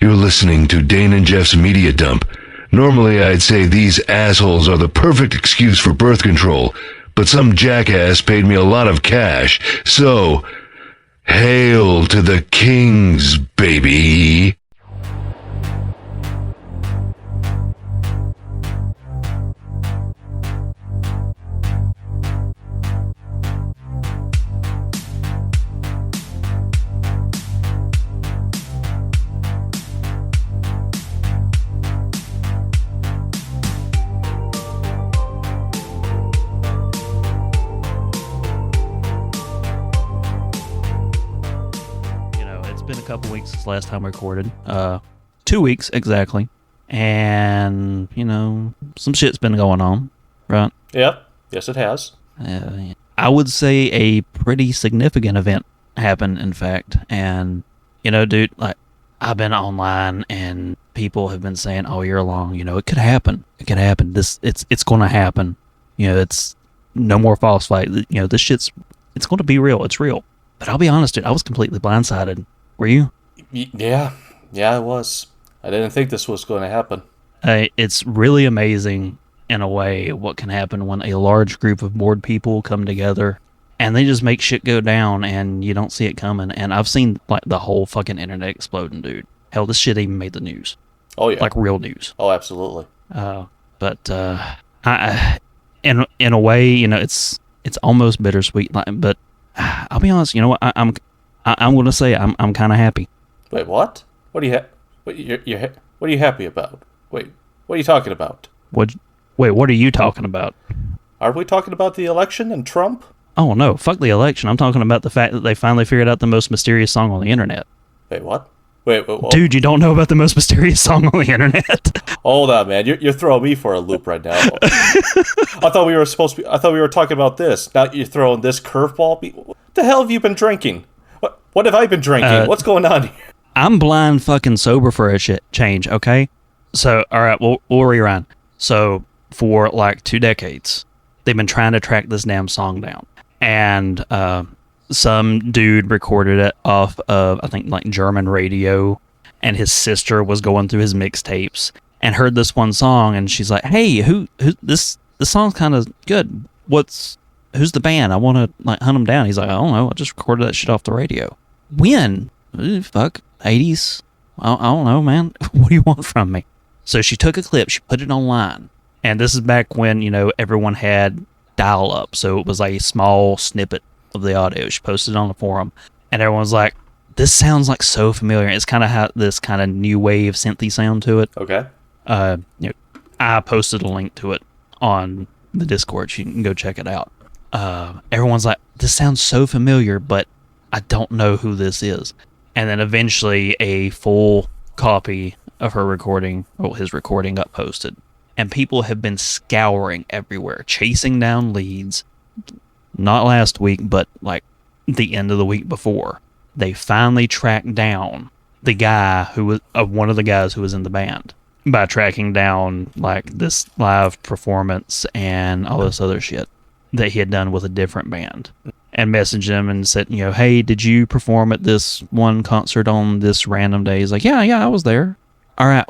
You're listening to Dane and Jeff's Media Dump. Normally I'd say these assholes are the perfect excuse for birth control, but some jackass paid me a lot of cash, so hail to the kings, baby. Couple weeks since last time we recorded. 2 weeks exactly. And, some shit's been going on, right? Yep. Yes, it has. I would say a pretty significant event happened, in fact. And, dude, like, I've been online and people have been saying all year long, it could happen. It could happen. It's going to happen. It's no more false flag. This shit's, it's going to be real. It's real. But I'll be honest, dude, I was completely blindsided. Were you? Yeah, I was. I didn't think this was going to happen. It's really amazing, in a way, what can happen when a large group of bored people come together and they just make shit go down and you don't see it coming. And I've seen like the whole fucking internet exploding, dude. Hell, this shit even made the news. Oh, yeah. Like real news. Oh, absolutely. But in a way, it's almost bittersweet. But I'll be honest, you know what? I'm going to say I'm kind of happy. Wait, what? What are you what are you happy about? Wait, what are you talking about? What are you talking about? Are we talking about the election and Trump? Oh, no, fuck the election. I'm talking about the fact that they finally figured out the most mysterious song on the internet. Wait, what? Wait, dude, you don't know about the most mysterious song on the internet? Hold on, man. You're throwing me for a loop right now. I thought we were talking about this. Now you're throwing this curveball. What the hell have you been drinking? What have I been drinking? What's going on here? I'm blind fucking sober for a change, okay? So, all right, we'll rewind. So, for like 2 decades, they've been trying to track this damn song down. And some dude recorded it off of, I think, like German radio. And his sister was going through his mixtapes and heard this one song. And she's like, hey, who this song's kind of good. Who's the band? I want to like hunt them down. He's like, I don't know. I just recorded that shit off the radio. When? Fuck, 80s? I don't know, man. What do you want from me? So she took a clip, she put it online. And this is back when, everyone had dial-up. So it was like a small snippet of the audio. She posted it on the forum. And everyone's like, this sounds like so familiar. It's kind of had this kind of new wave synthy sound to it. Okay. I posted a link to it on the Discord. You can go check it out. Everyone's like, this sounds so familiar, but I don't know who this is. And then eventually a full copy of his recording got posted. And people have been scouring everywhere, chasing down leads. Not last week, but like the end of the week before. They finally tracked down the guy who was one of the guys who was in the band by tracking down like this live performance and all this other shit that he had done with a different band, and messaged him and said, hey, did you perform at this one concert on this random day? He's like, yeah, I was there. All right,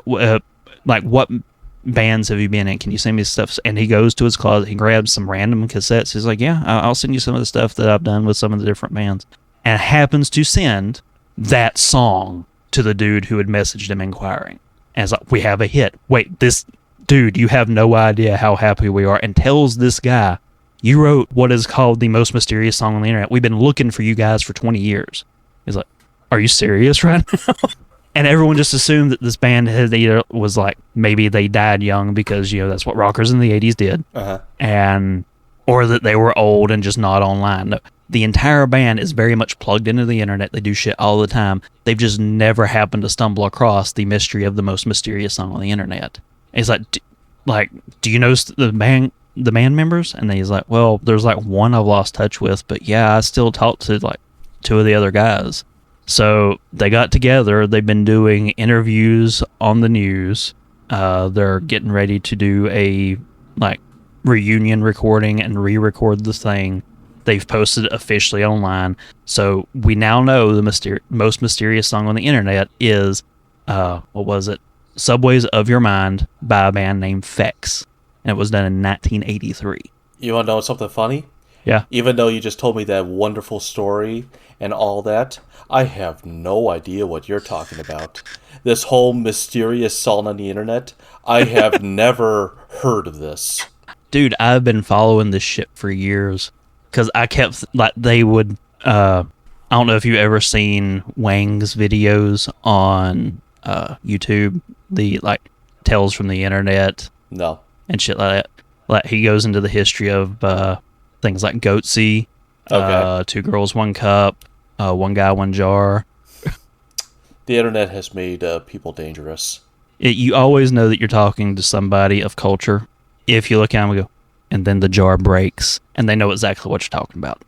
like what bands have you been in? Can you send me stuff? And he goes to his closet, he grabs some random cassettes. He's like, yeah, I'll send you some of the stuff that I've done with some of the different bands. And happens to send that song to the dude who had messaged him inquiring. And it's like, we have a hit. Wait, this dude, you have no idea how happy we are. And tells this guy, you wrote what is called the most mysterious song on the internet. We've been looking for you guys for 20 years. He's like, are you serious right now? And everyone just assumed that this band had either was like, maybe they died young because, that's what rockers in the 80s did. Uh-huh. Or that they were old and just not online. No, the entire band is very much plugged into the internet. They do shit all the time. They've just never happened to stumble across the mystery of the most mysterious song on the internet. And it's like, do you know the band members? And he's like, well, there's like one I've lost touch with, but yeah, I still talk to like 2 of the other guys. So they got together. They've been doing interviews on the news. They're getting ready to do a like reunion recording and re-record the thing. They've posted it officially online. So we now know the most mysterious song on the internet is what was it? Subways of Your Mind by a band named Fex. And it was done in 1983. You want to know something funny? Yeah. Even though you just told me that wonderful story and all that, I have no idea what you're talking about. This whole mysterious song on the internet, I have never heard of this. Dude, I've been following this shit for years. Because I kept, like, they would, I don't know if you've ever seen Wang's videos on YouTube, the, like, Tales from the Internet No. and shit like that. Like, he goes into the history of things like Goatsy, Okay. Two Girls, One Cup, One Guy, One Jar. The internet has made people dangerous. You always know that you're talking to somebody of culture if you look at them and go, and then the jar breaks, and they know exactly what you're talking about.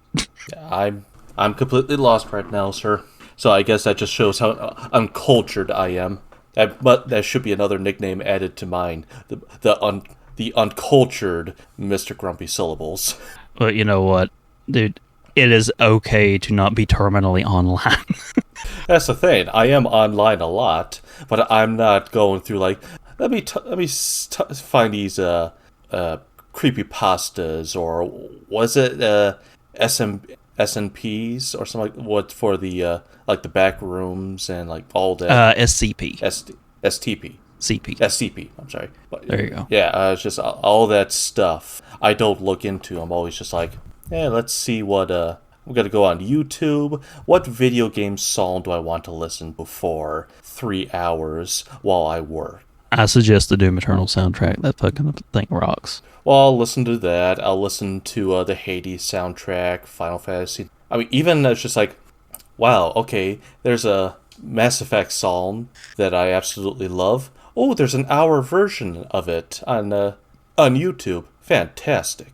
I'm completely lost right now, sir. So I guess that just shows how uncultured I am. But that should be another nickname added to mine. The uncultured Mr. Grumpy Syllables. But you know what, dude? It is okay to not be terminally online. That's the thing. I am online a lot, but I'm not going through like let me find these creepy pastas or was it SNPs or something like what for the like the back rooms and like all that SCP. STP. CP. SCP. I'm sorry. But, There you go. Yeah, it's just all that stuff. I don't look into. I'm always just like, yeah, let's see what. I'm gonna go on YouTube. What video game song do I want to listen before 3 hours while I work? I suggest the Doom Eternal soundtrack. That fucking thing rocks. Well, I'll listen to that. I'll listen to the Hades soundtrack, Final Fantasy. I mean, even it's just like, wow, okay, there's a Mass Effect song that I absolutely love. Oh, there's an hour version of it on YouTube. Fantastic.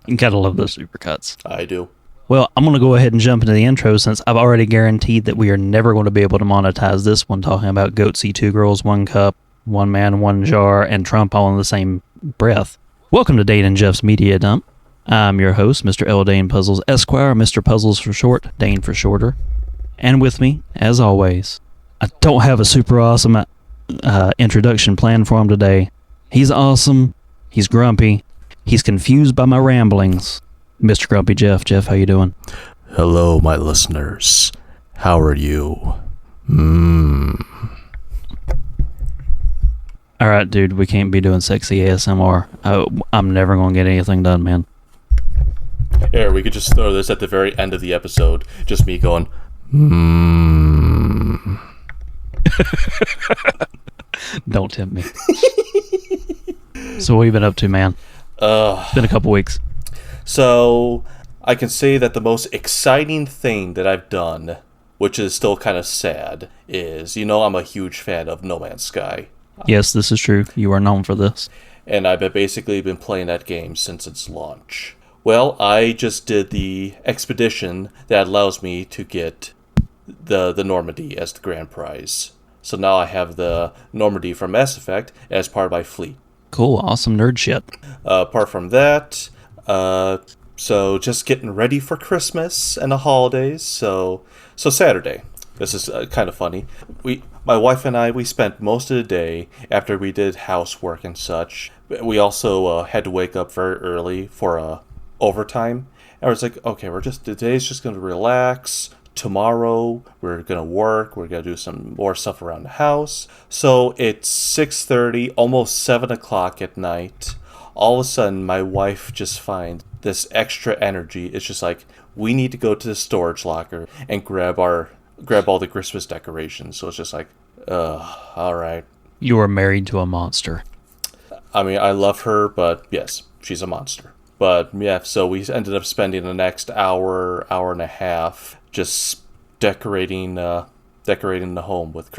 You gotta love those supercuts. I do. Well, I'm going to go ahead and jump into the intro since I've already guaranteed that we are never going to be able to monetize this one talking about Goatsy, Two Girls, One Cup, One Man, One Jar, and Trump all in the same breath. Welcome to Dane and Jeff's Media Dump. I'm your host, Mr. L. Dane Puzzles Esquire, Mr. Puzzles for short, Dane for shorter. And with me, as always, I don't have a super awesome introduction planned for him today. He's awesome, he's grumpy, he's confused by my ramblings. Mr. Grumpy Jeff. Jeff, how you doing? Hello, my listeners. How are you? All right, dude, we can't be doing sexy ASMR. I'm never going to get anything done, man. Here, we could just throw this at the very end of the episode. Just me going, Don't tempt me. So what have you been up to, man? It's been a couple weeks. So, I can say that the most exciting thing that I've done, which is still kind of sad, is, I'm a huge fan of No Man's Sky. Yes, this is true. You are known for this. And I've basically been playing that game since its launch. Well, I just did the expedition that allows me to get the Normandy as the grand prize. So now I have the Normandy from Mass Effect as part of my fleet. Cool, awesome nerd shit. Apart from that, so just getting ready for Christmas and the holidays. So Saturday, this is kind of funny. My wife and I, we spent most of the day after we did housework and such. We also had to wake up very early for overtime. And I was like, okay, today's just going to relax. Tomorrow we're going to work. We're going to do some more stuff around the house. So it's 6:30, almost 7 o'clock at night. All of a sudden, my wife just finds this extra energy. It's just like, we need to go to the storage locker and grab all the Christmas decorations. So it's just like, all right. You are married to a monster. I mean, I love her, but yes, she's a monster. But yeah, so we ended up spending the next hour and a half just decorating the home with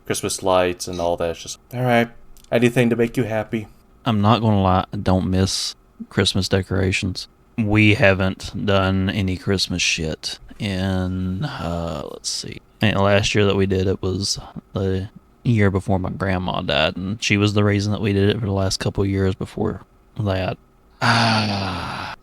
Christmas lights and all that. It's just, all right, anything to make you happy. I'm not going to lie, I don't miss Christmas decorations. We haven't done any Christmas shit in, let's see. Last year that we did it was the year before my grandma died, and she was the reason that we did it for the last couple of years before that.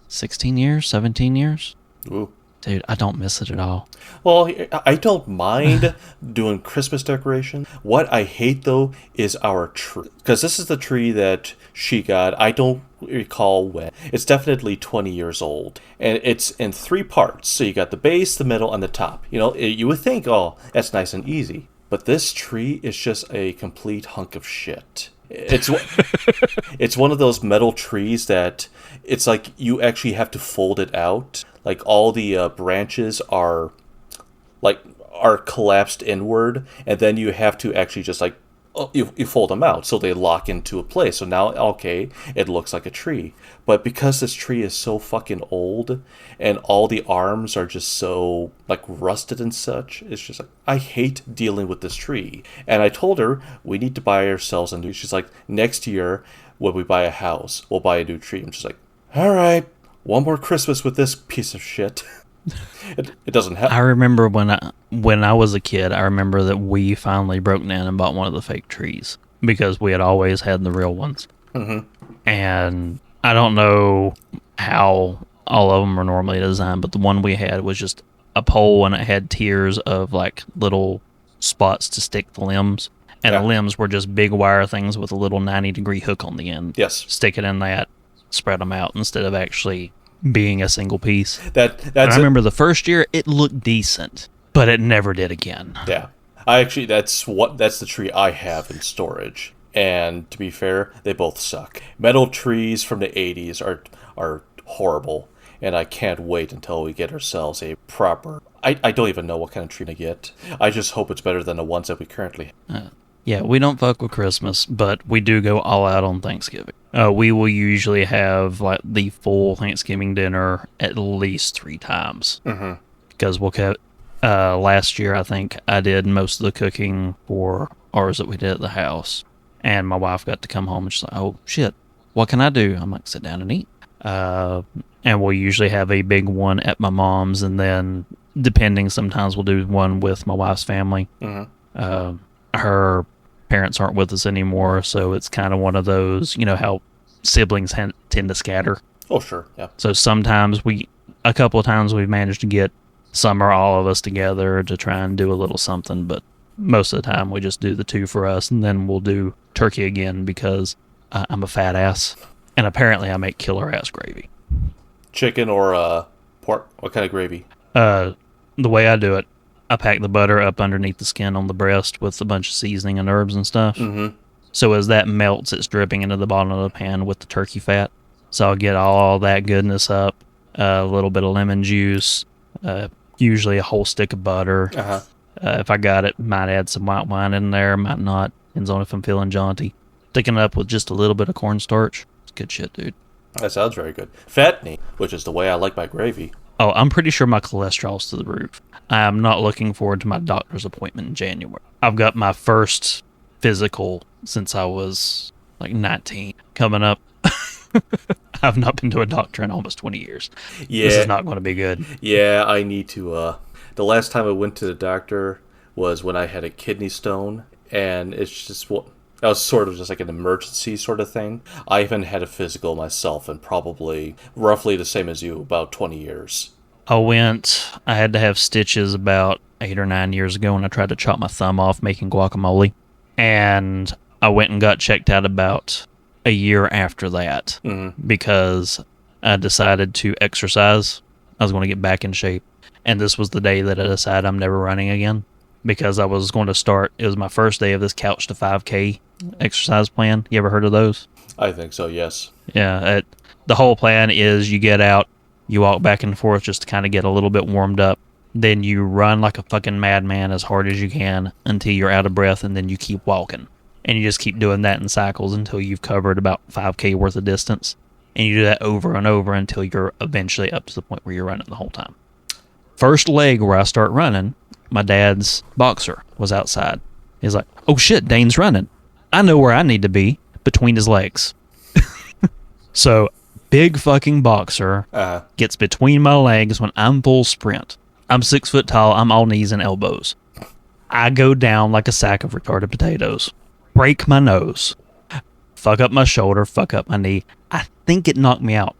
16 years, 17 years? Ooh. Dude, I don't miss it at all. Well, I don't mind doing Christmas decoration. What I hate, though, is our tree. Because this is the tree that she got. I don't recall when. It's definitely 20 years old. And it's in 3 parts. So you got the base, the middle, and the top. You know, you would think, oh, that's nice and easy. But this tree is just a complete hunk of shit. It's one of those metal trees that it's like you actually have to fold it out. Like all the branches are collapsed inward, and then you have to actually just like you fold them out so they lock into a place. So now, okay, it looks like a tree. But because this tree is so fucking old and all the arms are just so like rusted and such, it's just like, I hate dealing with this tree. And I told her we need to buy ourselves a new. She's like, next year when we buy a house, we'll buy a new tree. I'm just like, all right, one more Christmas with this piece of shit. It doesn't help. I remember when I was a kid, I remember that we finally broke down and bought one of the fake trees because we had always had the real ones. Mm-hmm. And I don't know how all of them are normally designed, but the one we had was just a pole and it had tiers of like little spots to stick the limbs. And the limbs were just big wire things with a little 90-degree hook on the end. Yes. Stick it in that, spread them out instead of actually being a single piece. That's I remember the first year it looked decent, but it never did again. Yeah. That's the tree I have in storage. And to be fair, they both suck. Metal trees from the 80s are horrible, and I can't wait until we get ourselves a proper... I don't even know what kind of tree to get. I just hope it's better than the ones that we currently have. Yeah, we don't fuck with Christmas, but we do go all out on Thanksgiving. We will usually have like the full Thanksgiving dinner at least 3 times. Mm-hmm. Because last year, I think I did most of the cooking for ours that we did at the house. And my wife got to come home and she's like, oh, shit, what can I do? I'm like, sit down and eat. And we'll usually have a big one at my mom's. And then, depending, sometimes we'll do one with my wife's family. Mm-hmm. Her parents aren't with us anymore, so it's kind of one of those, you know, how siblings tend to scatter. Oh, sure, yeah. So sometimes a couple of times we've managed to get some or all of us together to try and do a little something, but most of the time we just do the 2 for us, and then we'll do turkey again because I'm a fat ass, and apparently I make killer ass gravy. Chicken or pork? What kind of gravy? The way I do it, I pack the butter up underneath the skin on the breast with a bunch of seasoning and herbs and stuff. Mm-hmm. So as that melts, it's dripping into the bottom of the pan with the turkey fat. So I'll get all that goodness up, a little bit of lemon juice, usually a whole stick of butter. Uh-huh. If I got it, might add some white wine in there, might not. Depends on if I'm feeling jaunty. Sticking it up with just a little bit of cornstarch. It's good shit, dude. That sounds very good. Fattening, which is the way I like my gravy. Oh, I'm pretty sure my cholesterol's to the roof. I'm not looking forward to my doctor's appointment in January. I've got my first physical since I was like 19 coming up. I've not been to a doctor in almost 20 years. Yeah. This is not going to be good. Yeah, I need to. The last time I went to the doctor was when I had a kidney stone, and it's just that was sort of just like an emergency sort of thing. I haven't had a physical myself in probably roughly the same as you, about 20 years. I had to have stitches about 8 or 9 years ago when I tried to chop my thumb off making guacamole. And I went and got checked out about a year after that because I decided to exercise. I was going to get back in shape. And this was the day that I decided I'm never running again because I was going to start. It was my first day of this Couch to 5K exercise plan. You ever heard of those? I think so, yes. Yeah. The whole plan is you get out, you walk back and forth just to kind of get a little bit warmed up. Then you run like a fucking madman as hard as you can until you're out of breath, and then you keep walking. And you just keep doing that in cycles until you've covered about 5K worth of distance. And you do that over and over until you're eventually up to the point where you're running the whole time. First leg where I start running, my dad's boxer was outside. He's like, oh shit, Dane's running. I know where I need to be, between his legs. So, big fucking boxer gets between my legs when I'm full sprint. I'm 6 foot tall, I'm all knees and elbows. I go down like a sack of retarded potatoes. Break my nose. Fuck up my shoulder, fuck up my knee. I think it knocked me out.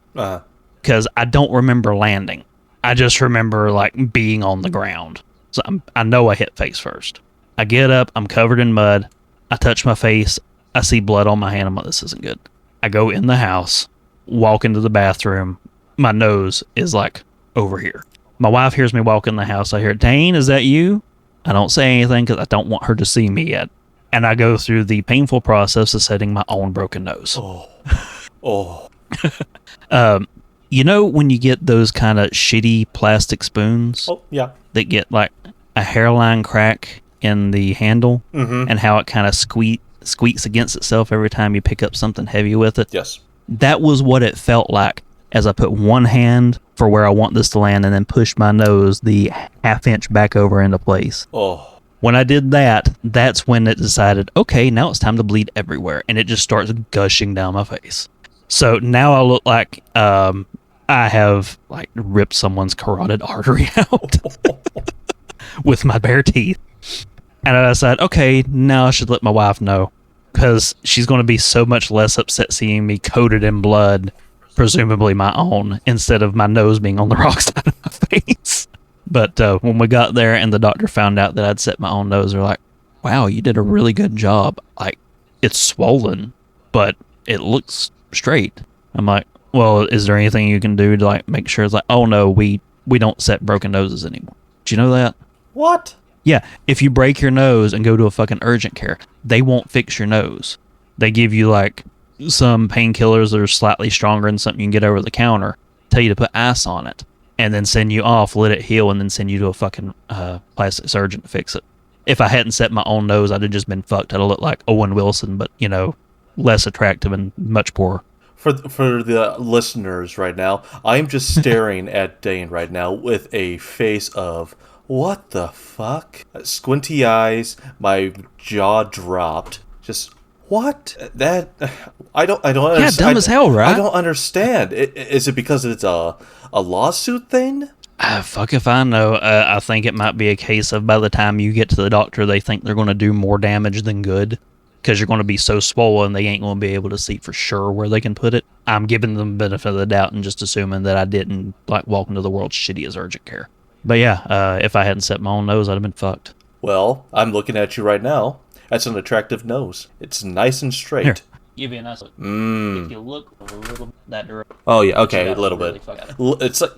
Because I don't remember landing. I just remember like being on the ground. So I know I hit face first. I get up, I'm covered in mud. I touch my face. I see blood on my hand. I'm like, this isn't good. I go in the house, walk into the bathroom. My nose is like over here. My wife hears me walk in the house. I hear, Dane, is that you? I don't say anything because I don't want her to see me yet. And I go through the painful process of setting my own broken nose. Oh. You know when you get those kind of shitty plastic spoons Oh, yeah. that get like a hairline crack in the handle and how it kind of squeaks against itself every time you pick up something heavy with it? Yes. That was what it felt like as I put one hand for where I want this to land and then pushed my nose the half-inch back over into place. Oh. When I did that, that's when it decided, okay, now it's time to bleed everywhere. And it just starts gushing down my face. So now I look like I have like ripped someone's carotid artery out with my bare teeth. And I decided, okay, now I should let my wife know because she's going to be so much less upset seeing me coated in blood, presumably my own, instead of my nose being on the wrong side of my face. But when we got there and the doctor found out that I'd set my own nose, they're like, wow, you did a really good job. Like, it's swollen, but it looks straight. I'm like, well, is there anything you can do to like make sure? It's like, oh no, we don't set broken noses anymore. Do you know that? What? Yeah, if you break your nose and go to a fucking urgent care, they won't fix your nose. They give you like some painkillers that are slightly stronger than something you can get over the counter, tell you to put ice on it, and then send you off, let it heal, and then send you to a fucking plastic surgeon to fix it. If I hadn't set my own nose, I'd have just been fucked. I'd have looked like Owen Wilson, but, you know, less attractive and much poorer. For the listeners right now, I'm just staring at Dane right now with a face of, what the fuck? Squinty eyes, my jaw dropped. Just, what? That, I don't understand. Yeah, dumb as hell, right? I don't understand. Is it because it's a lawsuit thing? Fuck if I know. I think it might be a case of by the time you get to the doctor, they think they're going to do more damage than good because you're going to be so swollen they ain't going to be able to see for sure where they can put it. I'm giving them the benefit of the doubt and just assuming that I didn't like walk into the world's shittiest urgent care. But yeah, if I hadn't set my own nose, I'd have been fucked. Well, I'm looking at you right now. That's an attractive nose. It's nice and straight. Here. Give you a nice look. If you look a little that direction. Oh yeah, okay, a little really bit. It's like,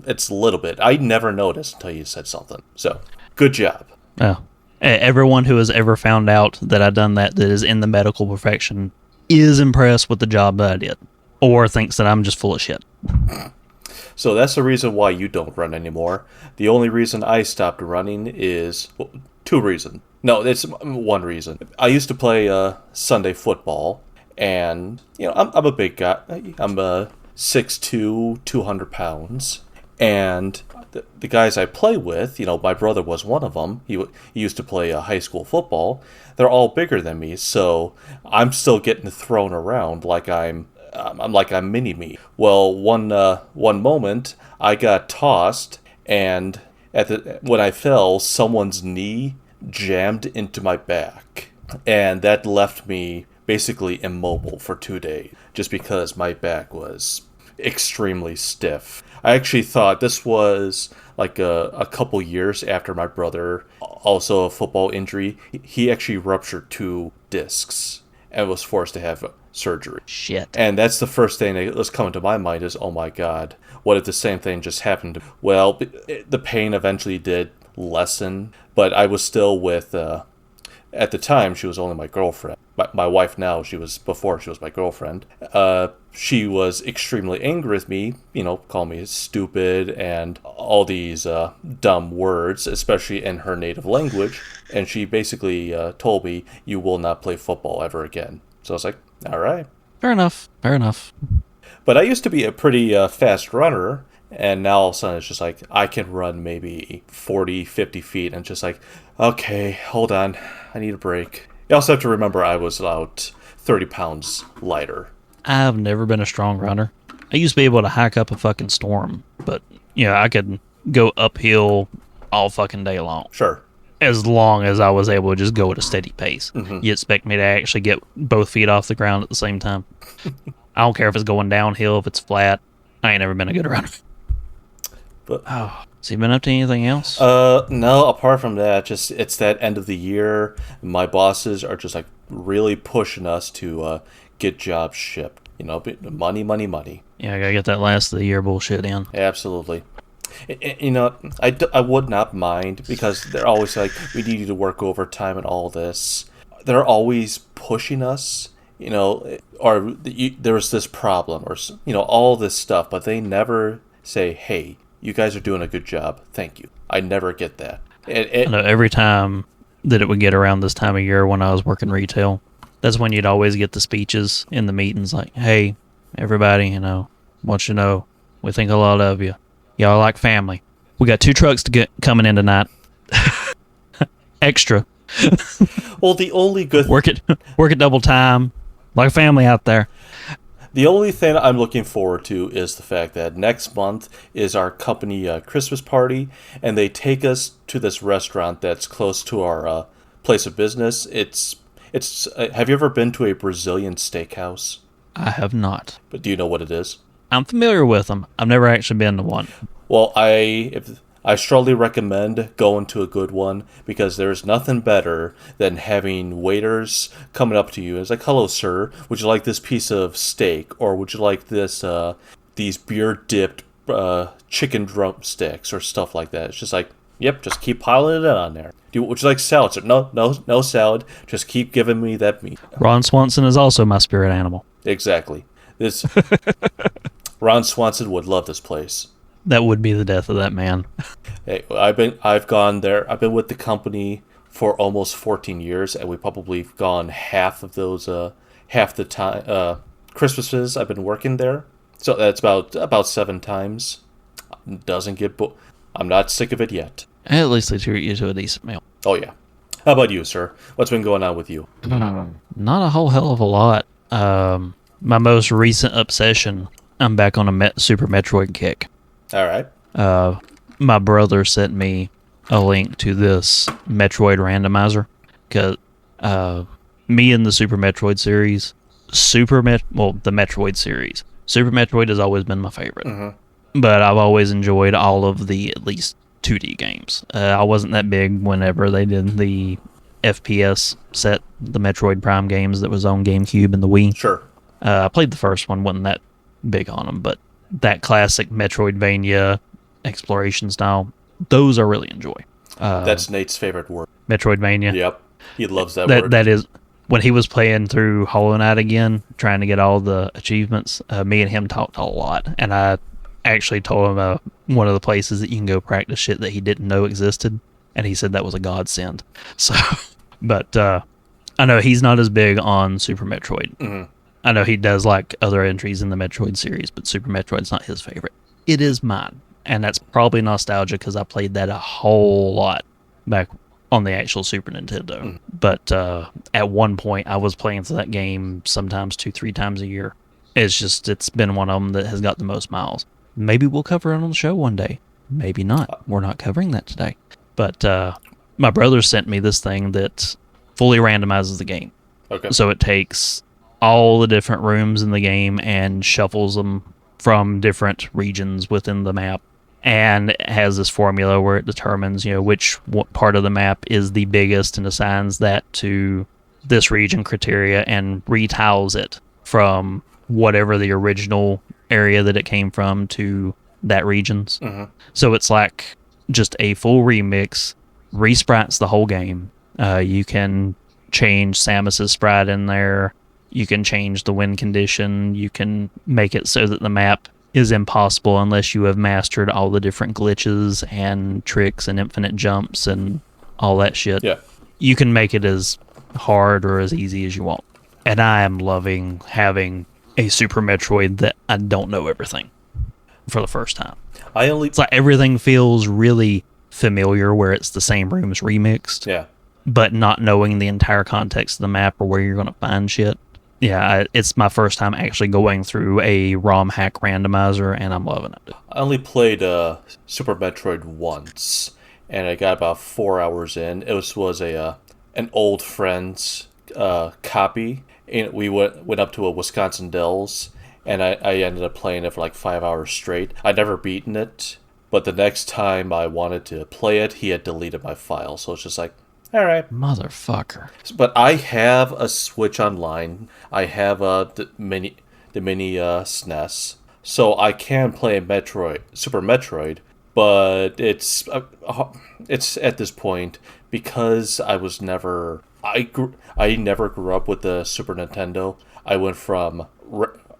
it's a little bit. I never noticed until you said something. So, good job. Oh. Everyone who has ever found out that I've done that is in the medical profession is impressed with the job that I did. Or thinks that I'm just full of shit. So that's the reason why you don't run anymore. The only reason I stopped running is two reasons. No, it's one reason. I used to play Sunday football, and you know I'm a big guy. I'm 6'2", 200 pounds, and the guys I play with, you know, my brother was one of them. He used to play high school football. They're all bigger than me, so I'm still getting thrown around like I'm mini-me. Well, one moment, I got tossed, and when I fell, someone's knee jammed into my back. And that left me basically immobile for 2 days, just because my back was extremely stiff. I actually thought this was like a couple years after my brother, also a football injury. He actually ruptured 2 discs and was forced to have surgery. Shit. And that's the first thing that was coming to my mind is, oh my god, what if the same thing just happened? Well, the pain eventually did lessen, but I was still with, at the time, she was only my girlfriend. My wife now, before she was my girlfriend. She was extremely angry with me, you know, calling me stupid and all these dumb words, especially in her native language. And she basically told me, you will not play football ever again. So I was like, all right. Fair enough. But I used to be a pretty fast runner, and now all of a sudden it's just like, I can run maybe 40, 50 feet, and just like, okay, hold on, I need a break. You also have to remember I was about 30 pounds lighter. I've never been a strong runner. I used to be able to hike up a fucking storm, but, you know, I could go uphill all fucking day long. Sure. As long as I was able to just go at a steady pace. Mm-hmm. You expect me to actually get both feet off the ground at the same time. I don't care if it's going downhill, if it's flat. I ain't never been a good runner. But Oh, has he been up to anything else? no, apart from that, just it's that end of the year. My bosses are just like really pushing us to get jobs shipped. Money, money, money. Yeah, I gotta get that last of the year bullshit in. Absolutely. I would not mind because they're always like, we need you to work overtime and all this. They're always pushing us, there's this problem or, all this stuff, but they never say, hey, you guys are doing a good job. Thank you. I never get that. I know every time that it would get around this time of year when I was working retail, that's when you'd always get the speeches in the meetings like, hey, everybody, want you to know, we think a lot of you. Y'all like family. We got 2 trucks coming in tonight. Extra. Well, the only good... Work it double time. Like a family out there. The only thing I'm looking forward to is the fact that next month is our company Christmas party, and they take us to this restaurant that's close to our place of business. It's have you ever been to a Brazilian steakhouse? I have not. But do you know what it is? I'm familiar with them. I've never actually been to one. Well, I strongly recommend going to a good one because there's nothing better than having waiters coming up to you. It's like, hello, sir. Would you like this piece of steak? Or would you like these beer-dipped chicken drumsticks or stuff like that? It's just like, yep, just keep piling it on there. Would you like salad, sir? No salad. Just keep giving me that meat. Ron Swanson is also my spirit animal. Exactly. Ron Swanson would love this place. That would be the death of that man. Hey, I've gone there. I've been with the company for almost 14 years, and we've probably gone half the time Christmases I've been working there. So that's about 7 times. Doesn't get I'm not sick of it yet. At least they treat you to a decent meal. Oh yeah. How about you, sir? What's been going on with you? Not a whole hell of a lot. My most recent obsession, I'm back on a Super Metroid kick. All right. My brother sent me a link to this Metroid randomizer because me and the Super Metroid series, the Metroid series, Super Metroid has always been my favorite. Mm-hmm. But I've always enjoyed all of the at least 2D games. I wasn't that big whenever they did the FPS set, the Metroid Prime games that was on GameCube and the Wii. Sure. I played the first one, wasn't that big on them, but that classic Metroidvania exploration style, those I really enjoy. That's Nate's favorite word. Metroidvania. Yep. He loves that word. That is, when he was playing through Hollow Knight again, trying to get all the achievements, me and him talked a lot, and I actually told him one of the places that you can go practice shit that he didn't know existed, and he said that was a godsend. So, but I know he's not as big on Super Metroid. Mm-hmm. I know he does like other entries in the Metroid series, but Super Metroid's not his favorite. It is mine, and that's probably nostalgia because I played that a whole lot back on the actual Super Nintendo. Mm. But at one point, I was playing through that game sometimes 2-3 times a year. It's been one of them that has got the most miles. Maybe we'll cover it on the show one day. Maybe not. We're not covering that today. But my brother sent me this thing that fully randomizes the game. Okay. So it takes all the different rooms in the game and shuffles them from different regions within the map, and it has this formula where it determines what part of the map is the biggest and assigns that to this region criteria and retiles it from whatever the original area that it came from to that region's. Mm-hmm. So it's like just a full remix, resprites the whole game. You can change Samus's sprite in there. You can change the wind condition. You can make it so that the map is impossible unless you have mastered all the different glitches and tricks and infinite jumps and all that shit. Yeah. You can make it as hard or as easy as you want. And I am loving having a Super Metroid that I don't know everything for the first time. It's like everything feels really familiar where it's the same rooms remixed. Yeah. But not knowing the entire context of the map or where you're going to find shit. Yeah, it's my first time actually going through a ROM hack randomizer, and I'm loving it. I only played Super Metroid once, and I got about 4 hours in. It was an old friend's copy, and we went up to a Wisconsin Dells, and I ended up playing it for like 5 hours straight. I'd never beaten it, But the next time I wanted to play it, he had deleted my file. So it's just like, all right. Motherfucker. But I have a Switch Online. I have the mini SNES, so I can play Super Metroid. But it's at this point, because I never grew up with the Super Nintendo. I went from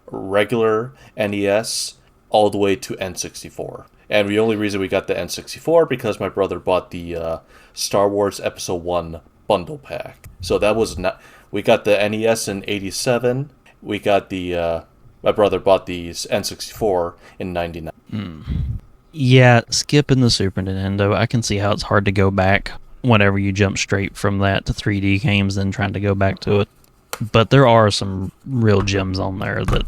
regular NES all the way to N64. And the only reason we got the N64 because my brother bought the Star Wars Episode 1 bundle pack. So that was not. We got the NES in '87. We got my brother bought the N64 in '99. Yeah, skipping the Super Nintendo, I can see how it's hard to go back whenever you jump straight from that to 3D games and trying to go back to it. But there are some real gems on there that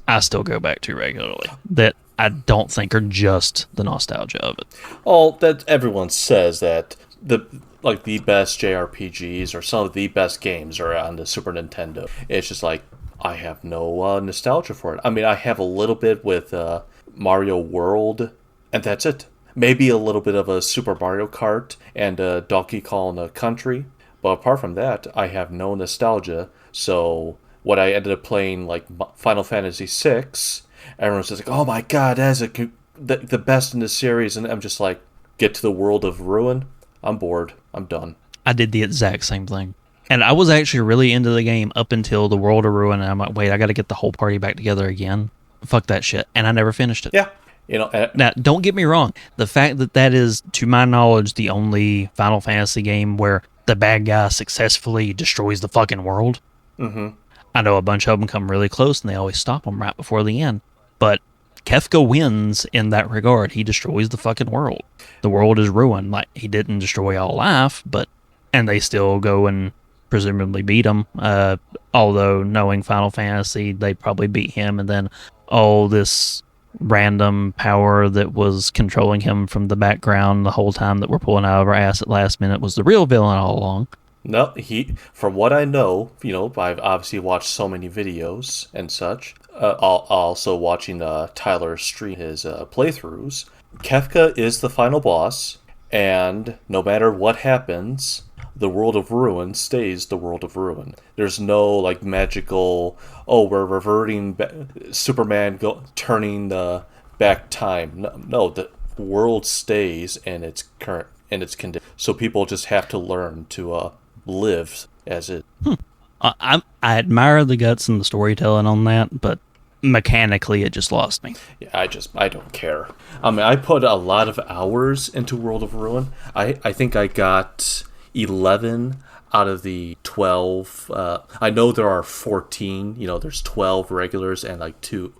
I still go back to regularly that I don't think are just the nostalgia of it. Oh, that everyone says that the best JRPGs or some of the best games are on the Super Nintendo. It's just like I have no nostalgia for it. I mean, I have a little bit with Mario World, and that's it. Maybe a little bit of a Super Mario Kart and Donkey Kong Country, but apart from that, I have no nostalgia. So when I ended up playing like Final Fantasy VI, everyone's just like, "Oh my god, that's the best in the series," and I'm just like, "Get to the World of Ruin. I'm bored. I'm done." I did the exact same thing. And I was actually really into the game up until the World of Ruin, and I'm like, wait, I got to get the whole party back together again. Fuck that shit. And I never finished it. Yeah. Now, don't get me wrong. The fact that is, to my knowledge, the only Final Fantasy game where the bad guy successfully destroys the fucking world. Mm-hmm. I know a bunch of them come really close, and they always stop them right before the end. But Kefka wins in that regard. He destroys the fucking world. The world is ruined. Like, he didn't destroy all life, and they still go and presumably beat him. Although, knowing Final Fantasy, they probably beat him, and then, this random power that was controlling him from the background the whole time that we're pulling out of our ass at last minute was the real villain all along. No, from what I know, I've obviously watched so many videos and such. Also watching Tyler stream his playthroughs. Kefka is the final boss, and no matter what happens, the World of Ruin stays the World of Ruin. There's no magical, we're reverting Superman turning the back time. No, the world stays in its condition. So people just have to learn to live as it. I admire the guts and the storytelling on that, but mechanically it just lost me. Yeah, I don't care. I mean, I put a lot of hours into World of Ruin. I think I got 11 out of the 12. I know there are 14. There's 12 regulars and like two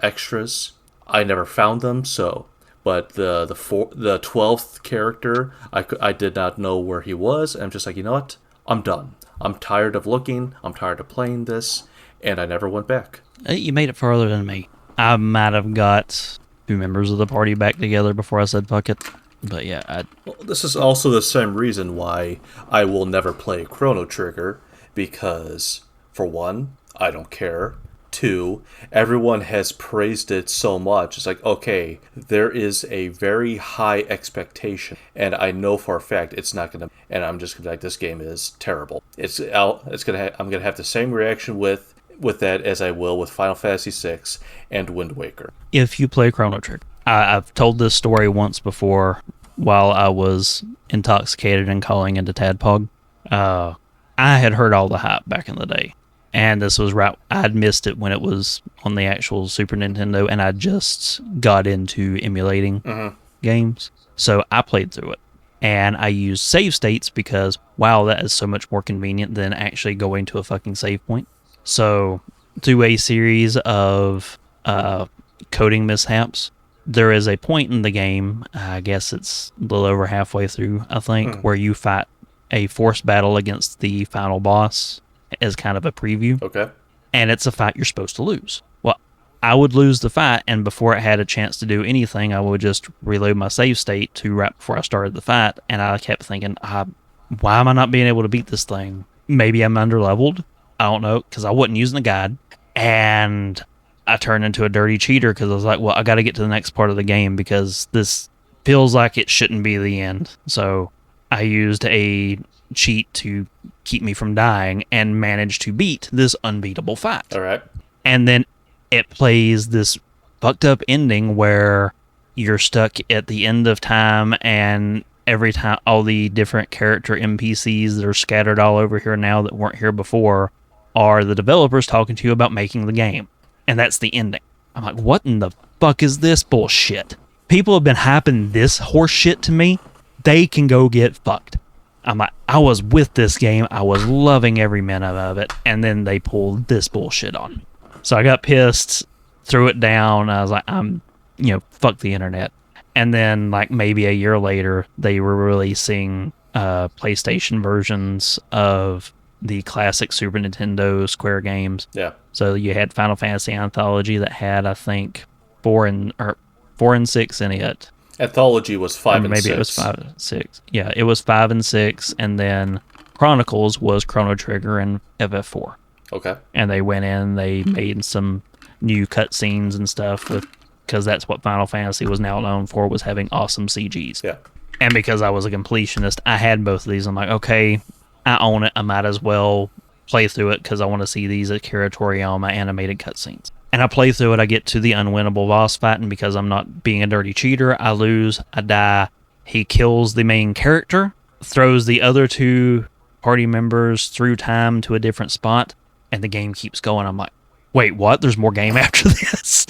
extras. I never found them, so. But the 12th character, I did not know where he was. And I'm just like, you know what? I'm done. I'm tired of looking. I'm tired of playing this, and I never went back. You made it farther than me. I might have got 2 members of the party back together before I said fuck it. But yeah, Well, this is also the same reason why I will never play Chrono Trigger, because, for one, I don't care. 2, everyone has praised it so much. It's like, okay, there is a very high expectation, and I know for a fact it's not gonna. And I'm just gonna be like, this game is terrible. I'm gonna have the same reaction with that as I will with Final Fantasy VI and Wind Waker. if you play Chrono Trigger, I've told this story once before while I was intoxicated and calling into Tadpog. I had heard all the hype back in the day. And this was right, I'd missed it when it was on the actual Super Nintendo, and I just got into emulating games. So I played through it. And I used save states because, wow, that is so much more convenient than actually going to a fucking save point. So, through a series of coding mishaps, there is a point in the game, I guess it's a little over halfway through, I think, where you fight a forced battle against the final boss as kind of a preview. Okay. And it's a fight you're supposed to lose. Well, I would lose the fight, and before it had a chance to do anything, I would just reload my save state to right before I started the fight, and I kept thinking, why am I not being able to beat this thing? Maybe I'm underleveled. I don't know, because I wasn't using the guide. And I turned into a dirty cheater because I was like, well, I got to get to the next part of the game because this feels like it shouldn't be the end. So I used a cheat to keep me from dying and managed to beat this unbeatable fight. All right. And then it plays this fucked up ending where you're stuck at the end of time, and every time all the different character NPCs that are scattered all over here now that weren't here before are the developers talking to you about making the game. And that's the ending. I'm like, what in the fuck is this bullshit? People have been hyping this horse shit to me. They can go get fucked. I'm like, I was with this game. I was loving every minute of it. And then they pulled this bullshit on me. So I got pissed, threw it down. I was like, fuck the internet. And then, like, maybe a year later, they were releasing PlayStation versions of the classic Super Nintendo Square games. Yeah. So you had Final Fantasy Anthology that had, I think, 4 and 6 in it. Anthology was 5 and 6. Maybe it was 5 and 6. Yeah, it was 5 and 6, and then Chronicles was Chrono Trigger and FF4. Okay. And they went in, they made some new cutscenes and stuff because that's what Final Fantasy was now known for, was having awesome CGs. Yeah. And because I was a completionist, I had both of these. I'm like, okay, I own it. I might as well play through it because I want to see these Akira Toriyama animated cutscenes. And I play through it. I get to the unwinnable boss fight, and because I'm not being a dirty cheater, I lose, I die. He kills the main character, throws the other 2 party members through time to a different spot, and the game keeps going. I'm like, wait, what? There's more game after this?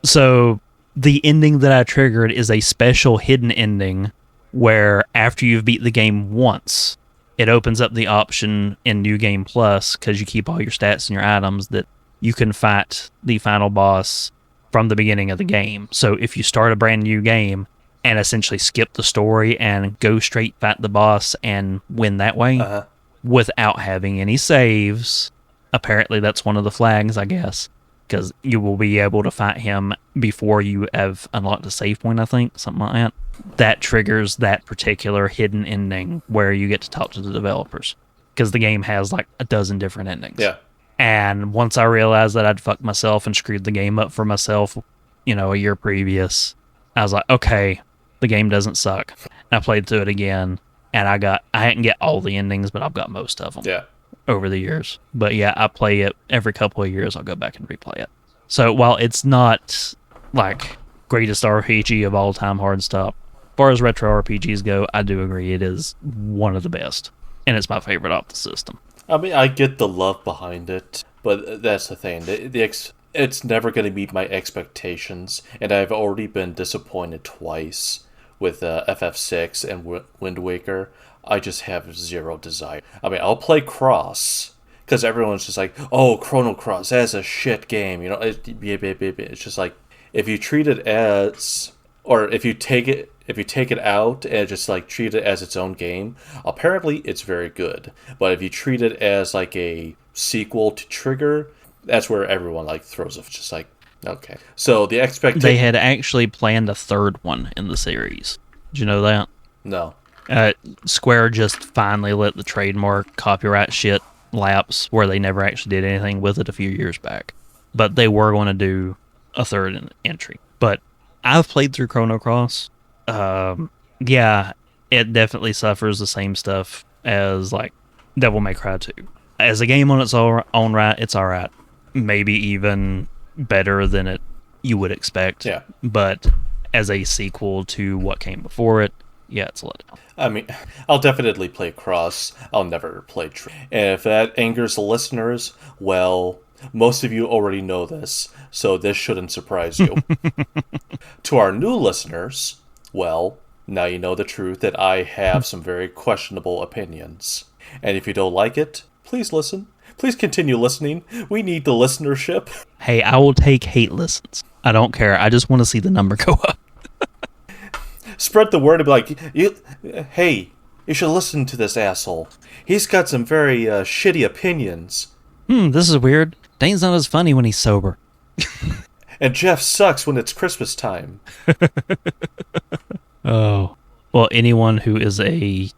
So the ending that I triggered is a special hidden ending where after you've beat the game once, it opens up the option in New Game Plus, because you keep all your stats and your items, that you can fight the final boss from the beginning of the game. So if you start a brand new game and essentially skip the story and go straight fight the boss and win that way without having any saves, apparently that's one of the flags, I guess, because you will be able to fight him before you have unlocked a save point, I think, something like that. That triggers that particular hidden ending where you get to talk to the developers, because the game has like a dozen different endings. Yeah. And once I realized that I'd fucked myself and screwed the game up for myself, a year previous, I was like, okay, the game doesn't suck. And I played through it again, and I didn't get all the endings, but I've got most of them. Yeah. Over the years. But yeah, I play it every couple of years. I'll go back and replay it. So while it's not like greatest RPG of all time hard stop, as far as retro RPGs go, I do agree it is one of the best, and it's my favorite off the system. I mean, I get the love behind it, but that's the thing. It's never going to meet my expectations, and I've already been disappointed twice with FF6 and Wind Waker. I just have zero desire. I mean, I'll play Cross, because everyone's just like, oh, Chrono Cross, that's a shit game. It's just like, if you treat it as, or if you take it out and just like treat it as its own game, apparently it's very good. But if you treat it as like a sequel to Trigger, that's where everyone like throws it. Just like, okay. So the expectation... They had actually planned a third one in the series. Did you know that? No. Square just finally let the trademark copyright shit lapse, where they never actually did anything with it a few years back. But they were going to do a third entry. But I've played through Chrono Cross. Yeah, it definitely suffers the same stuff as like Devil May Cry 2. As a game on its own right, it's alright. Maybe even better than you would expect. Yeah. But as a sequel to what came before it, yeah, it's a letdown. I mean, I'll definitely play Cross. I'll never play Trigger. And if that angers the listeners, well, most of you already know this, so this shouldn't surprise you. To our new listeners, well, now you know the truth that I have some very questionable opinions. And if you don't like it, please listen. Please continue listening. We need the listenership. Hey, I will take hate listens. I don't care. I just want to see the number go up. Spread the word and be like, hey, you should listen to this asshole. He's got some very shitty opinions. This is weird. Dane's not as funny when he's sober. And Jeff sucks when it's Christmas time. Oh. Well, anyone who is a,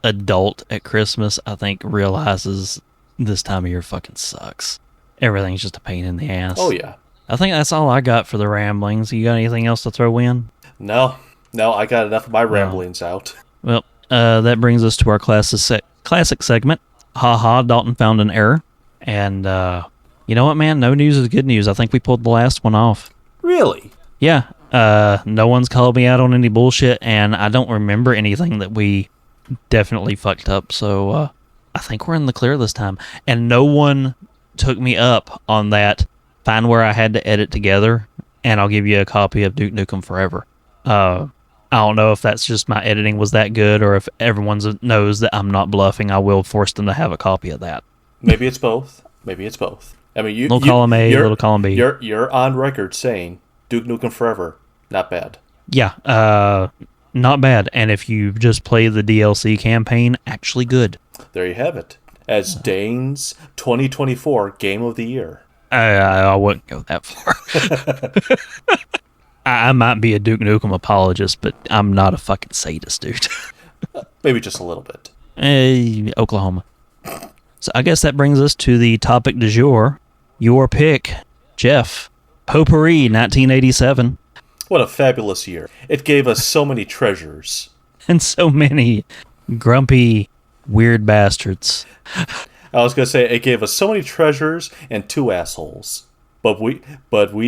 adult at Christmas, I think, realizes this time of year fucking sucks. everything's just a pain in the ass. Oh yeah. I think that's all I got for the ramblings. You got anything else to throw in? No, I got enough of my ramblings out. Well, that brings us to our classic segment. Ha, Dalton found an error. And you know what, man? No news is good news. I think we pulled the last one off. Really? Yeah. No one's called me out on any bullshit, and I don't remember anything that we definitely fucked up. So I think we're in the clear this time. And no one took me up on that. Find where I had to edit together, and I'll give you a copy of Duke Nukem Forever. I don't know if that's just my editing was that good, or if everyone knows that I'm not bluffing. I will force them to have a copy of that. Maybe it's both. I mean, little column A, little column B. You're on record saying Duke Nukem Forever, not bad. Yeah, not bad. And if you just play the DLC campaign, actually good. There you have it. As Dane's 2024 Game of the Year. I wouldn't go that far. I might be a Duke Nukem apologist, but I'm not a fucking sadist, dude. Maybe just a little bit. Oklahoma. So I guess that brings us to the topic du jour. Your pick, Jeff. Potpourri, 1987. What a fabulous year. It gave us so many treasures. And so many grumpy, weird bastards. I was going to say, it gave us so many treasures and 2 assholes. But we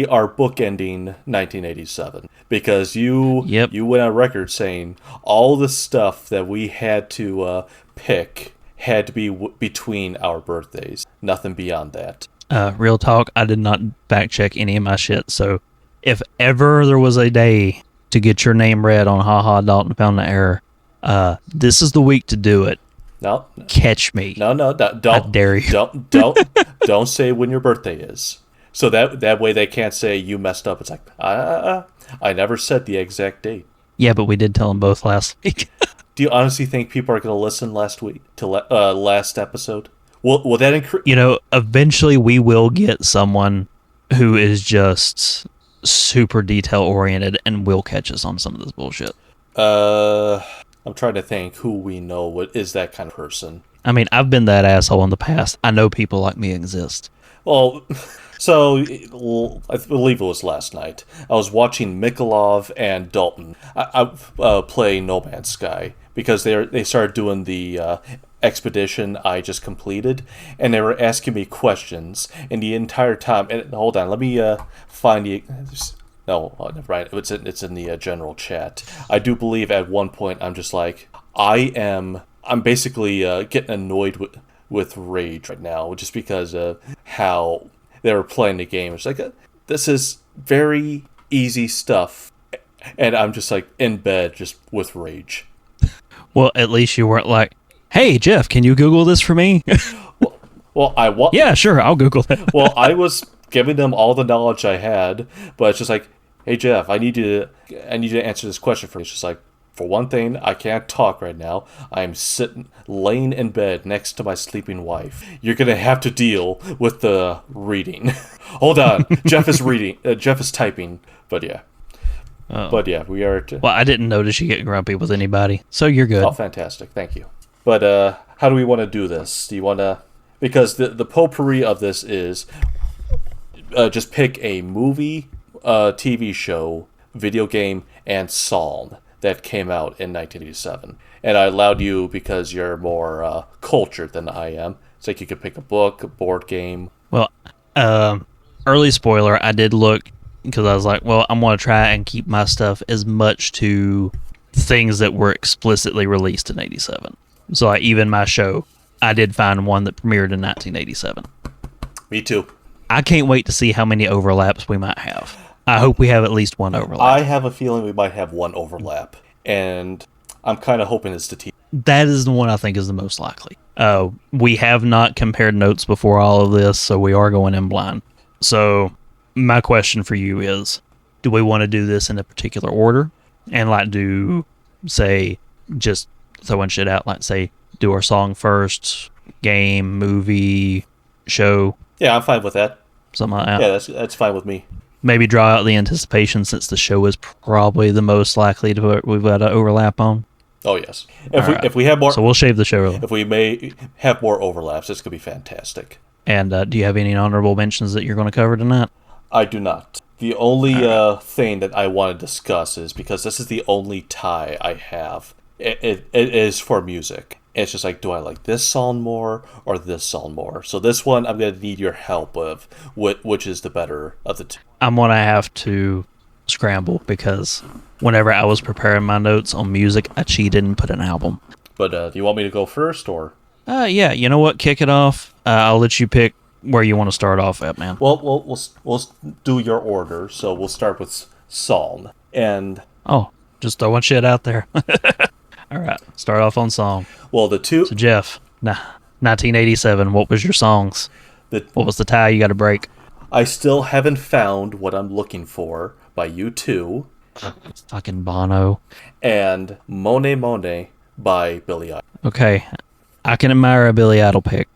are bookending 1987 because you went on record saying all the stuff that we had to pick had to be between our birthdays. Nothing beyond that. Real talk, I did not back check any of my shit. So if ever there was a day to get your name read on Ha Dalton found an error, this is the week to do it. No, catch me. No, don't. I dare you. Don't say when your birthday is. So that way they can't say you messed up. It's like, I never said the exact date. Yeah, but we did tell them both last week. Do you honestly think people are going to listen last week to last episode? Will that increase? Eventually we will get someone who is just super detail oriented and will catch us on some of this bullshit. I'm trying to think who we know what is that kind of person. I mean, I've been that asshole in the past. I know people like me exist. Well, so I believe it was last night. I was watching Mikolov and Dalton I play No Man's Sky because they started doing the expedition I just completed, and they were asking me questions, and the entire time. And hold on, let me find the. No, never mind. It's in the general chat. I do believe at one point I'm just like I'm basically getting annoyed with rage right now just because of how they were playing the game. It's like this is very easy stuff, and I'm just like in bed just with rage. Well, at least you weren't like, "Hey Jeff, can you Google this for me?" Yeah, sure, I'll Google that. Well, I was giving them all the knowledge I had, but it's just like, hey Jeff, I need you to answer this question for me. It's just like, for one thing, I can't talk right now. I'm laying in bed next to my sleeping wife. You're gonna have to deal with the reading. Hold on, Jeff is reading. Jeff is typing. But yeah. Oh. But yeah, we are. Well, I didn't notice you get grumpy with anybody, so you're good. Oh, fantastic! Thank you. But how do we want to do this? Do you want to? Because the potpourri of this is just pick a movie, TV show, video game, and song that came out in 1987. And I allowed you because you're more cultured than I am. It's like you could pick a book, a board game. Well, early spoiler, I did look because I was like, well, I'm going to try and keep my stuff as much to things that were explicitly released in 87. So like, even my show, I did find one that premiered in 1987. Me too. I can't wait to see how many overlaps we might have. I hope we have at least one overlap. I have a feeling we might have one overlap, and I'm kind of hoping it's the TV. That is the one I think is the most likely. We have not compared notes before all of this, so we are going in blind. So my question for you is, do we want to do this in a particular order? And like say, just throwing shit out, like say, do our song first, game, movie, show? Yeah, I'm fine with that. Something like that. Yeah, that's fine with me. Maybe draw out the anticipation since the show is probably the most likely to we've got to overlap on. Oh yes. If we have more, so we'll shave the show. If we may have more overlaps, it's gonna be fantastic. And do you have any honorable mentions that you're going to cover tonight? I do not. The only thing that I want to discuss is because this is the only tie I have. It is for music. It's just like, do I like this song more or this song more? So this one, I'm going to need your help with which is the better of the two. I'm going to have to scramble because whenever I was preparing my notes on music, I cheated and put an album. But do you want me to go first or? Yeah, you know what? Kick it off. I'll let you pick where you want to start off at, man. Well, we'll do your order. So we'll start with song. And oh, just throwing shit out there. All right, start off on song. Well, the two. So Jeff, 1987. What was your songs? What was the tie you got to break? I still haven't found what I'm looking for by U2. Fucking Bono. And Monet Monet by Billy Idol. Okay, I can admire a Billy Idol pick.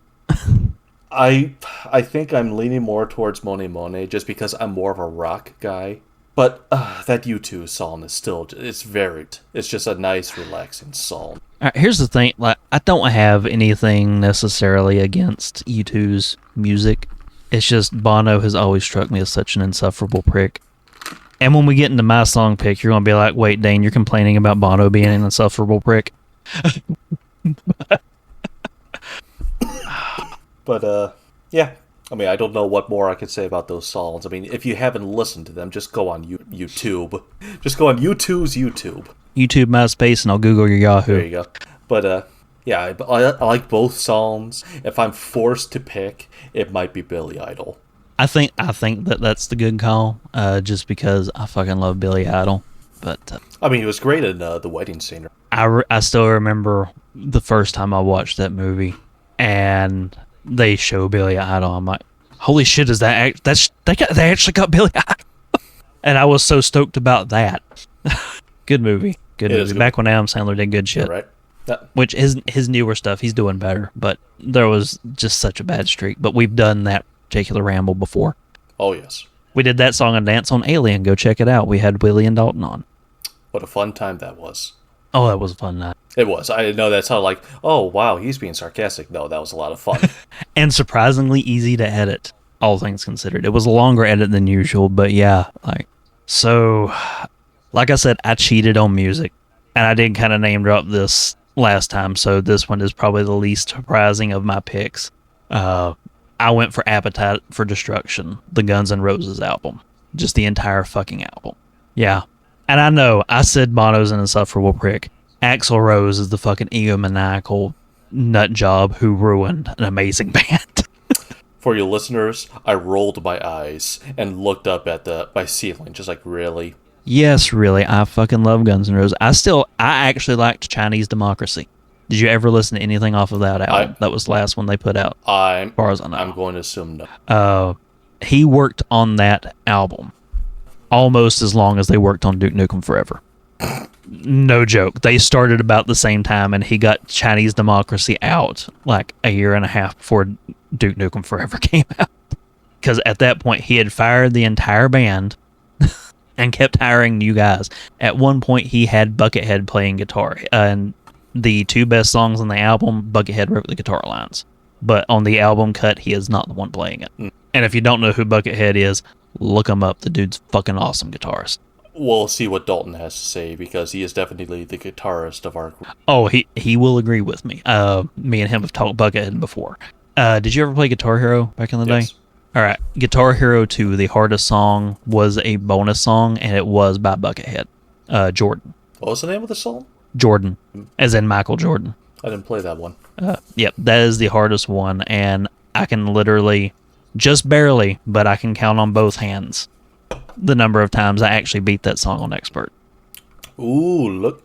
I think I'm leaning more towards Monet Monet just because I'm more of a rock guy. But that U2 song is still, it's just a nice, relaxing song. All right, here's the thing. Like, I don't have anything necessarily against U2's music. It's just Bono has always struck me as such an insufferable prick. And when we get into my song pick, you're going to be like, wait, Dane, you're complaining about Bono being an insufferable prick? But, yeah. I mean, I don't know what more I could say about those songs. I mean, if you haven't listened to them, just go on YouTube. Just go on YouTube's YouTube. YouTube, MySpace, and I'll Google your Yahoo. There you go. But, yeah, I like both songs. If I'm forced to pick, it might be Billy Idol. I think that's the good call, just because I fucking love Billy Idol. But I mean, he was great in The Wedding Singer. I still remember the first time I watched that movie, and they show Billy Idol. I'm like, holy shit! Is they actually got Billy Idol? And I was so stoked about that. Good movie. Good movie. Back when Adam Sandler did good shit. Right. Which his newer stuff, he's doing better. But there was just such a bad streak. But we've done that particular ramble before. Oh, yes. We did that song and dance on Alien. Go check it out. We had Willie and Dalton on. What a fun time that was. Oh, that was a fun night. It was. I know that sounded like, oh, wow, he's being sarcastic. No, that was a lot of fun. And surprisingly easy to edit, all things considered. It was a longer edit than usual, but yeah. So, like I said, I cheated on music. And I did kind of name drop this last time, so this one is probably the least surprising of my picks. I went for Appetite for Destruction, the Guns N' Roses album. Just the entire fucking album. Yeah. And I know, I said Bono's an insufferable prick. Axl Rose is the fucking egomaniacal nut job who ruined an amazing band. For your listeners, I rolled my eyes and looked up at my ceiling, just like, really? Yes, really. I fucking love Guns N' Roses. I actually liked Chinese Democracy. Did you ever listen to anything off of that album? That was the last one they put out. As far as I know. I'm going to assume no. He worked on that album almost as long as they worked on Duke Nukem Forever. No joke. They started about the same time, and he got Chinese Democracy out like a year and a half before Duke Nukem Forever came out. Because at that point, he had fired the entire band and kept hiring new guys. At one point, he had Buckethead playing guitar, and the two best songs on the album, Buckethead wrote the guitar lines. But on the album cut, he is not the one playing it. And if you don't know who Buckethead is, look him up. The dude's fucking awesome guitarist. We'll see what Dalton has to say, because he is definitely the guitarist of our group. Oh, he will agree with me. Me and him have talked Buckethead before. Did you ever play Guitar Hero back in the day? All right. Guitar Hero 2, the hardest song, was a bonus song, and it was by Buckethead. Jordan. What was the name of the song? Jordan, as in Michael Jordan. I didn't play that one. Yep, that is the hardest one, and I can literally, just barely, but I can count on both hands the number of times I actually beat that song on Expert. Ooh, look.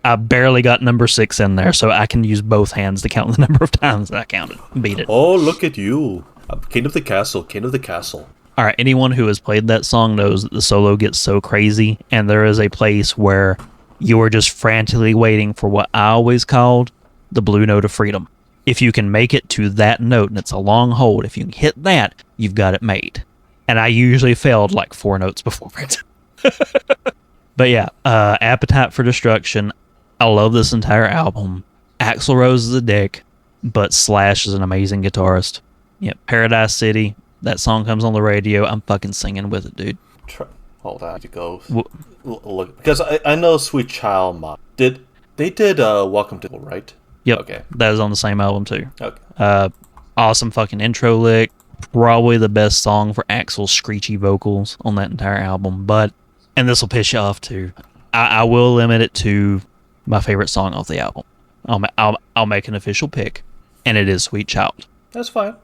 I barely got number 6 in there, so I can use both hands to count the number of times that I beat it. Oh, look at you. I'm king of the castle, king of the castle. All right, anyone who has played that song knows that the solo gets so crazy, and there is a place where you are just frantically waiting for what I always called the blue note of freedom. If you can make it to that note, and it's a long hold, if you can hit that, you've got it made. And I usually failed like 4 notes before it. But yeah, Appetite for Destruction. I love this entire album. Axl Rose is a dick. but Slash is an amazing guitarist. Yeah, Paradise City. That song comes on the radio. I'm fucking singing with it, dude. Hold on, to go look because I know Sweet Child did Welcome to right? Yep. Okay. That is on the same album too. Okay. Awesome fucking intro lick. Probably the best song for Axl's screechy vocals on that entire album. And this will piss you off too. I will limit it to my favorite song off the album. I'll make an official pick, and it is Sweet Child. That's fine.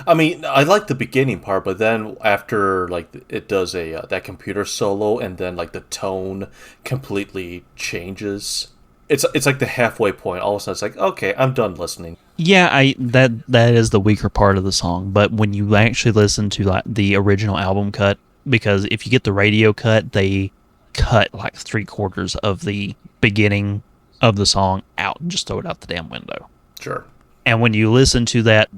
I mean, I like the beginning part, but then after like it does that computer solo, and then like the tone completely changes. It's like the halfway point. All of a sudden, it's like, okay, I'm done listening. Yeah, that is the weaker part of the song. But when you actually listen to like the original album cut, because if you get the radio cut, they cut like 3/4 of the beginning of the song out and just throw it out the damn window. Sure. And when you listen to that,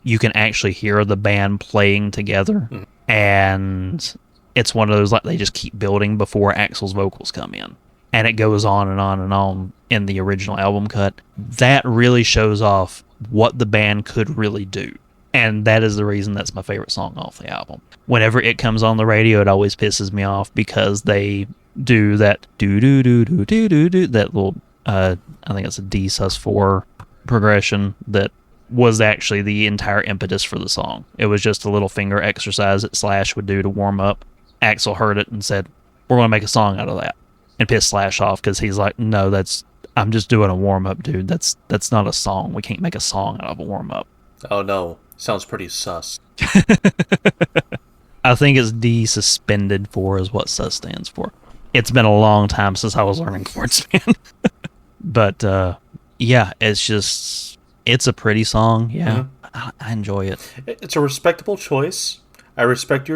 you can actually hear the band playing together, and it's one of those like they just keep building before Axl's vocals come in, and it goes on and on and on in the original album cut. That really shows off what the band could really do, and that is the reason that's my favorite song off the album. Whenever it comes on the radio, it always pisses me off because they do that do do do do do do do that little I think it's a D sus4 progression that was actually the entire impetus for the song. It was just a little finger exercise that Slash would do to warm up. Axl heard it and said, "We're going to make a song out of that," and pissed Slash off because he's like, "No, I'm just doing a warm up, dude. That's not a song. We can't make a song out of a warm up." Oh no, sounds pretty sus. I think it's D suspended for is what sus stands for. It's been a long time since I was learning chords, man. But yeah, it's a pretty song. Yeah, I enjoy it. It's a respectable choice. I respect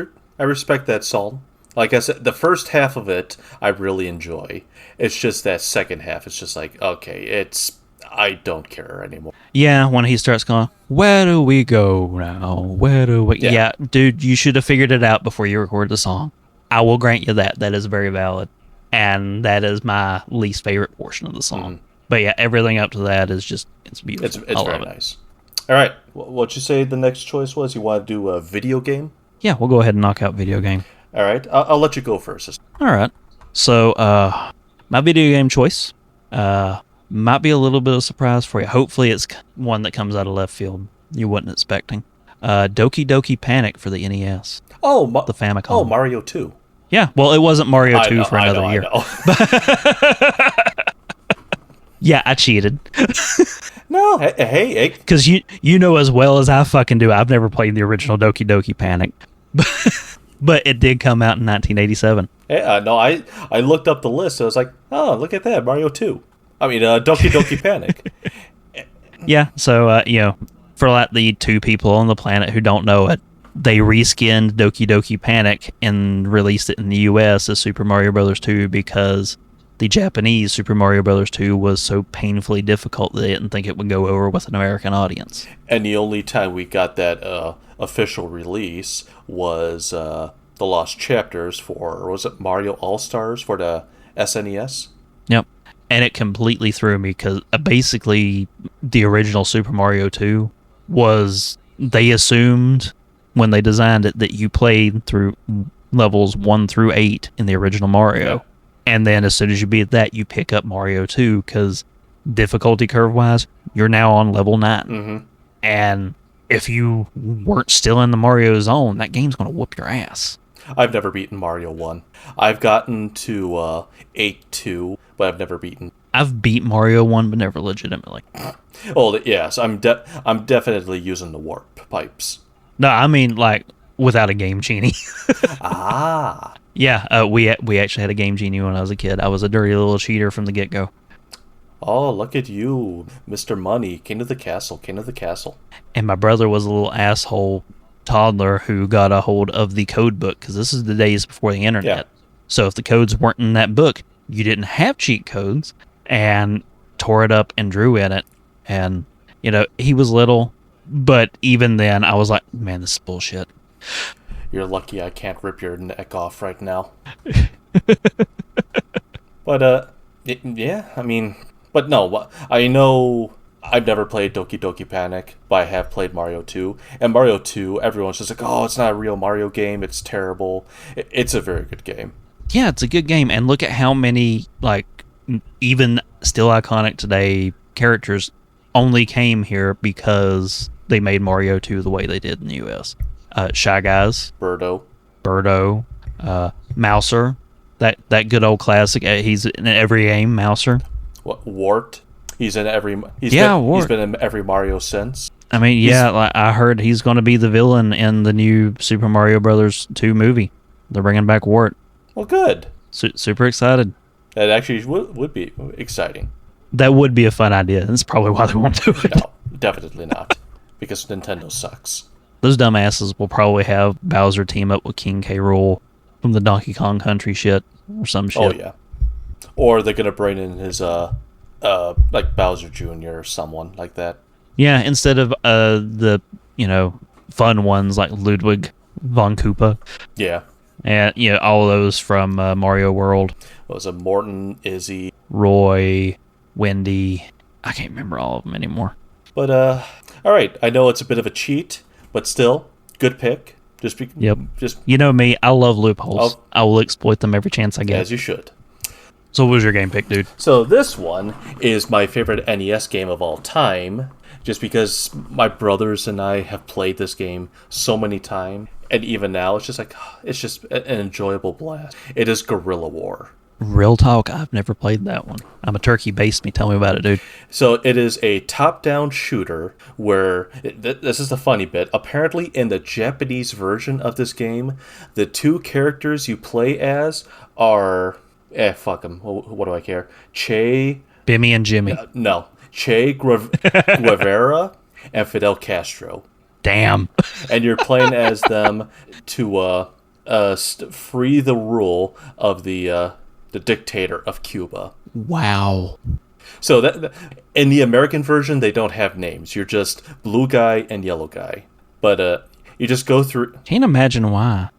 that song. Like I said, the first half of it I really enjoy. It's just that second half. It's just like, okay, I don't care anymore. Yeah, when he starts going, "Where do we go now? Where do we?" Yeah, dude, you should have figured it out before you recorded the song. I will grant you that. That is very valid, and that is my least favorite portion of the song. But yeah, everything up to that is just, it's beautiful. It's very nice. All right, what'd you say the next choice was? You want to do a video game? Yeah, we'll go ahead and knock out video game. All right, I'll let you go first. All right. So, my video game choice might be a little bit of a surprise for you. Hopefully it's one that comes out of left field you wasn't expecting. Doki Doki Panic for the NES. Oh, the Famicom. Oh, Mario 2. Yeah, well, it wasn't Mario 2 for another year. Yeah, I cheated. No, hey. Because you know as well as I fucking do, I've never played the original Doki Doki Panic. But it did come out in 1987. Yeah, no, I looked up the list. I was like, oh, look at that, Mario 2. I mean, Doki Doki Panic. Yeah, so, for like the two people on the planet who don't know it, they reskinned Doki Doki Panic and released it in the US as Super Mario Bros. 2 because the Japanese Super Mario Bros. 2 was so painfully difficult that they didn't think it would go over with an American audience. And the only time we got that official release was the Lost Chapters for, was it Mario All-Stars for the SNES? Yep. And it completely threw me because basically the original Super Mario 2 was, they assumed when they designed it that you played through levels 1 through 8 in the original Mario. Yeah. And then as soon as you beat that, you pick up Mario 2 because difficulty curve-wise, you're now on level 9. Mm-hmm. And if you weren't still in the Mario zone, that game's going to whoop your ass. I've never beaten Mario 1. I've gotten to 8-2, but I've never beaten. I've beat Mario 1, but never legitimately. Oh, yes. I'm definitely using the warp pipes. No, I mean, like, without a Game Genie. Ah. Yeah, we actually had a Game Genie when I was a kid. I was a dirty little cheater from the get-go. Oh, look at you, Mr. Money, king of the castle. And my brother was a little asshole toddler who got a hold of the code book, because this is the days before the internet. Yeah. So if the codes weren't in that book, you didn't have cheat codes, and tore it up and drew in it. And, he was little, but even then, I was like, man, this is bullshit. You're lucky I can't rip your neck off right now. But, yeah, I mean... But no, I know I've never played Doki Doki Panic, but I have played Mario 2. And Mario 2, everyone's just like, oh, it's not a real Mario game. It's terrible. It's a very good game. Yeah, it's a good game. And look at how many, like, even still iconic today characters only came here because they made Mario 2 the way they did in the US. Shy Guys. Birdo. Mouser. That good old classic. He's in every game, Mouser. What, Wart? He's in every. Wart. He's been in every Mario since. I mean, like, I heard he's going to be the villain in the new Super Mario Brothers 2 movie. They're bringing back Wart. Well, good. Super excited. That actually would be exciting. That would be a fun idea. That's probably why they won't do it. No, definitely not. Because Nintendo sucks. Those dumbasses will probably have Bowser team up with King K. Rool from the Donkey Kong Country shit or some shit. Oh yeah. Or they're gonna bring in his like Bowser Jr. or someone like that. Yeah, instead of the fun ones like Ludwig von Koopa. Yeah. And all of those from Mario World. What was it? Morton, Izzy, Roy, Wendy. I can't remember all of them anymore. But all right. I know it's a bit of a cheat, but still, good pick. Just You know me, I love loopholes. I will exploit them every chance I get. As you should. So what was your game pick, dude? So this one is my favorite NES game of all time, just because my brothers and I have played this game so many times, and even now it's just an enjoyable blast. It is Guerrilla War. Real talk, I've never played that one. I'm a turkey based me. Tell me about it, dude. So it is a top-down shooter where, this is the funny bit, apparently in the Japanese version of this game, the two characters you play as are, fuck them, what do I care? Bimmy and Jimmy. No, Che Guevara and Fidel Castro. Damn. And you're playing as them to free the rule of the dictator of Cuba. Wow. So that in the American version, they don't have names. You're just blue guy and yellow guy. But you just go through. Can't imagine why.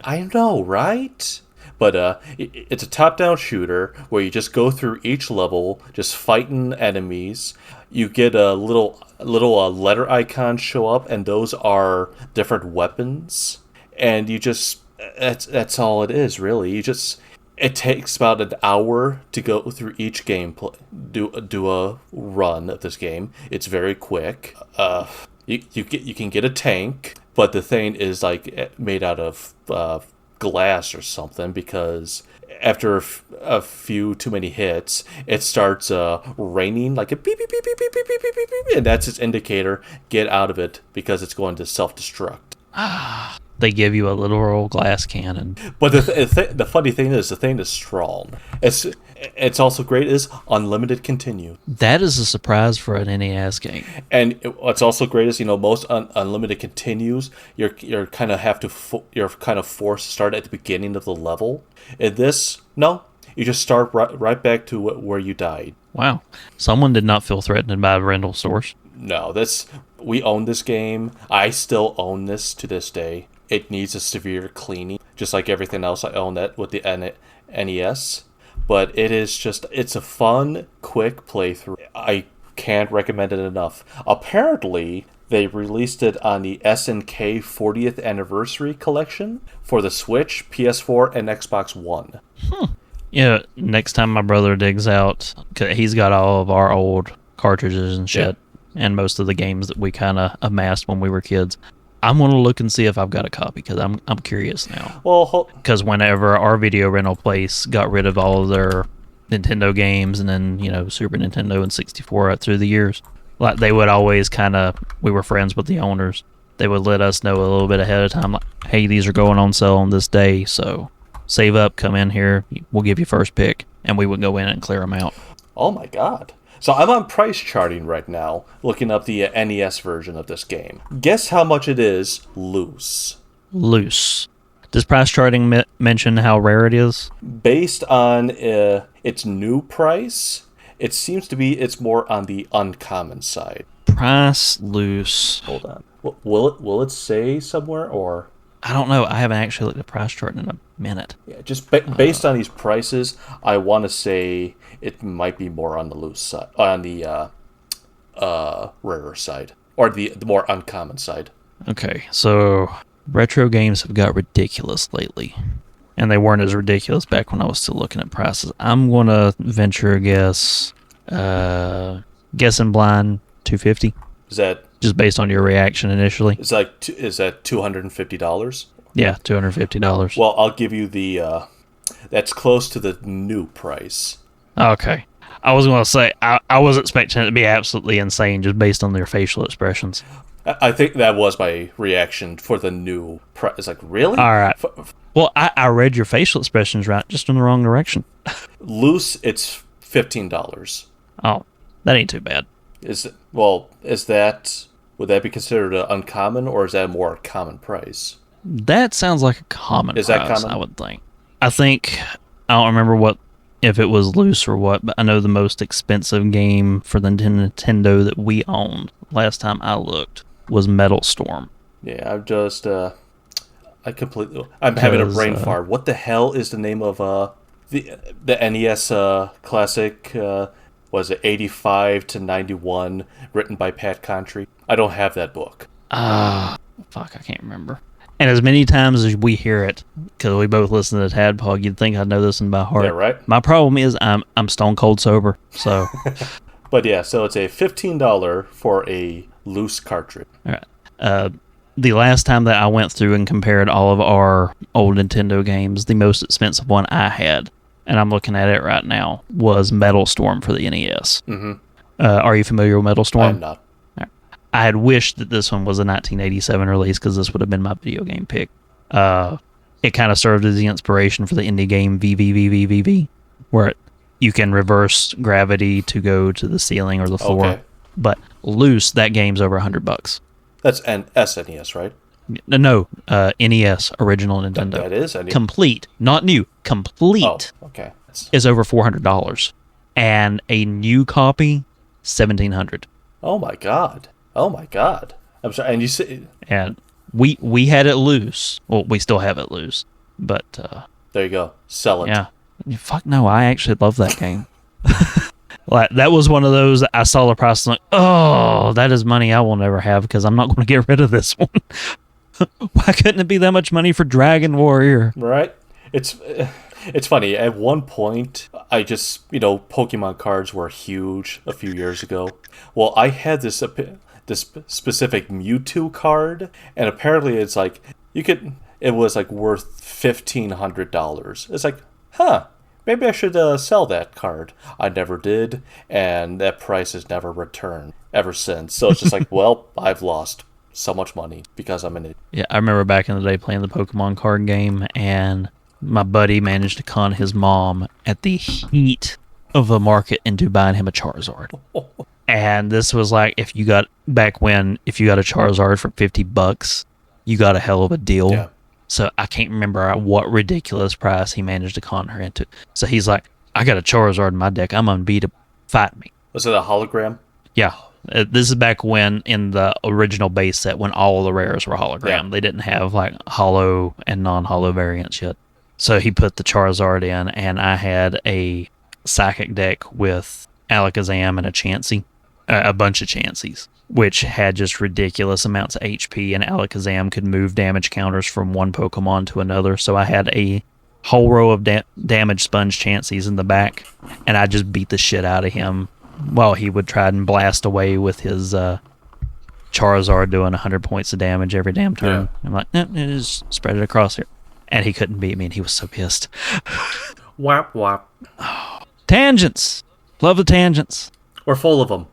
I know, right? But it's a top-down shooter where you just go through each level, just fighting enemies. You get a little letter icons show up, and those are different weapons. And you just that's all it is, really. It takes about an hour to go through each game, do a run of this game. It's very quick. You can get a tank, but the thing is like made out of glass or something, because after a few too many hits, it starts raining like a beep beep beep beep beep beep beep beep beep, beep, and that's its indicator. Get out of it because it's going to self-destruct. They give you a literal glass cannon. But the funny thing is, the thing is strong. It's also great is unlimited continue. That is a surprise for an NES game. And what's also great is most unlimited continues. You're kind of forced to start at the beginning of the level. In this, no, you just start right back to where you died. Wow, someone did not feel threatened by a rental source. No, we own this game. I still own this to this day. It needs a severe cleaning, just like everything else I own that with the NES. But it's a fun, quick playthrough. I can't recommend it enough. Apparently, they released it on the SNK 40th Anniversary Collection for the Switch, PS4, and Xbox One. Yeah, next time my brother digs out, 'cause he's got all of our old cartridges and shit, and most of the games that we kind of amassed when we were kids. I'm going to look and see if I've got a copy, because I'm curious now. Well, because whenever our video rental place got rid of all of their Nintendo games, and then, Super Nintendo and 64 through the years, like, they would always we were friends with the owners. They would let us know a little bit ahead of time, like, hey, these are going on sale on this day, so save up, come in here, we'll give you first pick. And we would go in and clear them out. Oh my God. So I'm on price charting right now, looking up the NES version of this game. Guess how much it is loose. Does price charting mention how rare it is? Based on its new price, it seems to be it's more on the uncommon side. Price loose. Hold on. Will it say somewhere, or? I don't know. I haven't actually looked at price chart in a minute. Yeah, just based on these prices, I want to say it might be more on the loose side, on the rarer side, or the more uncommon side. Okay, so retro games have got ridiculous lately. And they weren't as ridiculous back when I was still looking at prices. I'm going to venture a guess, guessing blind, $250. Is that just based on your reaction initially? is that $250? Yeah, $250. Well, I'll give you the. That's close to the new price. Okay. I was going to say, I was expecting it to be absolutely insane just based on their facial expressions. I think that was my reaction for the new price. It's like, really? All right. Well, I read your facial expressions right, just in the wrong direction. Loose, it's $15. Oh, that ain't too bad. Would that be considered an uncommon, or is that a more common price? That sounds like a common price, that common? I would think. I don't remember if it was loose or what, but I know the most expensive game for the Nintendo that we owned last time I looked was Metal Storm. Yeah, I'm having a brain fart. What the hell is the name of the NES classic? Was it 85 to 91, written by Pat Contry? I don't have that book. Fuck, I can't remember. And as many times as we hear it, because we both listen to Tadpog, you'd think I'd know this one by heart. Yeah, right. My problem is I'm stone cold sober, so. But yeah, so it's a $15 for a loose cartridge. All right. The last time that I went through and compared all of our old Nintendo games, the most expensive one I had, and I'm looking at it right now, was Metal Storm for the NES. Mm-hmm. Are you familiar with Metal Storm? I'm not. I had wished that this one was a 1987 release because this would have been my video game pick. It kind of served as the inspiration for the indie game VVVVVV, where you can reverse gravity to go to the ceiling or the floor. Okay. But loose, that game's over $100. That's an SNES, right? No, NES, original Nintendo. That is NES. Complete, not new. Complete Oh, okay. is over $400, and a new copy, $1,700. Oh my god. I'm sorry. And you say, And we had it loose. Well, we still have it loose, but there you go. Sell it. yeah. Fuck no, I actually love that game. Like, that was one of those that I saw the price and like, oh, that is money I will never have because I'm not going to get rid of this one. Why couldn't it be that much money for Dragon Warrior? Right? It's funny. At one point, I just, Pokemon cards were huge a few years ago. Well, I had this specific Mewtwo card, and apparently it's like, it was like worth $1,500. It's like, maybe I should sell that card. I never did, and that price has never returned ever since. So it's just like, well, I've lost so much money because I'm an idiot. Yeah, I remember back in the day playing the Pokemon card game, and my buddy managed to con his mom at the heat of the market into buying him a Charizard. And this was like, if you got a Charizard for $50, you got a hell of a deal. Yeah. So I can't remember what ridiculous price he managed to con her into. So he's like, I got a Charizard in my deck. I'm unbeatable. Fight me. Was it a hologram? Yeah. This is back when, in the original base set, when all of the rares were hologram. Yeah. They didn't have like holo and non-holo variants yet. So he put the Charizard in, and I had a Psychic deck with Alakazam and a Chansey. A bunch of Chanseys, which had just ridiculous amounts of HP, and Alakazam could move damage counters from one Pokemon to another. So I had a whole row of damage sponge Chanseys in the back, and I just beat the shit out of him while he would try and blast away with his Charizard doing 100 points of damage every damn turn. Yeah. I'm like, no, just spread it across here. And he couldn't beat me, and he was so pissed. Whap, whap. Tangents! Love the tangents. We're full of them.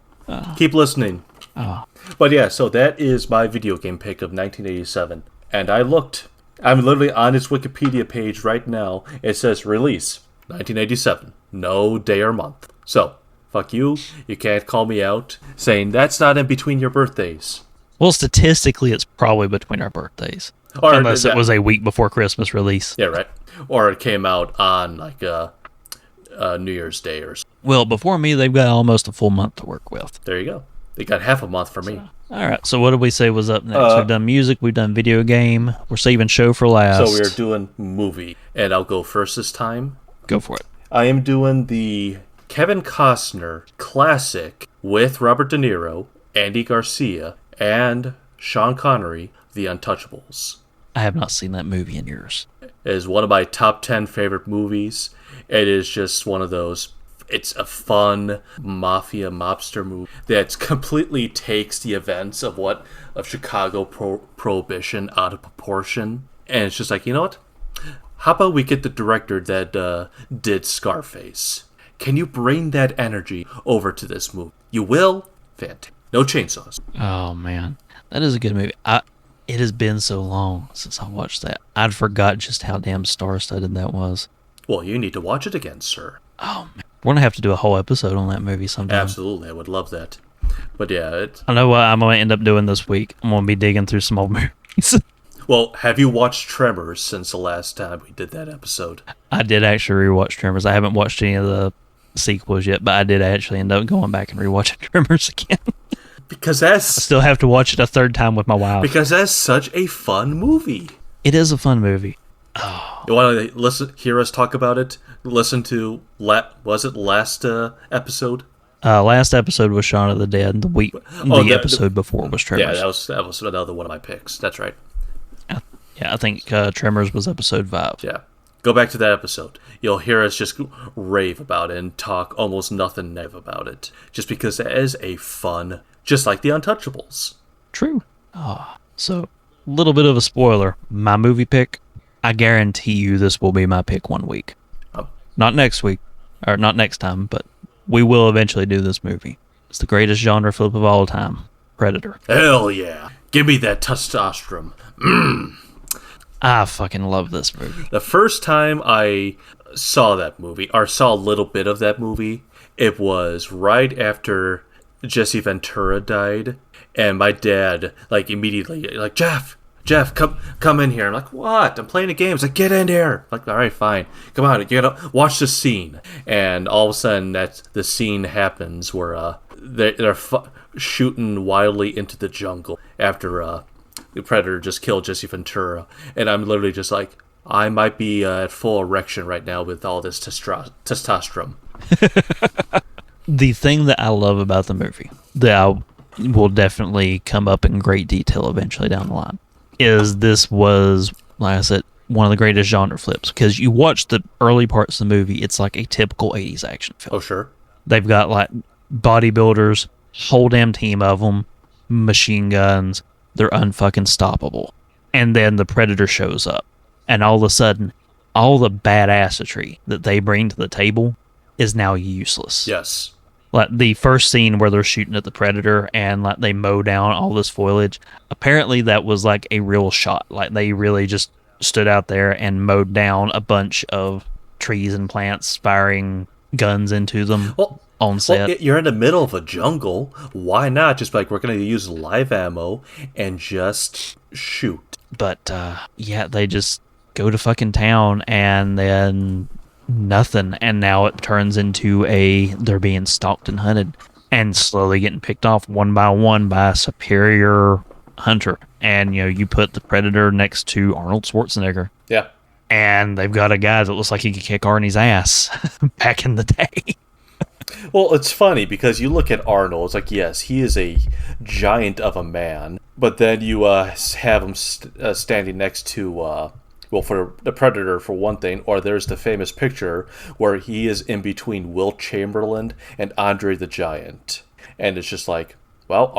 Keep listening. But yeah, so that is my video game pick of 1987. And I'm literally on its Wikipedia page right now. It says release 1987. No day or month. So, fuck you. You can't call me out saying that's not in between your birthdays. Well, statistically, it's probably between our birthdays. Unless it was a week before Christmas release. Yeah, right. Or it came out on like New Year's Day or something. Well, before me, they've got almost a full month to work with. There you go. They got half a month for me. All right, so what did we say was up next? We've done music, we've done video game, we're saving show for last. So we're doing movie, and I'll go first this time. Go for it. I am doing the Kevin Costner classic with Robert De Niro, Andy Garcia, and Sean Connery, The Untouchables. I have not seen that movie in years. It is one of my top 10 favorite movies. It is just one of those. It's a fun mafia mobster movie that completely takes the events of Chicago Prohibition out of proportion. And it's just like, you know what? How about we get the director that did Scarface? Can you bring that energy over to this movie? You will? Fantastic. No chainsaws. Oh, man. That is a good movie. It has been so long since I watched that. I'd forgot just how damn star-studded that was. Well, you need to watch it again, sir. Oh, man. We're going to have to do a whole episode on that movie sometime. Absolutely. I would love that. But yeah, I know what I'm going to end up doing this week. I'm going to be digging through some old movies. Well, have you watched Tremors since the last time we did that episode? I did actually rewatch Tremors. I haven't watched any of the sequels yet, but I did actually end up going back and rewatching Tremors again. Because I still have to watch it a third time with my wife. Because that's such a fun movie. It is a fun movie. Oh. You want to hear us talk about it? Listen to last episode? Last episode was Shaun of the Dead. The episode before was Tremors. Yeah, that was another one of my picks. That's right. I think Tremors was episode 5. Yeah. Go back to that episode. You'll hear us just rave about it and talk almost nothing negative about it. Just because it is a fun, just like The Untouchables. True. So, a little bit of a spoiler. My movie pick, I guarantee you this will be my pick one week. Not next week, or not next time, but we will eventually do this movie. It's the greatest genre flip of all time. Predator. Hell yeah. Give me that testosterone. I fucking love this movie. The first time I saw that movie, or saw a little bit of that movie, it was right after Jesse Ventura died, and my dad, immediately, Jeff, come in here. I'm like, what? I'm playing a game. He's like, get in here. I'm like, all right, fine. Come on, you gotta watch the scene. And all of a sudden, the scene happens where they're shooting wildly into the jungle after the Predator just killed Jesse Ventura. And I'm literally just like, I might be at full erection right now with all this testosterone. The thing that I love about the movie, that will definitely come up in great detail eventually down the line, is this was, like I said, one of the greatest genre flips. Because you watch the early parts of the movie, it's like a typical 80s action film. Oh, sure. They've got like bodybuilders, whole damn team of them, machine guns. They're unfucking stoppable. And then the Predator shows up. And all of a sudden, all the badassatry that they bring to the table is now useless. Yes. Like the first scene where they're shooting at the Predator and like they mow down all this foliage, apparently that was like a real shot. Like they really just stood out there and mowed down a bunch of trees and plants, firing guns into them on set. Well, you're in the middle of a jungle. Why not just we're going to use live ammo and just shoot? But yeah, they just go to fucking town and then nothing, and now it turns into they're being stalked and hunted and slowly getting picked off one by one by a superior hunter. And you put the Predator next to Arnold Schwarzenegger. Yeah. And they've got a guy that looks like he could kick Arnie's ass back in the day. Well, it's funny because you look at Arnold, it's like, yes, he is a giant of a man, but then you have him standing next to for the Predator, for one thing, or there's the famous picture where he is in between Wilt Chamberlain and Andre the Giant. And it's just like, well,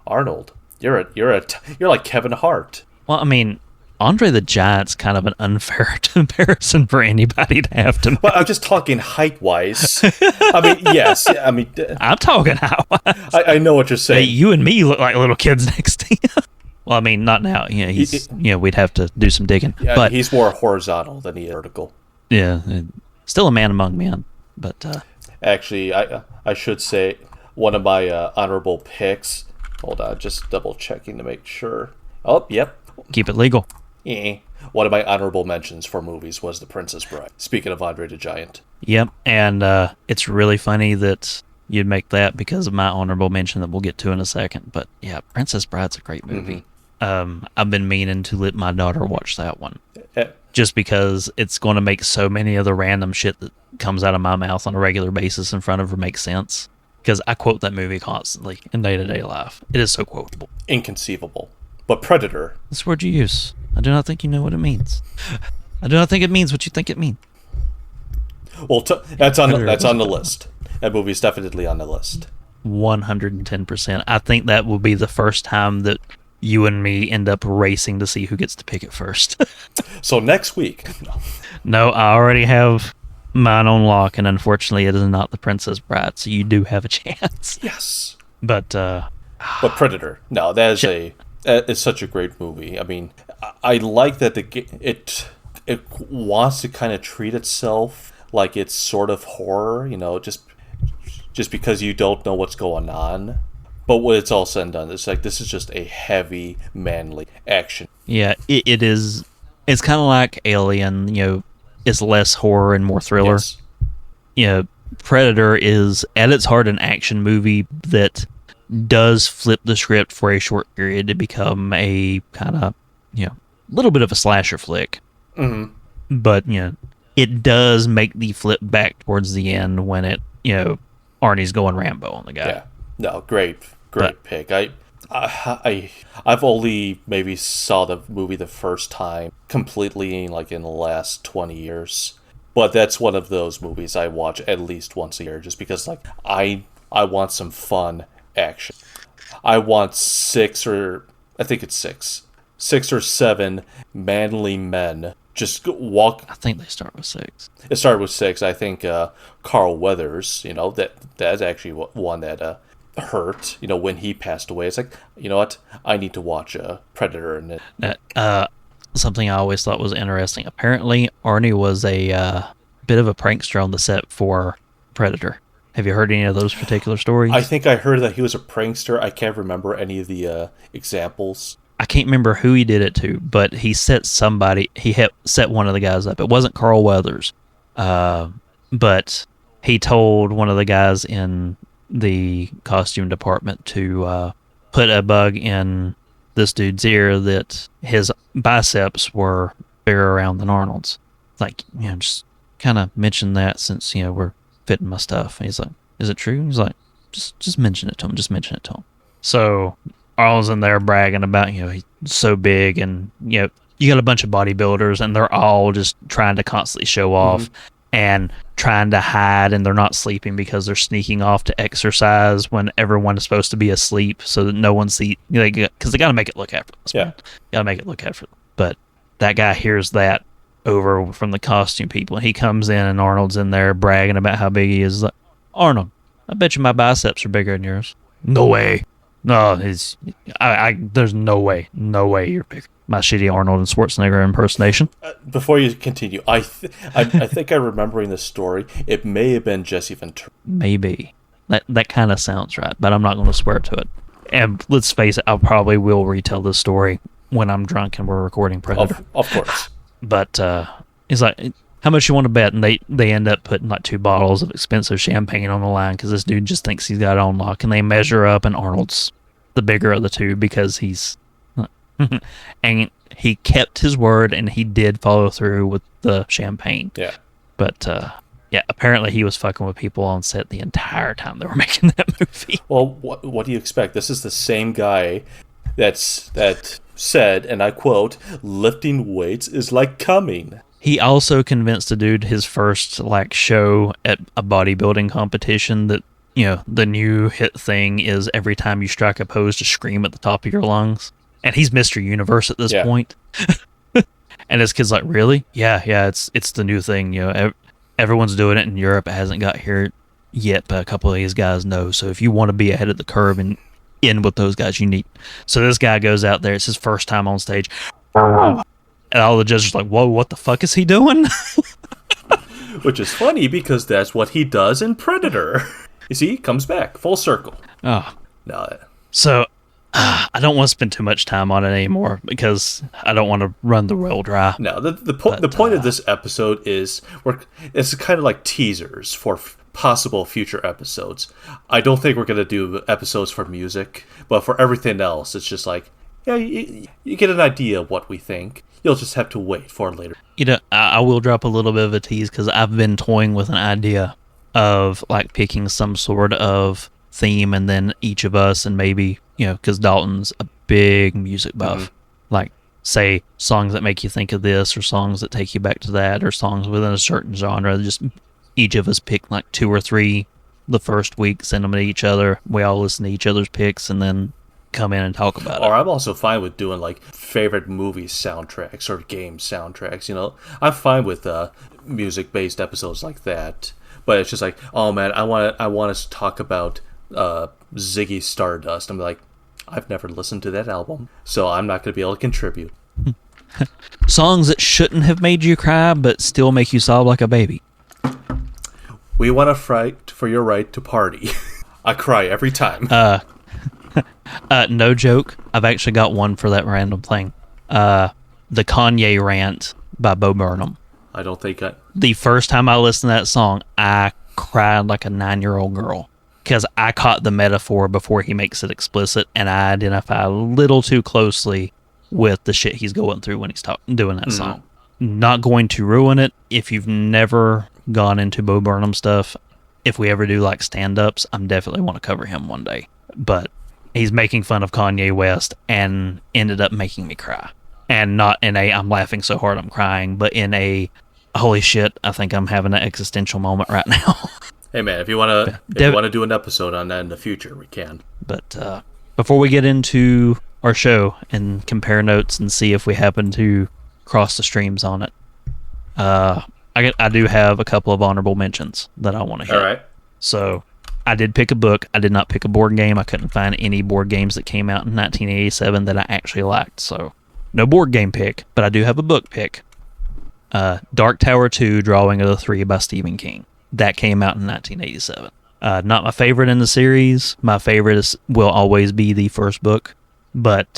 Arnold, you're like Kevin Hart. Well, I mean, Andre the Giant's kind of an unfair comparison for anybody to have to make. Well, I'm just talking height-wise. I mean, yes. I mean, I'm talking height-wise. I know what you're saying. Hey, you and me look like little kids next to you. Well, I mean, not now. We'd have to do some digging. Yeah, but he's more horizontal than he is vertical. Yeah, still a man among men. But actually, I should say one of my honorable picks. Hold on, just double checking to make sure. Oh, yep. Keep it legal. Yeah. One of my honorable mentions for movies was The Princess Bride. Speaking of Andre the Giant. Yep, and it's really funny that you'd make that because of my honorable mention that we'll get to in a second. But yeah, Princess Bride's a great movie. Mm-hmm. I've been meaning to let my daughter watch that one. just because it's going to make so many of the random shit that comes out of my mouth on a regular basis in front of her make sense. Because I quote that movie constantly in day-to-day life. It is so quotable. Inconceivable. But Predator. That's the word you use. I do not think you know what it means. I do not think it means what you think it means. Well, that's on the list. That movie's definitely on the list. 110%. I think that will be the first time that you and me end up racing to see who gets to pick it first. So next week. No, I already have mine on lock, and unfortunately it is not The Princess Bride, so you do have a chance. Yes. But Predator. No, that is it's such a great movie. I mean, I like that it wants to kind of treat itself like it's sort of horror, just because you don't know what's going on. But when it's all said and done, it's like this is just a heavy, manly action. Yeah, it is. It's kind of like Alien, it's less horror and more thriller. Yes. Predator is at its heart an action movie that does flip the script for a short period to become a kind of, little bit of a slasher flick. Mm-hmm. But, it does make the flip back towards the end when it, Arnie's going Rambo on the guy. Yeah. No, great pick. I've only maybe saw the movie the first time completely like in the last 20 years. But that's one of those movies I watch at least once a year just because like I want some fun action. I want six or seven manly men just walk. I think they start with 6. It started with 6. I think Carl Weathers, that's actually one that hurt, when he passed away. It's like, you know what? I need to watch Predator. And something I always thought was interesting. Apparently, Arnie was a bit of a prankster on the set for Predator. Have you heard any of those particular stories? I think I heard that he was a prankster. I can't remember any of the examples. I can't remember who he did it to, but he set somebody. He set one of the guys up. It wasn't Carl Weathers, but he told one of the guys in the costume department to put a bug in this dude's ear that his biceps were bigger around than Arnold's. Like, just kind of mention that since, we're fitting my stuff. And he's like, is it true? He's like, just mention it to him. Just mention it to him. So Arnold's in there bragging about, he's so big and, you got a bunch of bodybuilders and they're all just trying to constantly show off. Mm-hmm. And trying to hide, and they're not sleeping because they're sneaking off to exercise when everyone is supposed to be asleep, so that no one sees. Because they got to make it look effortless. Yeah, got to make it look effortless. But that guy hears that over from the costume people, and he comes in, and Arnold's in there bragging about how big he is. Like, Arnold, I bet you my biceps are bigger than yours. No way. No, there's no way you're bigger. My shitty Arnold and Schwarzenegger impersonation. Before you continue, I think I'm remembering the story. It may have been Jesse Ventura. Maybe. That kind of sounds right, but I'm not going to swear to it. And let's face it, I probably will retell this story when I'm drunk and we're recording Predator. Of course. But he's like, how much you want to bet? And they end up putting like 2 bottles of expensive champagne on the line because this dude just thinks he's got it on lock. And they measure up, and Arnold's the bigger of the two because he's... and he kept his word, and he did follow through with the champagne. Yeah. But, apparently he was fucking with people on set the entire time they were making that movie. Well, what do you expect? This is the same guy that said, and I quote, "Lifting weights is like coming." He also convinced a dude his first, show at a bodybuilding competition that, the new hit thing is every time you strike a pose to scream at the top of your lungs. And he's Mr. Universe at this point. And his kid's like, really? Yeah, it's the new thing. Everyone's doing it in Europe. It hasn't got here yet, but a couple of these guys know. So if you want to be ahead of the curve and in with those guys, you need. So this guy goes out there. It's his first time on stage. And all the judges are like, whoa, what the fuck is he doing? Which is funny because that's what he does in Predator. You see, he comes back full circle. Oh. No. So... I don't want to spend too much time on it anymore because I don't want to run the well dry. No, the point of this episode is it's kind of like teasers for possible future episodes. I don't think we're going to do episodes for music, but for everything else, it's just like, yeah, you get an idea of what we think. You'll just have to wait for it later. You know, I will drop a little bit of a tease because I've been toying with an idea of like picking some sort of theme, and then each of us, and maybe, you know, because Dalton's a big music buff, like say songs that make you think of this, or songs that take you back to that, or songs within a certain genre. Just each of us pick like 2 or 3 the first week, send them to each other. We all listen to each other's picks, and then come in and talk about it. Or I'm also fine with doing like favorite movie soundtracks or game soundtracks. You know, I'm fine with music-based episodes like that. But it's just like, oh man, I want us to talk about Ziggy Stardust. I'm like, I've never listened to that album, so I'm not going to be able to contribute. Songs that shouldn't have made you cry, but still make you sob like a baby. We want to fight for your right to party. I cry every time. No joke. I've actually got one for that random thing. The Kanye Rant by Bo Burnham. I don't think The first time I listened to that song, I cried like a 9-year-old girl. Because I caught the metaphor before he makes it explicit, and I identify a little too closely with the shit he's going through when he's doing that song. Not going to ruin it. If you've never gone into Bo Burnham stuff, if we ever do like stand-ups, I'm definitely want to cover him one day. But he's making fun of Kanye West and ended up making me cry. And not in a I'm laughing so hard I'm crying, but in a holy shit, I think I'm having an existential moment right now. Hey man, if you want to do an episode on that in the future, we can. But before we get into our show and compare notes and see if we happen to cross the streams on it, I do have a couple of honorable mentions that I want to hit. All right. So I did pick a book. I did not pick a board game. I couldn't find any board games that came out in 1987 that I actually liked. So no board game pick, but I do have a book pick. Dark Tower 2, Drawing of the Three by Stephen King. That came out in 1987. Not my favorite in the series. My favorite will always be the first book, but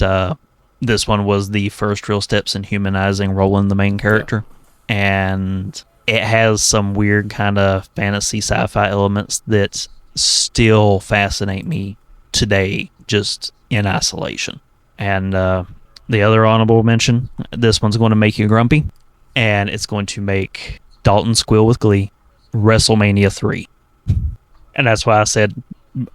this one was the first real steps in humanizing Roland, the main character. And it has some weird kind of fantasy sci-fi elements that still fascinate me today, just in isolation. And the other honorable mention, this one's going to make you grumpy, and it's going to make Dalton squeal with glee, WrestleMania 3. And that's why I said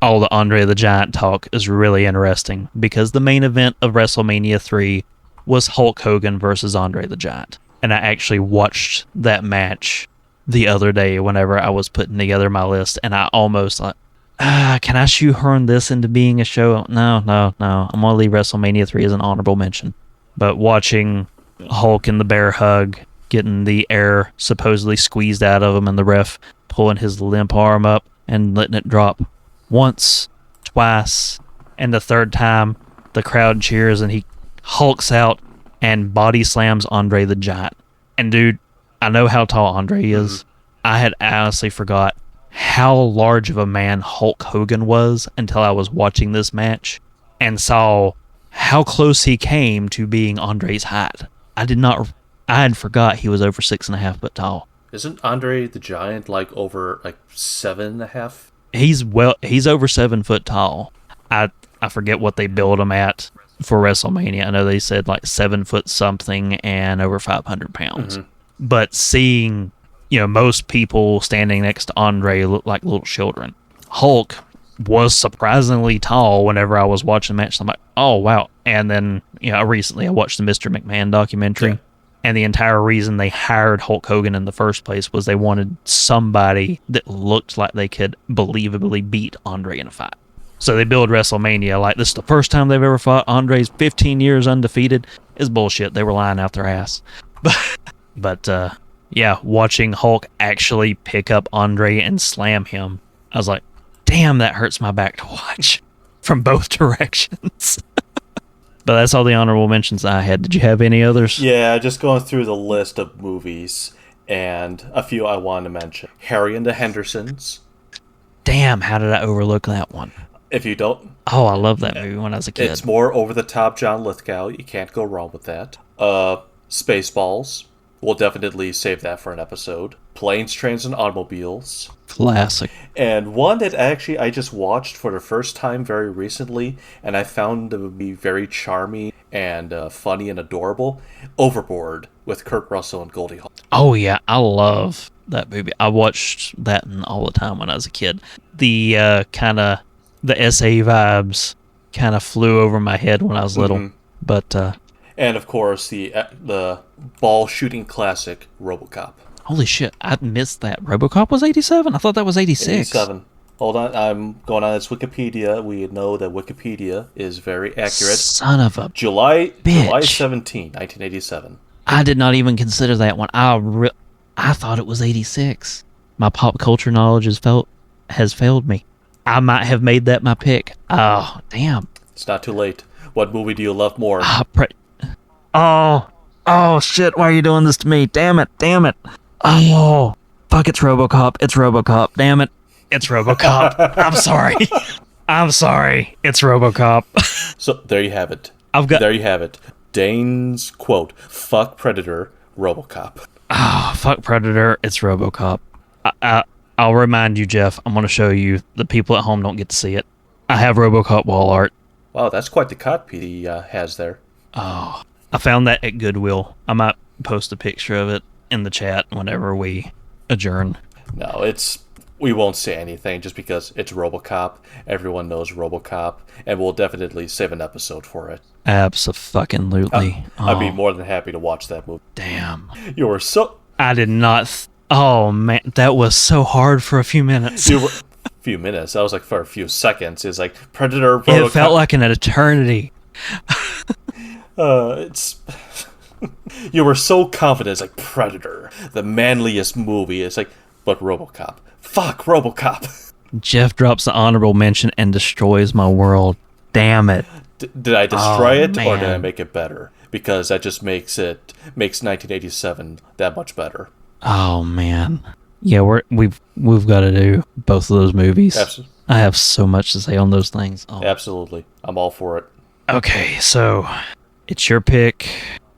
all the Andre the Giant talk is really interesting, because the main event of WrestleMania 3 was Hulk Hogan versus Andre the Giant. And I actually watched that match the other day whenever I was putting together my list, and I almost like, can I shoehorn this into being a show? No. I'm going to leave WrestleMania 3 as an honorable mention. But watching Hulk in the bear hug, getting the air supposedly squeezed out of him, and the ref pulling his limp arm up and letting it drop once, twice, and the third time the crowd cheers and he hulks out and body slams Andre the Giant. And dude, I know how tall Andre is. I had honestly forgot how large of a man Hulk Hogan was until I was watching this match and saw how close he came to being Andre's height. I had forgot he was over 6.5 foot tall. Isn't Andre the Giant like over like 7.5? He's over 7 foot tall. I forget what they build him at for WrestleMania. I know they said like 7 foot something and over 500 pounds. But seeing, most people standing next to Andre look like little children. Hulk was surprisingly tall whenever I was watching the match. I'm like, oh wow. And then, recently I watched the Mr. McMahon documentary. Yeah. And the entire reason they hired Hulk Hogan in the first place was they wanted somebody that looked like they could believably beat Andre in a fight. So they build WrestleMania like this is the first time they've ever fought. Andre's 15 years undefeated is bullshit. They were lying out their ass. But watching Hulk actually pick up Andre and slam him, I was like, damn, that hurts my back to watch from both directions. But that's all the honorable mentions I had. Did you have any others? Yeah, just going through the list of movies, and a few I wanted to mention. Harry and the Hendersons. Damn, how did I overlook that one? If you don't... Oh, I love that movie when I was a kid. It's more over-the-top John Lithgow. You can't go wrong with that. Spaceballs. We'll definitely save that for an episode. Planes, Trains, and Automobiles. Classic. And one that actually I just watched for the first time very recently, and I found to be very charming, and funny and adorable, Overboard with Kurt Russell and Goldie Hawn. Oh yeah, I love that movie. I watched that all the time when I was a kid. The the SA vibes kind of flew over my head when I was little, but And of course the ball shooting classic RoboCop. holy shit, I missed that. RoboCop was 87? I thought that was 86. 87. Hold on, I'm going on its Wikipedia. We know that Wikipedia is very accurate. Son of a July bitch. 17, 1987. I did not even consider that one. I thought it was 86. My pop culture knowledge has failed me. I might have made that my pick. Oh, damn. It's not too late. What movie do you love more? Oh, shit, why are you doing this to me? Damn it. Oh, fuck, it's RoboCop. Damn it. It's RoboCop. I'm sorry. It's RoboCop. So there you have it. There you have it. Dane's quote: "Fuck Predator, RoboCop." Oh, fuck Predator. It's RoboCop. I'll remind you, Jeff. I'm going to show you. The people at home don't get to see it. I have RoboCop wall art. Wow, that's quite the cut he has there. Oh, I found that at Goodwill. I might post a picture of it in the chat whenever we adjourn. No, we won't say anything just because it's RoboCop. Everyone knows RoboCop, and we'll definitely save an episode for it. Abso-fucking-lutely. I'd be more than happy to watch that movie. Damn. You were so... I did not... Oh, man. That was so hard for a few minutes. A few minutes. That was like for a few seconds. It's like Predator, RoboCop. It felt like an eternity. It's... You were so confident. It's like Predator, the manliest movie. It's like, but RoboCop. Fuck RoboCop. Jeff drops the honorable mention and destroys my world. Damn it. Did I destroy it, man. or did I make it better? Because that just makes 1987 that much better. Oh man. Yeah, we've got to do both of those movies. Absolutely. I have so much to say on those things. Oh. Absolutely. I'm all for it. Okay, so it's your pick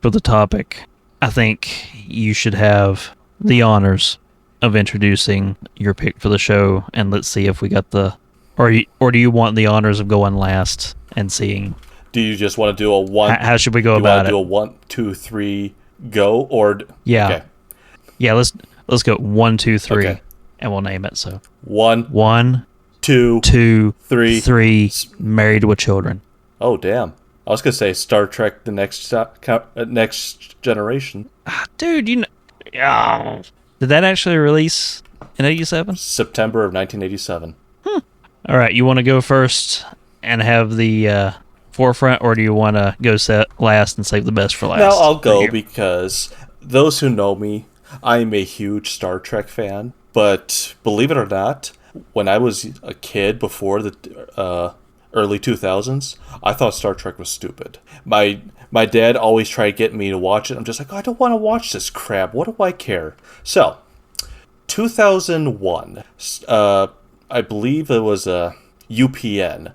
for the topic. I think you should have the honors of introducing your pick for the show, and let's see if we got the... Or do you want the honors of going last and seeing... Do you just want to do a one... How should we go Do about it? you want to do a 1, 2, 3, go, or... Yeah. Okay. Yeah, let's go 1, 2, 3, Okay. and we'll name it, so... 1, 2, 3. 3, Married with Children. Oh, damn. I was going to say Star Trek The Next Generation. Dude, you know... Yeah. Did that actually release in 87? September of 1987. All right, you want to go first and have the forefront, or do you want to go last and save the best for last? No, I'll go because those who know me, I'm a huge Star Trek fan. But believe it or not, when I was a kid before the early 2000s, I thought Star Trek was stupid. My dad always tried to get me to watch it. I'm just like, I don't want to watch this crap. What do I care? So, 2001, I believe it was UPN,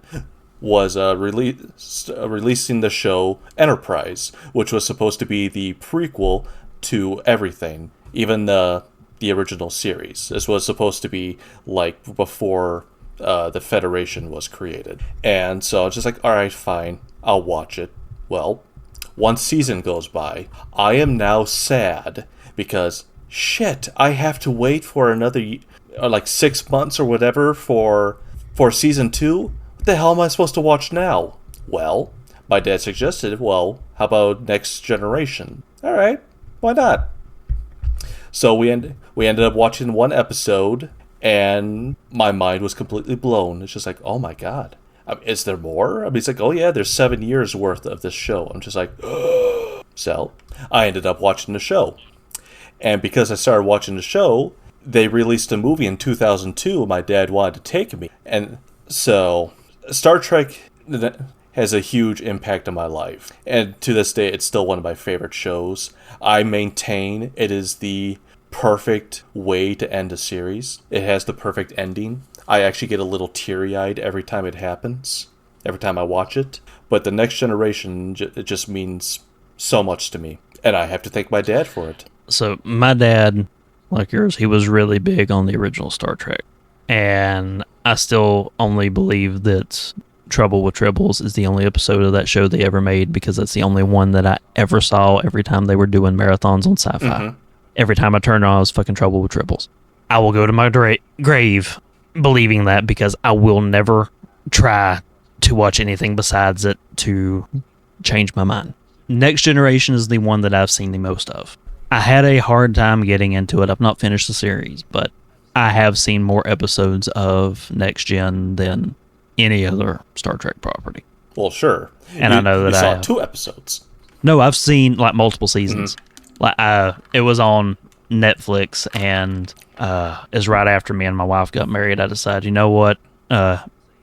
was releasing the show Enterprise, which was supposed to be the prequel to everything, even the original series. This was supposed to be like before the Federation was created. And so I was just like, all right, fine, I'll watch it. Well, one season goes by. I am now sad because, shit, I have to wait for another, like 6 months or whatever for season 2? What the hell am I supposed to watch now? Well, my dad suggested, well, how about Next Generation? All right, why not? So we ended up watching one episode, and my mind was completely blown. It's just like, oh my god. Is there more? I mean, it's like, oh yeah, there's 7 years worth of this show. I'm just like, so I ended up watching the show. And because I started watching the show, they released a movie in 2002. My dad wanted to take me. And so Star Trek has a huge impact on my life. And to this day, it's still one of my favorite shows. I maintain it is the perfect way to end a series. It has the perfect ending. I actually get a little teary-eyed every time it happens, every time I watch it. But The Next Generation, it just means so much to me. And I have to thank my dad for it. So my dad, like yours, he was really big on the original Star Trek. And I still only believe that Trouble with Tribbles is the only episode of that show they ever made, because that's the only one that I ever saw every time they were doing marathons on Sci-Fi. Mm-hmm. Every time I turned on, I was fucking Trouble with Tribbles. I will go to my grave believing that, because I will never try to watch anything besides it to change my mind. Next Generation is the one that I've seen the most of. I had a hard time getting into it. I've not finished the series, but I have seen more episodes of Next Gen than any other Star Trek property. Well, sure. And I know that you saw I have 2 episodes. No, I've seen like multiple seasons. Like it was on Netflix, and is right after me and my wife got married. I decided, you know what?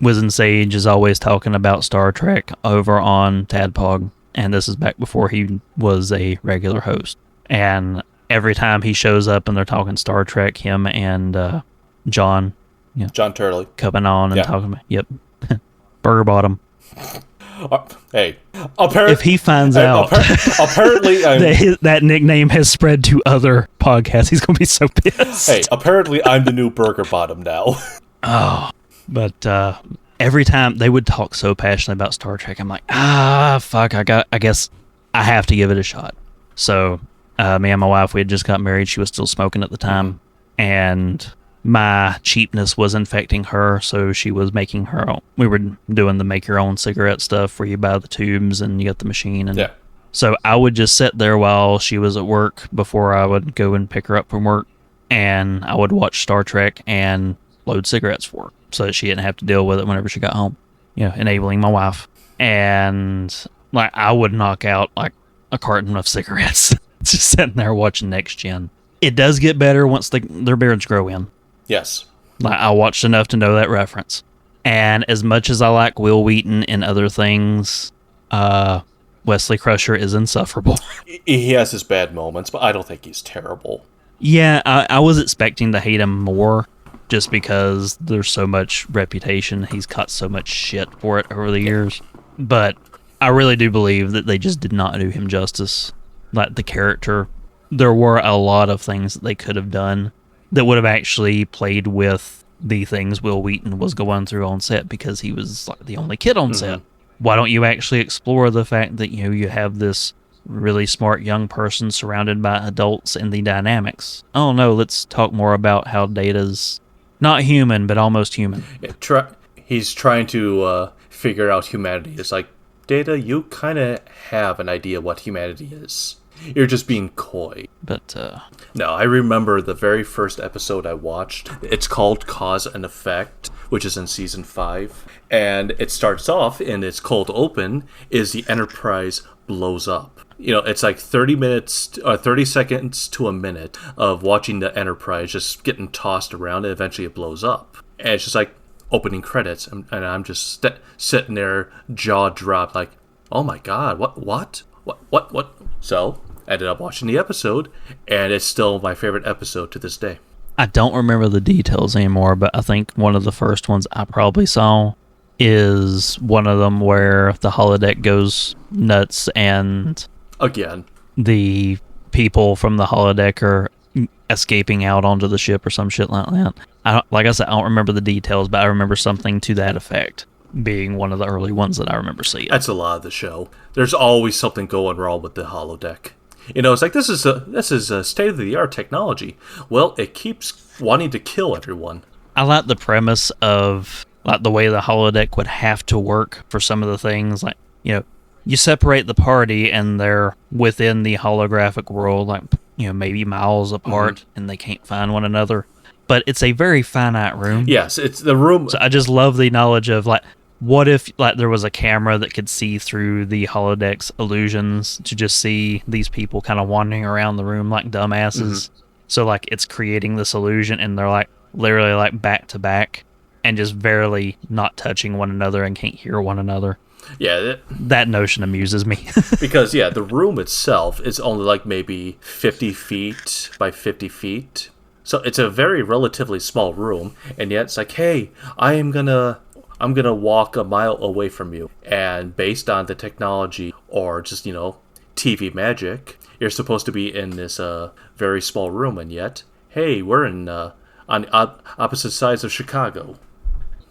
Wiz and Sage is always talking about Star Trek over on Tadpog, and this is back before he was a regular host. And every time he shows up and they're talking Star Trek, him and John Turley coming on and talking about, yep, Burger Bottom. Hey, apparently, if he finds out apparently that nickname has spread to other podcasts, he's going to be so pissed. Hey, apparently I'm the new Burger Bottom now. Oh, but every time they would talk so passionately about Star Trek, I'm like, fuck, I guess I have to give it a shot. So me and my wife, we had just got married. She was still smoking at the time, and my cheapness was infecting her, so she was making her own. We were doing the make your own cigarette stuff where you buy the tubes and you got the machine. And so I would just sit there while she was at work before I would go and pick her up from work, and I would watch Star Trek and load cigarettes for her so that she didn't have to deal with it whenever she got home, enabling my wife. And like I would knock out like a carton of cigarettes just sitting there watching Next Gen. It does get better once their beards grow in. Yes. Like, I watched enough to know that reference. And as much as I like Will Wheaton and other things, Wesley Crusher is insufferable. He has his bad moments, but I don't think he's terrible. Yeah, I was expecting to hate him more just because there's so much reputation. He's caught so much shit for it over the years. But I really do believe that they just did not do him justice. Like, the character, there were a lot of things that they could have done that would have actually played with the things Will Wheaton was going through on set, because he was like the only kid on set. Why don't you actually explore the fact that you have this really smart young person surrounded by adults and the dynamics? Oh no, let's talk more about how Data's not human but almost human. He's trying to figure out humanity. It's like, Data, you kind of have an idea what humanity is. You're just being coy. But, No, I remember the very first episode I watched. It's called Cause and Effect, which is in season 5. And it starts off in its cold open is the Enterprise blows up. It's like 30 seconds to a minute of watching the Enterprise just getting tossed around, and eventually it blows up. And it's just like opening credits. And I'm just sitting there, jaw dropped, like, oh my god, what? So, I ended up watching the episode, and it's still my favorite episode to this day. I don't remember the details anymore, but I think one of the first ones I probably saw is one of them where the holodeck goes nuts and again the people from the holodeck are escaping out onto the ship or some shit like that. Like I said, I don't remember the details, but I remember something to that effect being one of the early ones that I remember seeing. That's a lot of the show. There's always something going wrong with the holodeck. It's like, this is a state-of-the-art technology. Well, it keeps wanting to kill everyone. I like the premise of like the way the holodeck would have to work for some of the things. Like, you separate the party and they're within the holographic world, like, maybe miles apart, and they can't find one another. But it's a very finite room. Yes, it's the room. So I just love the knowledge of like, what if like there was a camera that could see through the holodeck's illusions to just see these people kind of wandering around the room like dumbasses. So like it's creating this illusion, and they're like literally like back to back and just barely not touching one another and can't hear one another. Yeah, that notion amuses me. Because the room itself is only like maybe 50 feet by 50 feet. So it's a very relatively small room, and yet it's like, hey, I'm gonna walk a mile away from you. And based on the technology or just, TV magic, you're supposed to be in this very small room, and yet, hey, we're on opposite sides of Chicago.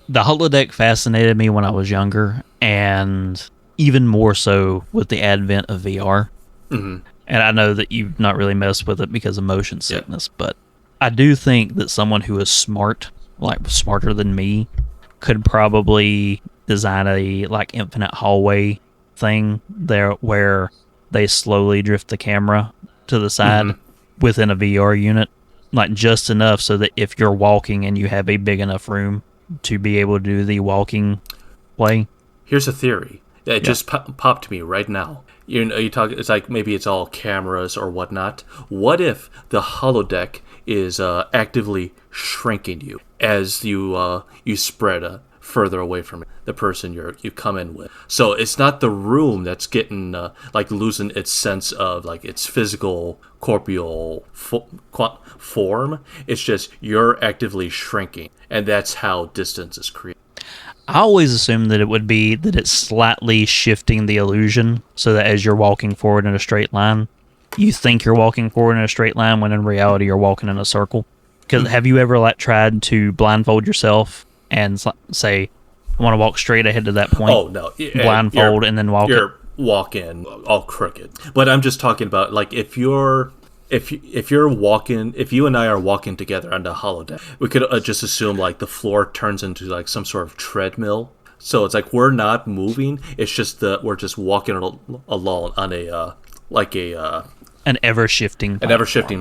The holodeck fascinated me when I was younger, and even more so with the advent of VR. Mm-hmm. And I know that you've not really messed with it because of motion sickness, but I do think that someone who is smart, like smarter than me, could probably design a like infinite hallway thing there where they slowly drift the camera to the side within a VR unit, like just enough so that if you're walking and you have a big enough room to be able to do the walking play. Here's a theory that just popped to me right now. You talk. It's like maybe it's all cameras or whatnot. What if the holodeck is actively shrinking you as you spread further away from the person you come in with? So it's not the room that's getting like losing its sense of like its physical corporeal form. It's just you're actively shrinking, and that's how distance is created. I always assumed that it would be that it's slightly shifting the illusion so that as you're walking forward in a straight line, you think you're walking forward in a straight line when in reality you're walking in a circle. Because have you ever like tried to blindfold yourself and say, I want to walk straight ahead to that point? Oh, no. Blindfold and then walk it? You're walking all crooked. But I'm just talking about like if you're walking, if you and I are walking together on the holodeck, we could just assume like the floor turns into like some sort of treadmill. So it's like we're not moving. It's just that we're just walking along on an ever-shifting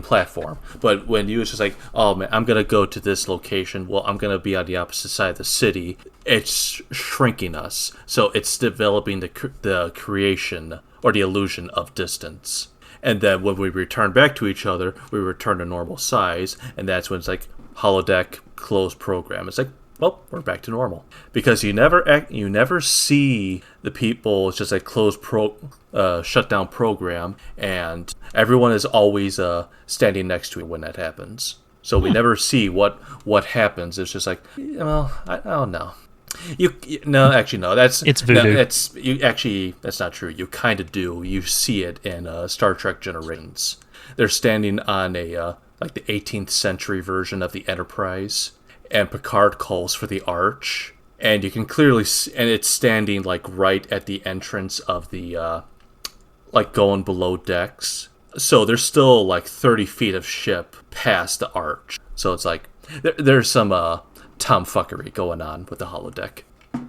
platform. But when you it's just like, oh man, I'm gonna go to this location. Well, I'm gonna be on the opposite side of the city. It's shrinking us. So it's developing the creation or the illusion of distance. And then when we return back to each other, we return to normal size, and that's when it's like holodeck closed program. It's like, well, we're back to normal because you never see the people. It's just like closed shutdown program, and everyone is always standing next to it when that happens. So we never see what happens. It's just like, well, I don't know. No. It's voodoo. That's not true. You kind of do. You see it in Star Trek Generations. They're standing on a like the 18th century version of the Enterprise, and Picard calls for the Arch, and you can clearly see, and it's standing like right at the entrance of the like going below decks. So there's still like 30 feet of ship past the Arch. So it's like there's some tomfuckery going on with the holodeck.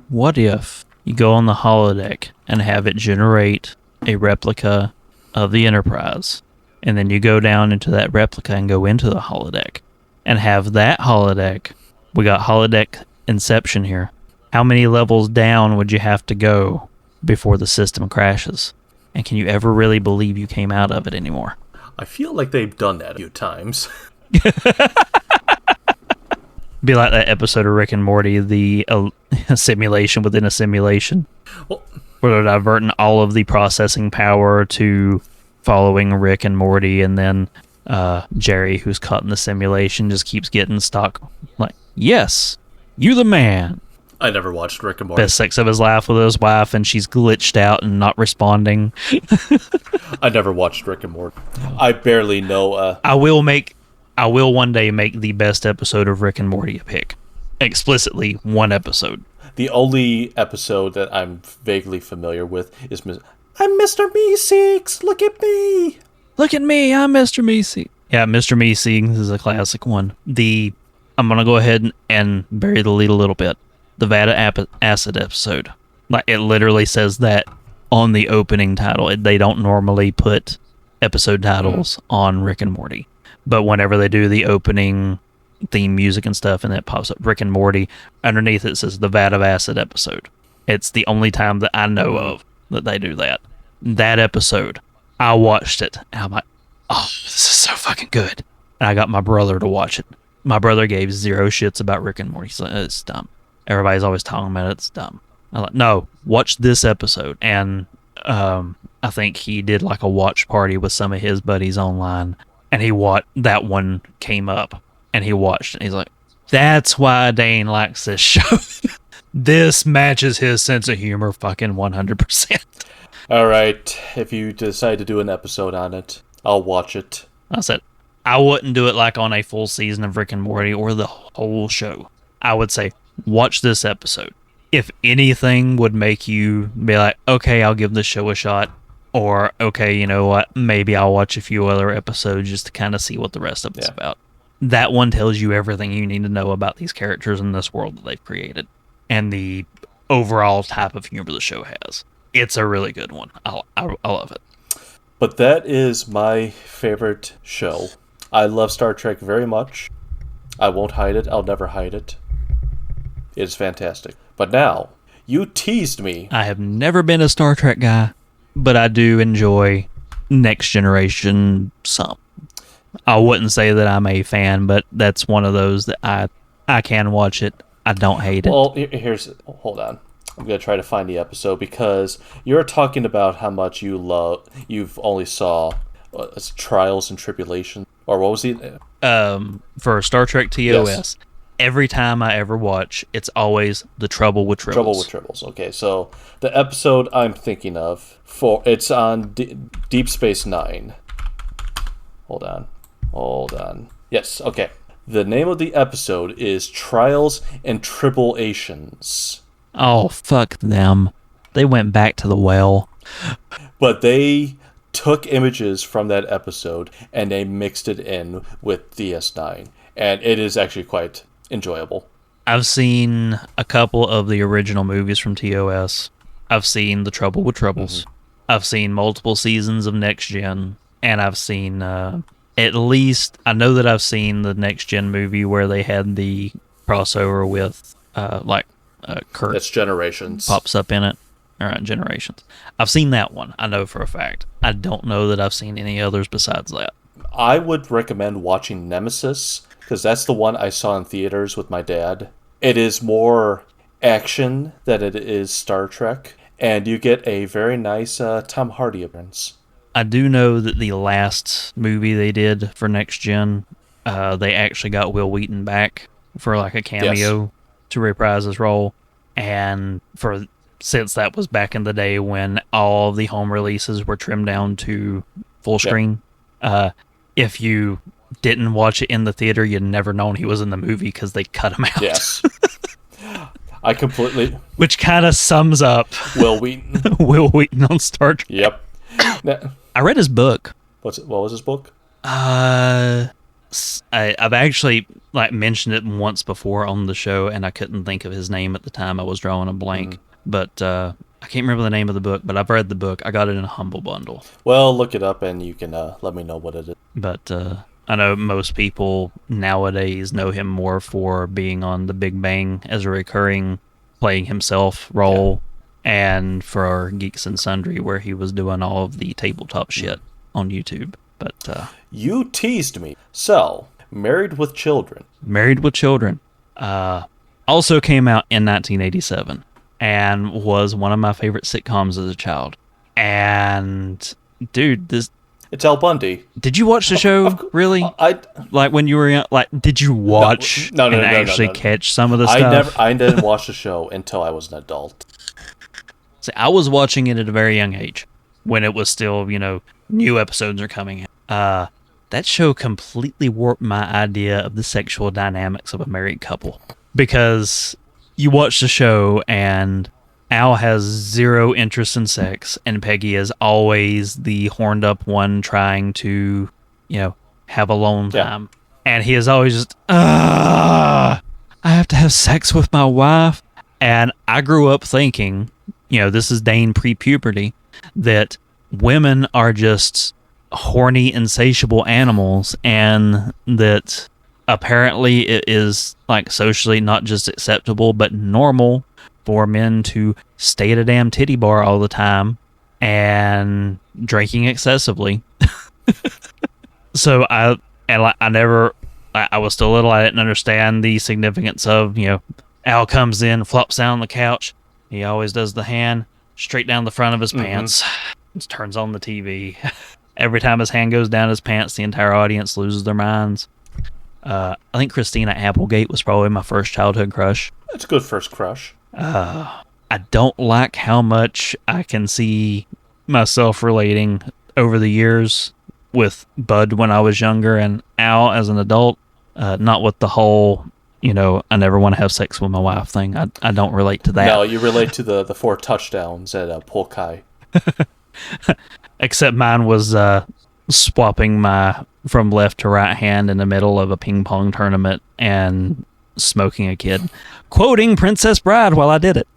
What if you go on the holodeck and have it generate a replica of the Enterprise, and then you go down into that replica and go into the holodeck and have that holodeck? We got holodeck inception here. How many levels down would you have to go before the system crashes? And can you ever really believe you came out of it anymore? I feel like they've done that a few times. Be like that episode of Rick and Morty, the simulation within a simulation, where they're diverting all of the processing power to following Rick and Morty, and then Jerry, who's caught in the simulation, just keeps getting stuck. Like, yes, you the man. I never watched Rick and Morty. Best sex of his life with his wife, and she's glitched out and not responding. I never watched Rick and Morty. I barely know. I will one day make the best episode of Rick and Morty a pick. Explicitly, one episode. The only episode that I'm vaguely familiar with is I'm Mr. Meeseeks, look at me. Look at me, I'm Mr. Meeseeks. Yeah, Mr. Meeseeks is a classic one. I'm going to go ahead and bury the lead a little bit. The Vata Acid episode. Like, it literally says that on the opening title. They don't normally put episode titles on Rick and Morty. But whenever they do the opening theme music and stuff, and it pops up Rick and Morty, underneath it says the Vat of Acid episode. It's the only time that I know of that they do that. That episode, I watched it, and I'm like, oh, this is so fucking good. And I got my brother to watch it. My brother gave zero shits about Rick and Morty. He's like, it's dumb. Everybody's always talking about it. It's dumb. I'm like, no, watch this episode. And I think he did like a watch party with some of his buddies online. And that one came up, and he watched it. He's like, that's why Dane likes this show. This matches his sense of humor fucking 100%. All right. If you decide to do an episode on it, I'll watch it. I said, I wouldn't do it like on a full season of Rick and Morty or the whole show. I would say, watch this episode. If anything would make you be like, okay, I'll give this show a shot, or okay, you know what, maybe I'll watch a few other episodes just to kind of see what the rest of it's about. That one tells you everything you need to know about these characters in this world that they've created, and the overall type of humor the show has. It's a really good one. I love it. But that is my favorite show. I love Star Trek very much. I won't hide it. I'll never hide it. It's fantastic. But now, you teased me. I have never been a Star Trek guy, but I do enjoy Next Generation some. I wouldn't say that I'm a fan, but that's one of those that I can watch it. I don't hate it. Well, hold on. I'm going to try to find the episode because you're talking about how much you've only saw Trials and Tribulations, or what was it? For Star Trek TOS, yes. Every time I ever watch, it's always The Trouble with Tribbles. Trouble with Tribbles. Okay, so the episode I'm thinking of, it's on Deep Space Nine. Hold on. Yes, okay. The name of the episode is Trials and Tribulations. Oh, fuck them. They went back to the well. But they took images from that episode and they mixed it in with DS9. And it is actually quite enjoyable. I've seen a couple of the original movies from TOS. I've seen The Trouble with Troubles. I've seen multiple seasons of Next Gen. And I've seen, at least, I know that I've seen the Next Gen movie where they had the crossover with, Kurt. That's Generations. Pops up in it. All right, Generations. I've seen that one. I know for a fact. I don't know that I've seen any others besides that. I would recommend watching Nemesis, because that's the one I saw in theaters with my dad. It is more action than it is Star Trek, and you get a very nice Tom Hardy appearance. I do know that the last movie they did for Next Gen, they actually got Will Wheaton back for like a cameo to reprise his role, and since that was back in the day when all of the home releases were trimmed down to full screen, if you didn't watch it in the theater, you'd never known he was in the movie because they cut him out. Yes. I completely... Which kind of sums up Will Wheaton. Will Wheaton on Star Trek. Yep. Now, I read his book. What was his book? I've actually mentioned it once before on the show, and I couldn't think of his name at the time. I was drawing a blank. But I can't remember the name of the book, but I've read the book. I got it in a Humble Bundle. Well, look it up, and you can let me know what it is. But I know most people nowadays know him more for being on The Big Bang as a recurring playing himself role, and for Geeks and Sundry, where he was doing all of the tabletop shit on YouTube. But you teased me. So, Married with Children. Married with Children also came out in 1987 and was one of my favorite sitcoms as a child. And dude, it's Al Bundy. Did you watch the show? Really? When you were young, did you watch and actually catch some of the stuff? I didn't watch the show until I was an adult. See, I was watching it at a very young age when it was still, new episodes are coming out. That show completely warped my idea of the sexual dynamics of a married couple, because you watch the show and Al has zero interest in sex, and Peggy is always the horned up one trying to, have alone time. And he is always just, I have to have sex with my wife. And I grew up thinking, this is Dane pre-puberty, that women are just horny, insatiable animals, and that apparently it is socially not just acceptable, but normal for men to stay at a damn titty bar all the time and drinking excessively. So I was still little. I didn't understand the significance of, Al comes in, flops down on the couch. He always does the hand straight down the front of his pants. Just turns on the TV. Every time his hand goes down his pants, the entire audience loses their minds. I think Christina Applegate was probably my first childhood crush. That's a good first crush. I don't like how much I can see myself relating over the years with Bud when I was younger and Al as an adult. Not with the whole I never want to have sex with my wife thing. I don't relate to that. No, you relate to the 4 touchdowns at Potpourri. Except mine was swapping my from left to right hand in the middle of a ping pong tournament and smoking a kid. Quoting Princess Bride while I did it.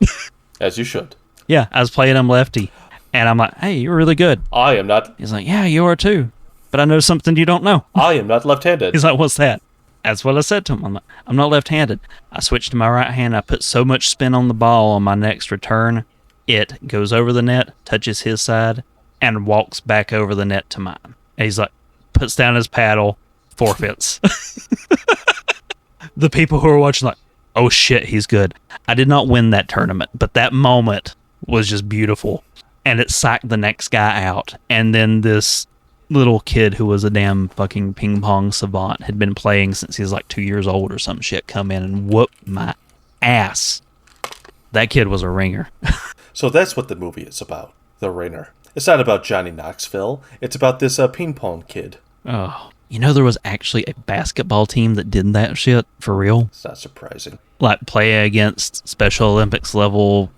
As you should. Yeah, I was playing him lefty. And I'm like, hey, you're really good. I am not. He's like, yeah, you are too. But I know something you don't know. I am not left-handed. He's like, what's that? That's what I said to him. I'm like, I'm not left-handed. I switched to my right hand. I put so much spin on the ball on my next return, it goes over the net, touches his side, and walks back over the net to mine. And he's like, puts down his paddle, forfeits. The people who are watching like, oh shit, he's good. I did not win that tournament, but that moment was just beautiful. And it psyched the next guy out. And then this little kid who was a damn fucking ping pong savant, had been playing since he was like 2 years old or some shit, come in and whoop my ass. That kid was a ringer. So that's what the movie is about, The Ringer. It's not about Johnny Knoxville. It's about this ping pong kid. Oh, there was actually a basketball team that did that shit for real. It's not surprising. Like play against Special Olympics level,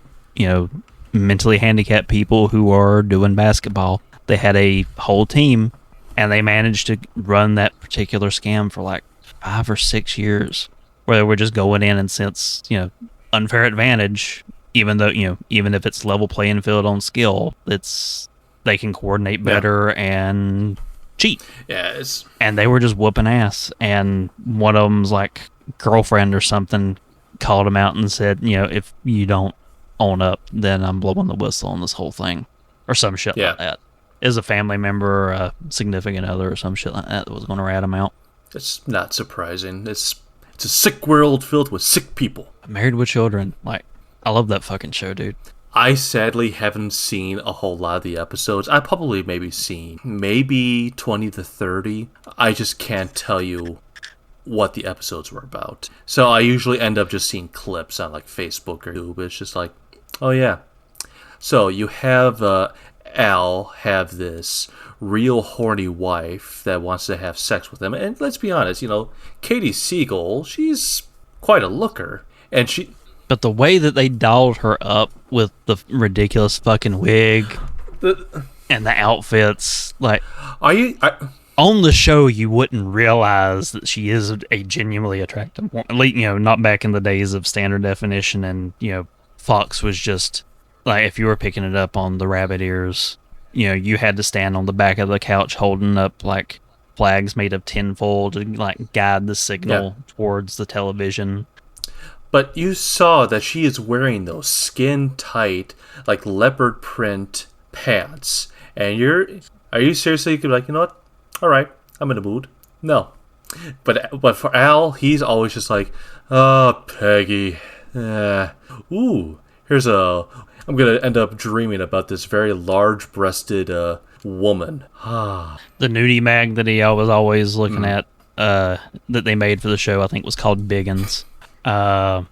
mentally handicapped people who are doing basketball. They had a whole team, and they managed to run that particular scam for like 5 or 6 years, where they were just going in and since, unfair advantage, even though, even if it's level playing field on skill, they can coordinate better and cheat. Yeah, and they were just whooping ass. And one of them's like girlfriend or something called him out and said, if you don't own up, then I'm blowing the whistle on this whole thing, or some shit like that. Is a family member or a significant other or some shit like that was going to rat him out. It's not surprising. It's a sick world filled with sick people. Married with Children. Like, I love that fucking show, dude. I sadly haven't seen a whole lot of the episodes. I probably seen 20 to 30. I just can't tell you what the episodes were about. So I usually end up just seeing clips on like Facebook or YouTube. It's just like, oh yeah. So you have Al have this real horny wife that wants to have sex with him. And let's be honest, Katie Siegel, she's quite a looker. And But the way that they dolled her up with the ridiculous fucking wig and the outfits, like... on the show, you wouldn't realize that she is a genuinely attractive woman. At least, not back in the days of standard definition and, Fox was just... Like, if you were picking it up on the rabbit ears, you had to stand on the back of the couch holding up, like, flags made of tinfoil to, like, guide the signal towards the television. But you saw that she is wearing those skin-tight, like, leopard print pants. And are you seriously going to be like, you know what? All right, I'm in the mood. No. But for Al, he's always just like, oh, Peggy. Ooh, I'm going to end up dreaming about this very large-breasted woman. The nudie mag that he was always looking at that they made for the show, I think, was called Biggins. One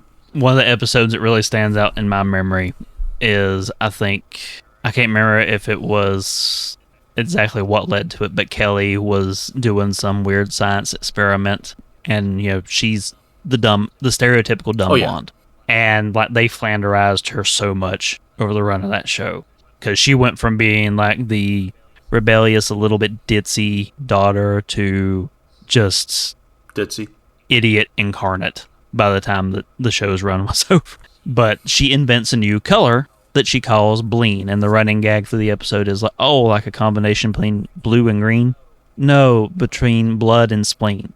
of the episodes that really stands out in my memory is, I can't remember if it was exactly what led to it, but Kelly was doing some weird science experiment, and, she's the stereotypical dumb blonde. And like they flanderized her so much over the run of that show, because she went from being like the rebellious, a little bit ditzy daughter to just ditzy idiot incarnate by the time that the show's run was over. But she invents a new color that she calls bleen, and the running gag for the episode is like, oh, like a combination between blue and green? No, between blood and spleen.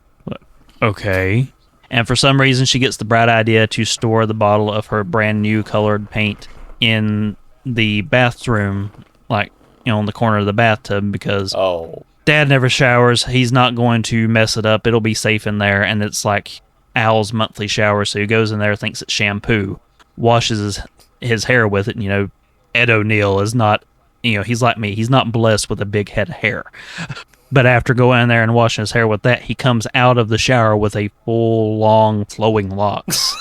Okay. And for some reason, she gets the bright idea to store the bottle of her brand new colored paint in the bathroom, like, in the corner of the bathtub, because Dad never showers. He's not going to mess it up. It'll be safe in there. And it's like Al's monthly shower. So he goes in there, thinks it's shampoo, washes his hair with it. And, Ed O'Neill is not, he's like me. He's not blessed with a big head of hair. But after going in there and washing his hair with that, he comes out of the shower with a full, long, flowing locks.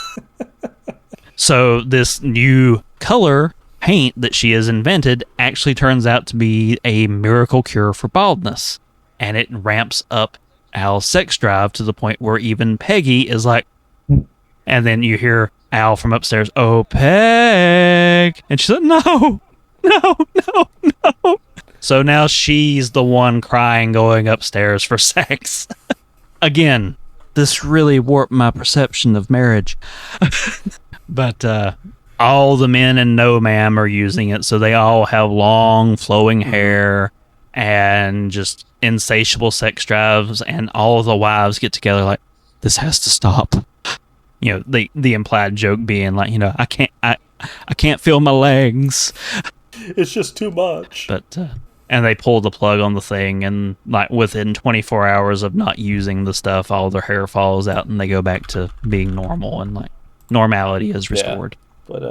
So this new color paint that she has invented actually turns out to be a miracle cure for baldness. And it ramps up Al's sex drive to the point where even Peggy is like, And then you hear Al from upstairs, "Oh, Peg." And she said, "No, no, no, no." So now she's the one crying going upstairs for sex. Again, this really warped my perception of marriage. But all the men in No Ma'am are using it, so they all have long flowing hair and just insatiable sex drives, and all the wives get together like, this has to stop. You know, the implied joke being like, you know, I can't feel my legs. It's just too much. But and they pull the plug on the thing, and like within 24 hours of not using the stuff, all their hair falls out and they go back to being normal, and like normality is restored. But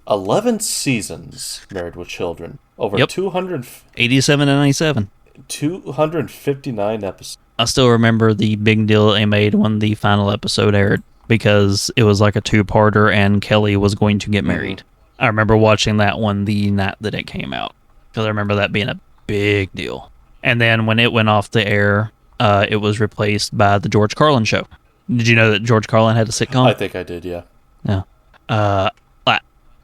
11 seasons, Married with Children, over 87 and 97. 259 episodes. I still remember the big deal they made when the final episode aired, because it was like a two-parter and Kelly was going to get married. I remember watching that one the night that it came out, because I remember that being a big deal. And then when it went off the air, it was replaced by the George Carlin show. Did you know that George Carlin had a sitcom? I think I did, yeah. Yeah.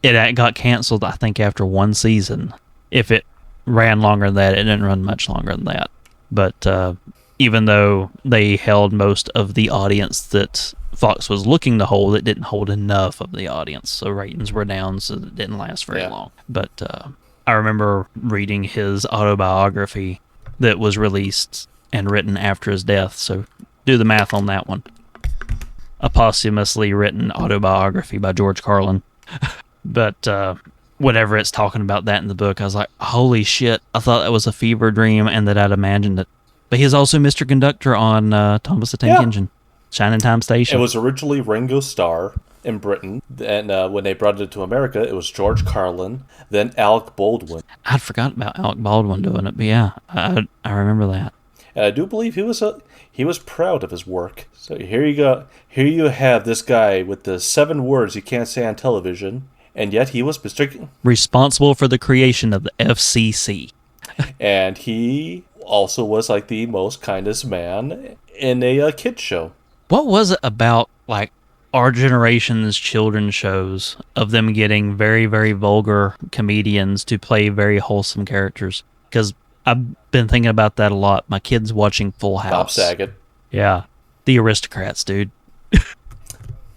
It got canceled, I think, after one season. If it ran longer than that, it didn't run much longer than that. But even though they held most of the audience that Fox was looking to hold, it didn't hold enough of the audience. So ratings were down, so it didn't last very long. But I remember reading his autobiography that was released and written after his death. So do the math on that one. A posthumously written autobiography by George Carlin. But whenever it's talking about that in the book, I was like, holy shit, I thought that was a fever dream and that I'd imagined it. But he's also Mr. Conductor on Thomas the Tank Engine, Shining Time Station. It was originally Ringo Starr in Britain, and when they brought it to America, it was George Carlin, then Alec Baldwin. I'd forgotten about Alec Baldwin doing it, but yeah, I remember that. And I do believe he was proud of his work. So here you go. Here you have this guy with the 7 words you can't say on television, and yet he was responsible for the creation of the FCC. And he also was like the most kindest man in a kid show. What was it about like our generation's children's shows of them getting very, very vulgar comedians to play very wholesome characters? Because I've been thinking about that a lot. My kids watching Full House. Bob Saget. Yeah. The Aristocrats, dude.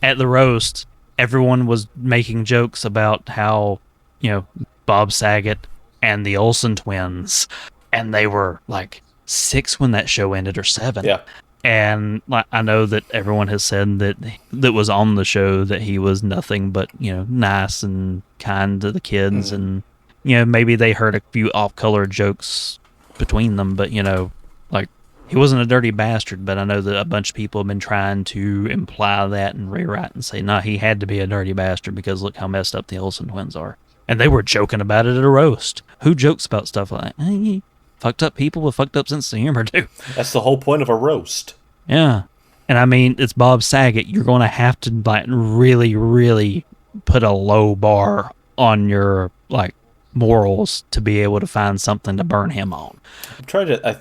At the roast, everyone was making jokes about how, you know, Bob Saget and the Olsen twins, and they were like 6 when that show ended, or 7. Yeah. And like, I know that everyone has said that was on the show that he was nothing but, you know, nice and kind to the kids, and, you know, maybe they heard a few off-color jokes between them, but, you know, like, he wasn't a dirty bastard. But I know that a bunch of people have been trying to imply that and rewrite and say, nah, he had to be a dirty bastard because look how messed up the Olsen twins are. And they were joking about it at a roast. Who jokes about stuff like that? Hey, fucked up people with fucked up sense of humor do. That's the whole point of a roast. Yeah. And I mean, it's Bob Saget. You're going to have to like really, really put a low bar on your like morals to be able to find something to burn him on. I'm trying to... I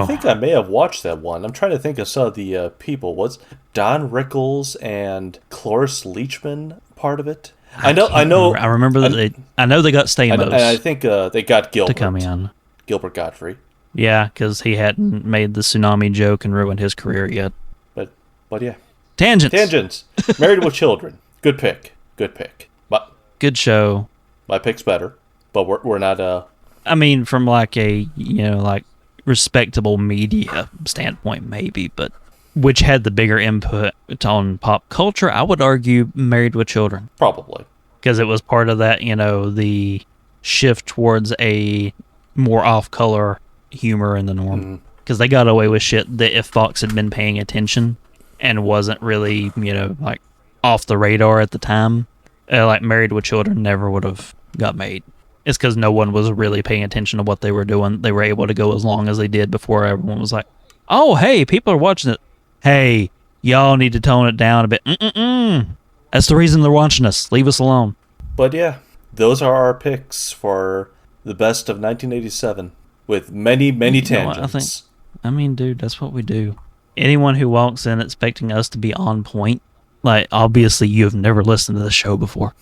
think I may have watched that one. I'm trying to think of some of the people. Was Don Rickles and Cloris Leachman part of it? I know. I remember that I know they got Stamos. And I think they got Gilbert. To come in. Gilbert Godfrey. Yeah, because he hadn't made the tsunami joke and ruined his career yet. But yeah. Tangents. Married with Children. Good pick. But good show. My pick's better. But we're not. I mean, from like a like respectable media standpoint, maybe, but which had the bigger input on pop culture? I would argue Married with Children. Probably. Because it was part of that, the shift towards a more off-color humor in the norm. Because they got away with shit that if Fox had been paying attention and wasn't really, like off the radar at the time, like Married with Children never would have got made. It's because no one was really paying attention to what they were doing. They were able to go as long as they did before everyone was like, oh, hey, people are watching it. Hey, y'all need to tone it down a bit. That's the reason they're watching us. Leave us alone. But yeah, those are our picks for the best of 1987 with many, many tangents. Dude, that's what we do. Anyone who walks in expecting us to be on point Like, obviously, you have never listened to the show before.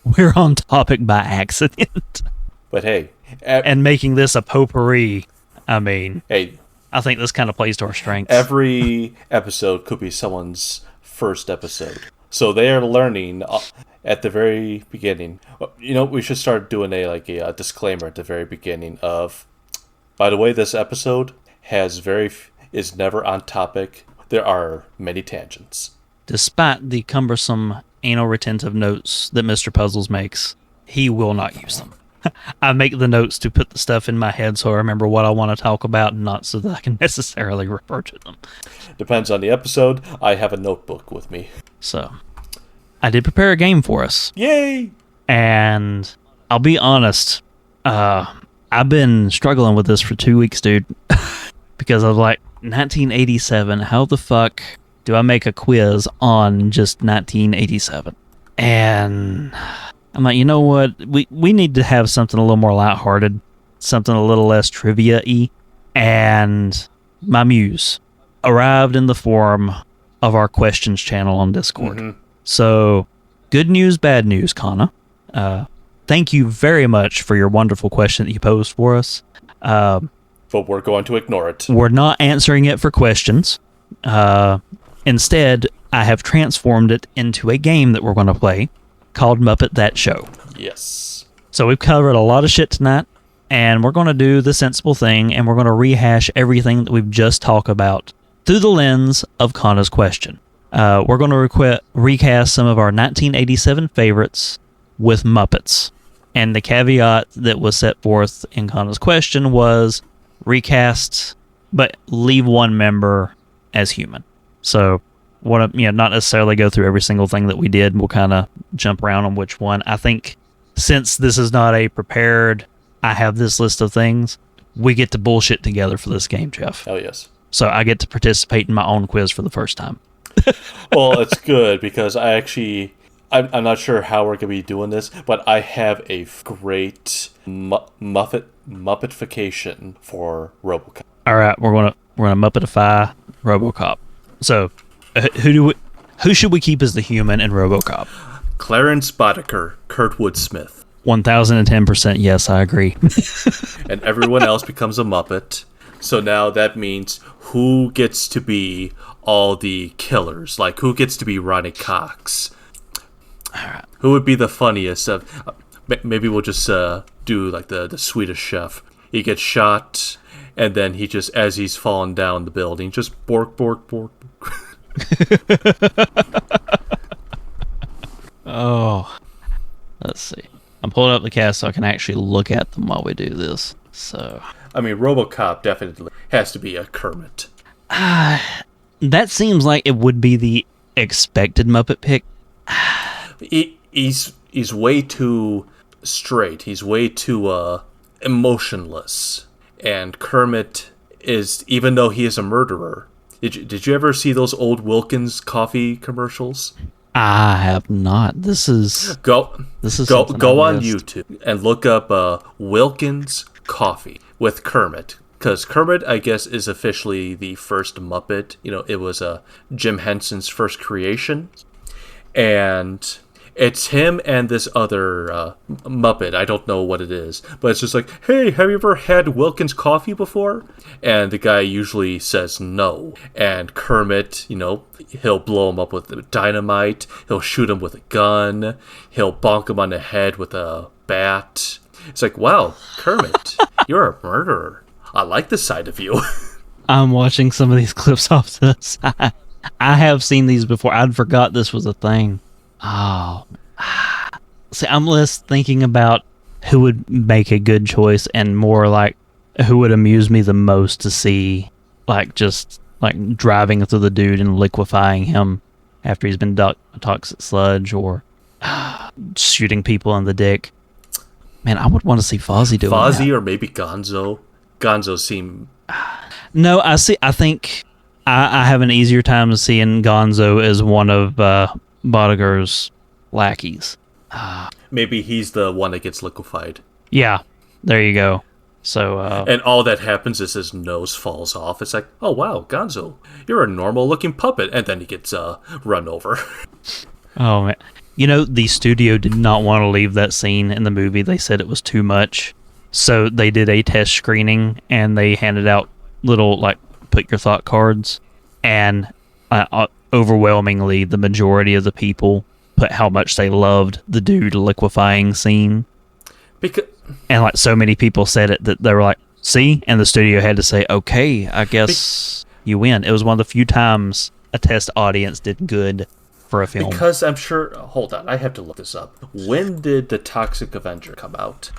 We're on topic by accident. But hey, And making this a potpourri, I mean, hey, I think this kind of plays to our strengths. every episode could be someone's first episode. So they are learning at the very beginning. You know, we should start doing a disclaimer at the very beginning of, by the way, this episode is never on topic. There are many tangents. Despite the cumbersome anal retentive notes that Mr. Puzzles makes, he will not use them. I make the notes to put the stuff in my head so I remember what I want to talk about, and not so that I can necessarily refer to them. Depends on the episode. I have a notebook with me. So, I did prepare a game for us. Yay! And I'll be honest, I've been struggling with this for 2 weeks, dude. Because I was like, 1987, how the fuck do I make a quiz on just 1987? And I'm like, you know what? We need to have something a little more lighthearted, something a little less trivia-y. And my muse arrived in the form of our questions channel on Discord. Mm-hmm. So, good news, bad news, Kana. Thank you very much for your wonderful question that you posed for us. But we're going to ignore it. We're not answering it for questions. Instead, I have transformed it into a game that we're going to play called Muppet That Show. Yes. So we've covered a lot of shit tonight, and we're going to do the sensible thing, and we're going to rehash everything that we've just talked about through the lens of Kana's question. We're going to recast some of our 1987 favorites with Muppets. And the caveat that was set forth in Kana's question was recast, but leave one member as human. So, not necessarily go through every single thing that we did. We'll kind of jump around on which one. I think since this is not a prepared, I have this list of things, we get to bullshit together for this game, Jeff. Oh, yes. So I get to participate in my own quiz for the first time. Well, it's good because I'm not sure how we're going to be doing this, but I have a great Muppetification for RoboCop. All right, we're gonna Muppetify RoboCop. So, who should we keep as the human in RoboCop? Clarence Boddicker, Kurtwood Smith. 1010% yes, I agree. And everyone else becomes a Muppet. So now that means who gets to be all the killers? Like, who gets to be Ronnie Cox? Alright. Who would be the funniest of... maybe we'll just do like the Swedish Chef. He gets shot, and then he just, as he's falling down the building, just bork, bork, bork. Oh. Let's see. I'm pulling up the cast so I can actually look at them while we do this. So... I mean, RoboCop definitely has to be a Kermit. That seems like it would be the expected Muppet pick. He's way too straight. He's way too emotionless. And Kermit is, even though he is a murderer. Did you ever see those old Wilkins coffee commercials? I have not. Go on YouTube and look up Wilkins coffee with Kermit. Because Kermit, I guess, is officially the first Muppet. You know, it was Jim Henson's first creation. And it's him and this other Muppet. I don't know what it is. But it's just like, hey, have you ever had Wilkins coffee before? And the guy usually says no. And Kermit, he'll blow him up with dynamite. He'll shoot him with a gun. He'll bonk him on the head with a bat. It's like, wow, Kermit, you're a murderer. I like this side of you. I'm watching some of these clips off to the side. I have seen these before. I'd forgot this was a thing. Oh. See, I'm less thinking about who would make a good choice and more like who would amuse me the most to see, like, just like driving through the dude and liquefying him after he's been toxic sludge, or shooting people in the dick. Man, I would want to see Fozzie doing that. Fozzie or maybe Gonzo. Gonzo seemed... No, I think I have an easier time seeing Gonzo as one of Boddiger's lackeys. Maybe he's the one that gets liquefied. Yeah, there you go. So, And all that happens is his nose falls off. It's like, oh wow, Gonzo, you're a normal-looking puppet, and then he gets run over. oh man, the studio did not want to leave that scene in the movie. They said it was too much, so they did a test screening and they handed out little put your thought cards, and overwhelmingly the majority of the people put how much they loved the dude liquefying scene. And so many people said it that they were like, see? And the studio had to say, okay, I guess you win. It was one of the few times a test audience did good for a film. Because I'm sure... Hold on, I have to look this up. When did The Toxic Avenger come out?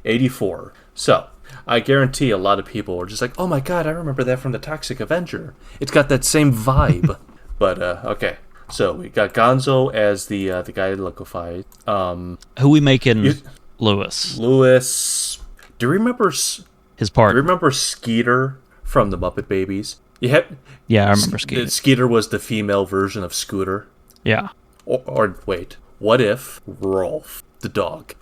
84. So, I guarantee a lot of people were just like, oh my god, I remember that from The Toxic Avenger. It's got that same vibe. But, okay. So, we got Gonzo as the guy liquefied. Who we making Lewis? Lewis. Do you remember... His part. Do you remember Skeeter from the Muppet Babies? Yeah, I remember Skeeter. Skeeter was the female version of Scooter. Yeah. Or wait, what if Rolf, the dog?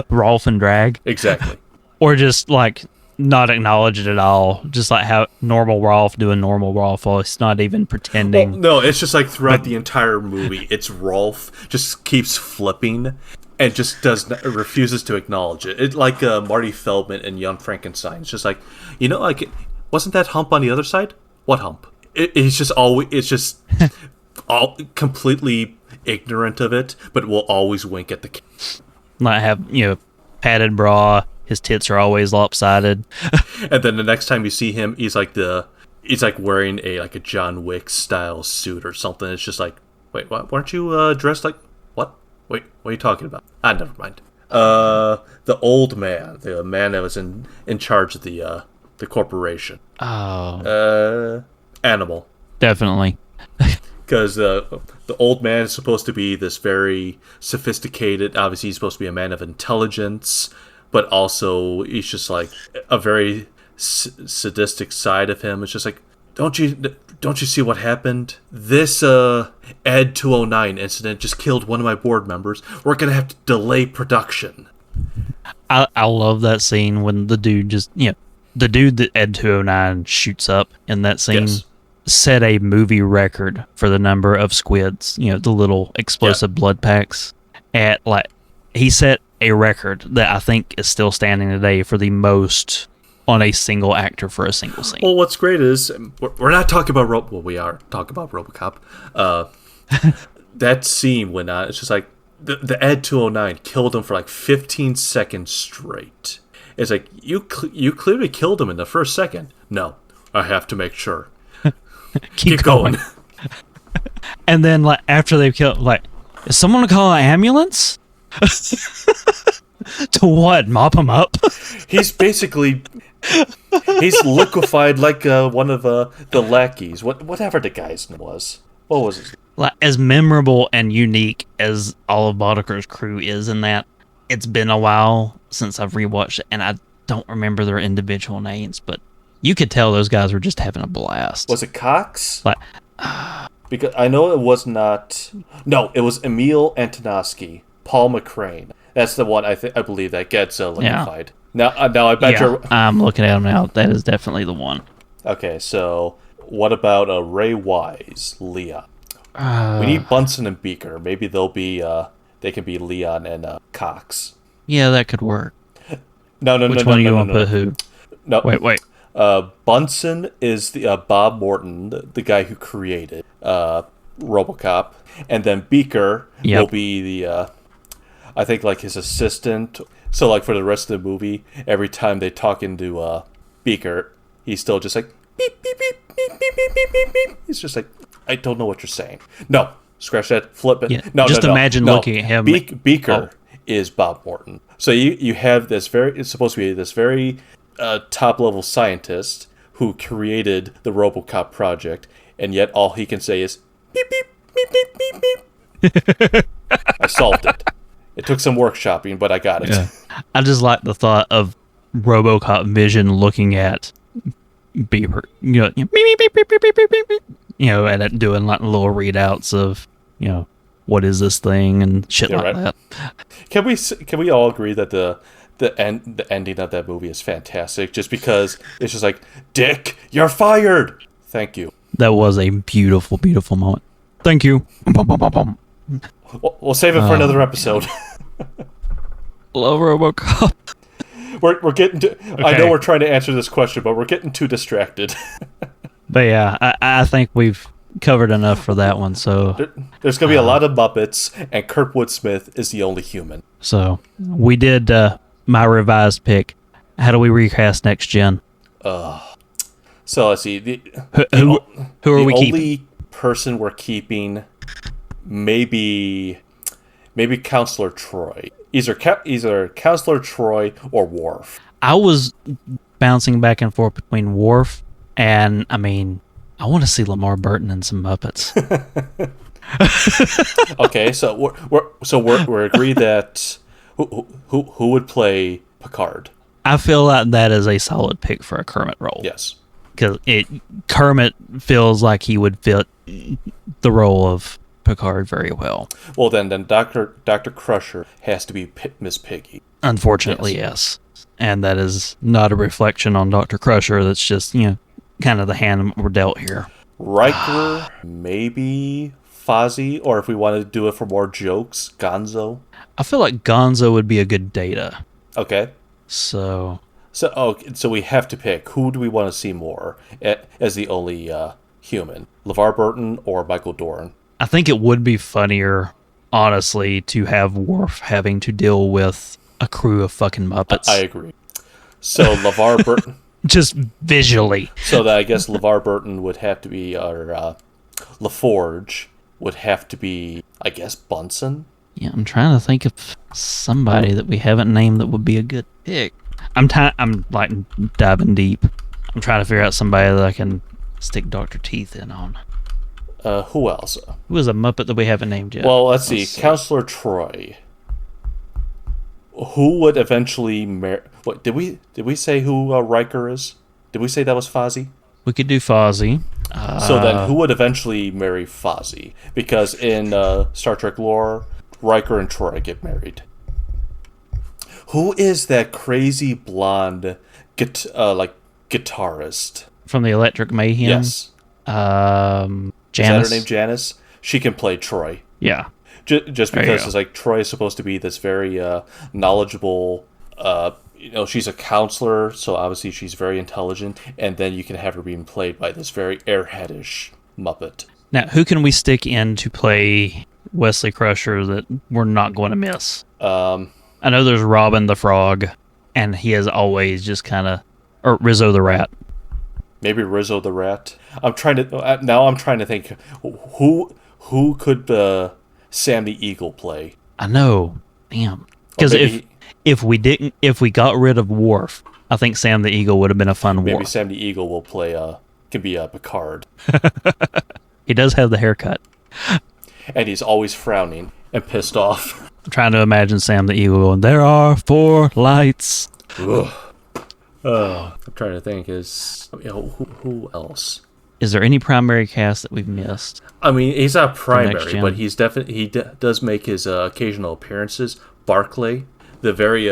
Rolf and Drag. Exactly. Or just not acknowledge it at all. Just how normal Rolf doing normal Rolf. It's not even pretending. Well, no, it's just throughout the entire movie, it's Rolf just keeps flipping and just refuses to acknowledge it. It's like Marty Feldman and Young Frankenstein. It's just wasn't that hump on the other side? What hump? It's just all completely ignorant of it, but will always wink at the kid. Have padded bra. His tits are always lopsided. And then the next time you see him, he's wearing a John Wick style suit or something. It's just wait, what? Weren't you dressed like what? Wait, what are you talking about? Never mind. The old man, the man that was in charge of the corporation. Oh. Animal. Definitely. Because the old man is supposed to be this very sophisticated. Obviously, he's supposed to be a man of intelligence, but also he's just a very sadistic side of him. It's just don't you see what happened? This Ed 209 incident just killed one of my board members. We're gonna have to delay production. I love that scene when the dude the dude that Ed 209 shoots up in that scene. Yes. Set a movie record for the number of squids, the little explosive blood packs. He set a record that I think is still standing today for the most on a single actor for a single scene. Well, what's great is we're not talking about we are talking about RoboCop. That scene when it's just the Ed 209 killed him for 15 seconds straight. It's you clearly killed him in the first second. No, I have to make sure. Keep going. And then after they've killed, is someone gonna call an ambulance? To what? Mop him up? He's liquefied like one of the lackeys. Whatever the guy's name was. What was his name? As memorable and unique as all of Boddicker's crew is in that, it's been a while since I've rewatched it, and I don't remember their individual names, but you could tell those guys were just having a blast. Was it Cox? Because I know it was not... No, it was Emil Antonovsky, Paul McCrane. That's the one I believe that gets liquefied. Yeah. Now I bet you're... I'm looking at him now. That is definitely the one. Okay, so what about Ray Wise, Leon? We need Bunsen and Beaker. Maybe they'll be... they can be Leon and Cox. Yeah, that could work. No. Which one do you want to put who? No. Wait. Bunsen is the Bob Morton, the guy who created RoboCop, and then Beaker will be the I think his assistant. So for the rest of the movie, every time they talk into Beaker, he's still just beep beep beep beep beep beep beep beep. He's just I don't know what you're saying. No, scratch that, flip it. Yeah. No, just imagine looking at him. Beaker is Bob Morton. So you have this it's supposed to be this very top-level scientist who created the RoboCop project, and yet all he can say is beep beep beep beep beep beep. I solved it. It took some workshopping, but I got it. Yeah. I just like the thought of RoboCop Vision looking at Beeper, beep, beep, beep, beep, beep, beep, beep, beep, and it doing little readouts of what is this thing and shit Yeah, like right. that. Can we all agree that the ending of that movie is fantastic? Just because it's just like, Dick, you're fired. Thank you. That was a beautiful, beautiful moment. Thank you. Bum, bum, bum, bum. We'll save it for another episode. Love RoboCop. We're getting to. I know we're trying to answer this question, but we're getting too distracted. But yeah, I think we've covered enough for that one. So There's going to be a lot of Muppets, and Kurtwood Smith is the only human. we did my revised pick. How do we recast next gen? So let's see. Who are we the keeping? only person we're keeping, maybe Counselor Troy. Either Counselor Troy or Worf. I was bouncing back and forth between Worf and, I mean, I want to see Lamar Burton and some Muppets. Okay, so we're agreed that who would play Picard? I feel like that is a solid pick for a Kermit role. Yes. Because Kermit feels like he would fit the role of Picard very well. Well, then Dr. Crusher has to be Miss Piggy. Unfortunately, yes. And that is not a reflection on Dr. Crusher. That's just, kind of the hand we're dealt here. Riker, maybe Fozzie, or if we wanted to do it for more jokes, Gonzo. I feel like Gonzo would be a good Data. Okay. So So we have to pick. Who do we want to see more as the only human? LeVar Burton or Michael Dorn? I think it would be funnier, honestly, to have Worf having to deal with a crew of fucking Muppets. I agree. So LeVar Burton... Just visually. So that I guess LeVar Burton would have to be, or LaForge would have to be, I guess, Bunsen? Yeah, I'm trying to think of somebody that we haven't named that would be a good pick. I'm like diving deep. I'm trying to figure out somebody that I can stick Dr. Teeth in on. Who else? Who is a Muppet that we haven't named yet? Well, let's see. Counselor Troy. Who would eventually marry... What, did we say who Riker is? Did we say that was Fozzie? We could do Fozzie. So then who would eventually marry Fozzie? Because in Star Trek lore, Riker and Troy get married. Who is that crazy blonde guitarist? From the Electric Mayhem? Yes. Janice? Is that her name, Janice? She can play Troy. Yeah. Just because it's like Troy is supposed to be this very knowledgeable, she's a counselor, so obviously she's very intelligent, and then you can have her being played by this very airheadish Muppet. Now, who can we stick in to play Wesley Crusher that we're not going to miss? I know there's Robin the Frog, and he is always just kind of... Or Rizzo the Rat. Maybe Rizzo the Rat. I'm trying to think who could Sam the Eagle play. I know. Damn. Because if we got rid of Worf, I think Sam the Eagle would have been a fun maybe Worf. Sam the Eagle will play can be Picard. He does have the haircut. And he's always frowning and pissed off. I'm trying to imagine Sam the Eagle going, "There are 4 lights." I'm trying to think. Who else? Is there any primary cast that we've missed? I mean, he's not Next primary, gen. but he's definitely does make his occasional appearances. Barclay, the very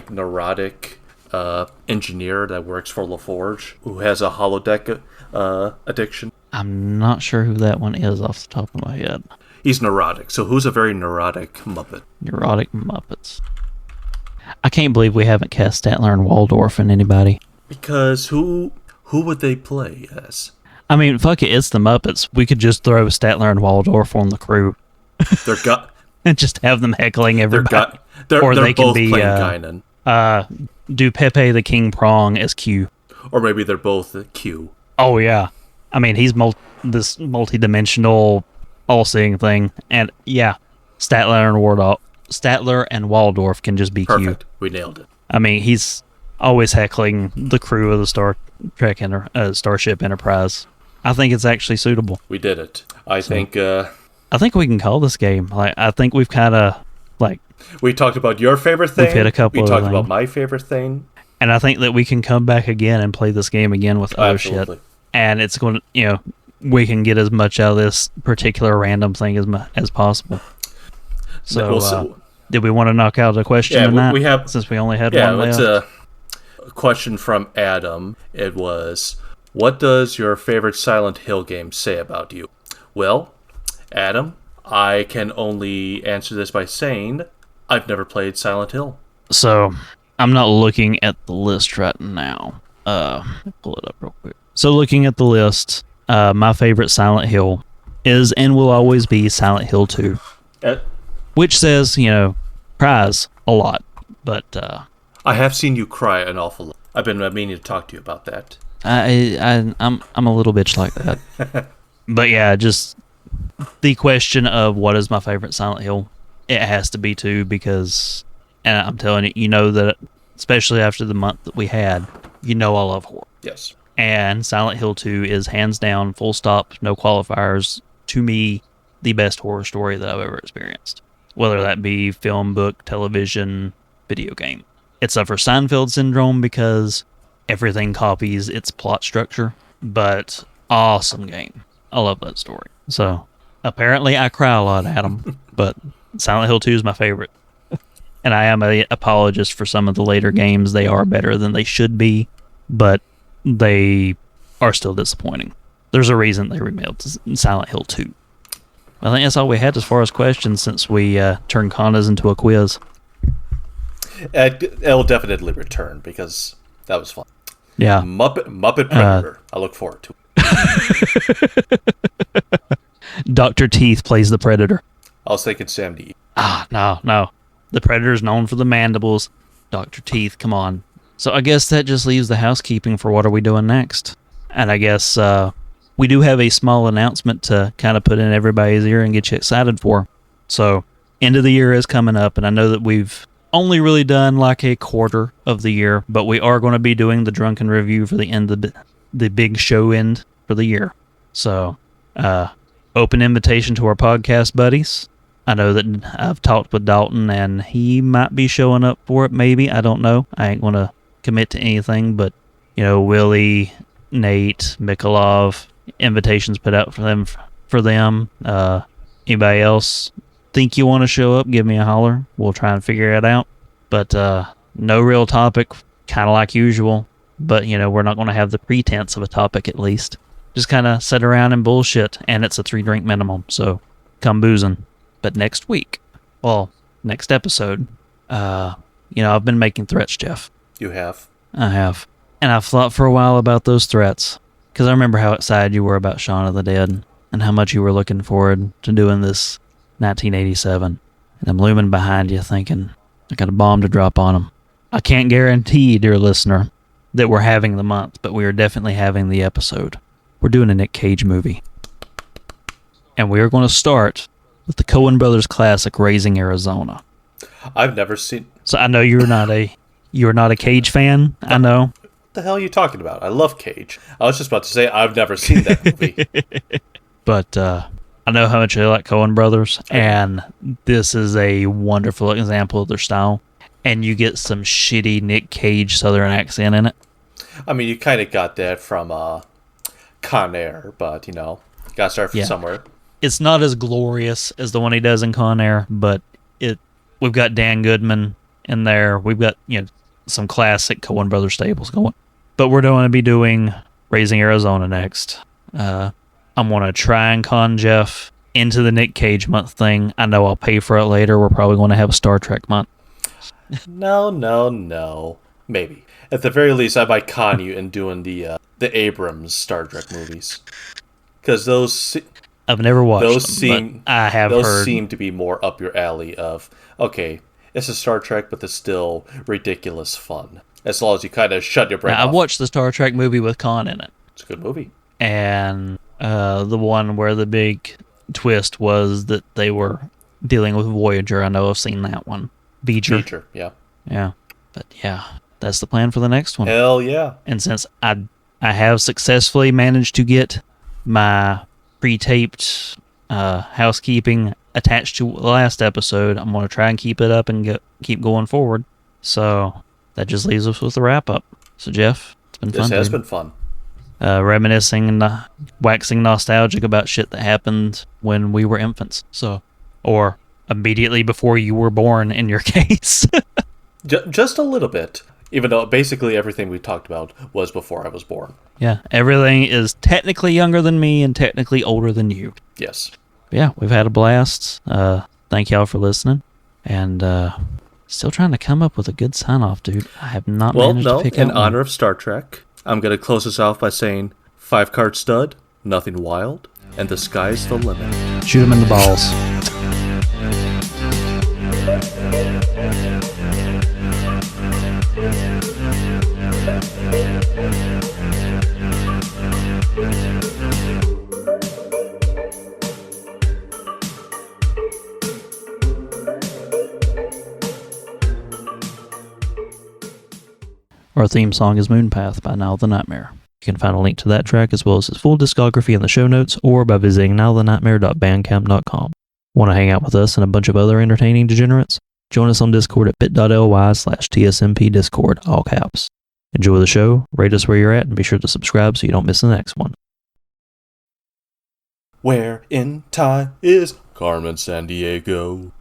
neurotic engineer that works for LaForge, who has a holodeck addiction. I'm not sure who that one is off the top of my head. He's neurotic. So who's a very neurotic Muppet? Neurotic Muppets. I can't believe we haven't cast Statler and Waldorf in anybody. Because who would they play as? I mean, fuck it, it's the Muppets. We could just throw Statler and Waldorf on the crew They're got. and just have them heckling everybody. They're Or they're they can both be, playing Guinan. Do Pepe the King Prong as Q. Or maybe they're both Q. Oh, yeah. I mean, he's this multi-dimensional, all-seeing thing. And, yeah, Statler and Waldorf can just be Perfect. Q. We nailed it. I mean, he's always heckling the crew of the Star Trek Starship Enterprise. I think it's actually suitable. We did it. I think we can call this game. Like, I think we've kind of, like... we talked about your favorite thing. We've hit a couple We of talked things. about my favorite thing. And I think that we can come back again and play this game again with other Absolutely. shit. And it's going to, we can get as much out of this particular random thing as possible. So, did we want to knock out a question tonight? We have, since we only had one left. It's a question from Adam. It was, what does your favorite Silent Hill game say about you? Well, Adam, I can only answer this by saying I've never played Silent Hill. So, I'm not looking at the list right now. Pull it up real quick. So, looking at the list, my favorite Silent Hill is and will always be Silent Hill 2. Which says, cries a lot. But I have seen you cry an awful lot. I've been meaning to talk to you about that. I'm a little bitch like that. But yeah, just the question of what is my favorite Silent Hill, it has to be 2 because, and I'm telling you, that especially after the month that we had, I love horror. Yes. And Silent Hill 2 is hands down, full stop, no qualifiers, to me, the best horror story that I've ever experienced. Whether that be film, book, television, video game. It suffers Seinfeld syndrome because everything copies its plot structure, but awesome game. I love that story. So, apparently I cry a lot, Adam, but Silent Hill 2 is my favorite. And I am an apologist for some of the later games. They are better than they should be, but they are still disappointing. There's a reason they remade Silent Hill 2. I think that's all we had as far as questions since we turned Condas into a quiz. It will definitely return because that was fun. Yeah. Muppet Predator. I look forward to it. Dr. Teeth plays the Predator. I was thinking Sam D. No. The Predator's known for the mandibles. Dr. Teeth, come on. So I guess that just leaves the housekeeping for what are we doing next. And I guess we do have a small announcement to kind of put in everybody's ear and get you excited for. So, end of the year is coming up, and I know that we've only really done like a quarter of the year, but we are going to be doing the drunken review for the end of the big show end for the year. So, open invitation to our podcast buddies. I know that I've talked with Dalton, and he might be showing up for it, maybe. I don't know. I ain't going to commit to anything, but, Willie, Nate, Mikolov, invitations put out for them. Anybody else think you want to show up, give me a holler. We'll try and figure it out. But no real topic, kind of like usual. But, we're not going to have the pretense of a topic at least. Just kind of sit around and bullshit, and it's a 3-drink minimum, so come boozing. But next episode, I've been making threats, Jeff. You have? I have. And I've thought for a while about those threats. Because I remember how excited you were about Shaun of the Dead, and how much you were looking forward to doing this 1987. And I'm looming behind you thinking, I got a bomb to drop on him. I can't guarantee, dear listener, that we're having the month, but we are definitely having the episode. We're doing a Nick Cage movie. And we are going to start with the Coen Brothers classic, Raising Arizona. I've never seen... So I know you're not a Cage fan, I know. What the hell are you talking about? I love Cage. I was just about to say I've never seen that movie. But I know how much you like Coen Brothers, and this is a wonderful example of their style. And you get some shitty Nick Cage Southern accent in it. I mean, you kind of got that from Con Air, but, gotta start from somewhere. It's not as glorious as the one he does in Con Air, but we've got Dan Goodman in there. We've got, some classic Coen Brothers staples going. But we're going to be doing Raising Arizona next. I'm going to try and con Jeff into the Nick Cage month thing. I know I'll pay for it later. We're probably going to have a Star Trek month. No. Maybe. At the very least, I might con you in doing the Abrams Star Trek movies. Because those... I've never watched them, but I have heard. Those seem to be more up your alley of, okay, it's a Star Trek, but it's still ridiculous fun. As long as you kind of shut your brain off. I watched the Star Trek movie with Khan in it. It's a good movie. And the one where the big twist was that they were dealing with Voyager. I know I've seen that one. Beecher, yeah. Yeah. But yeah, that's the plan for the next one. Hell yeah. And since I have successfully managed to get my pre-taped housekeeping attached to the last episode, I'm going to try and keep it up and keep going forward. So that just leaves us with the wrap-up. So Jeff, it's been fun. This has been fun. reminiscing and waxing nostalgic about shit that happened when we were infants. So, or immediately before you were born in your case. Just a little bit. Even though basically everything we talked about was before I was born. Yeah, everything is technically younger than me and technically older than you. Yes. Yeah, we've had a blast. Thank y'all for listening. And still trying to come up with a good sign-off, dude. I have not managed to pick out in honor of Star Trek, I'm going to close this off by saying 5-card stud, nothing wild, and the sky's the limit. Shoot him in the balls. Our theme song is Moonpath by Nile The Nightmare. You can find a link to that track as well as his full discography in the show notes or by visiting nilethenightmare.bandcamp.com. Want to hang out with us and a bunch of other entertaining degenerates? Join us on Discord at bit.ly/TSMPDiscord, all caps. Enjoy the show, rate us where you're at, and be sure to subscribe so you don't miss the next one. Where in time is Carmen Sandiego?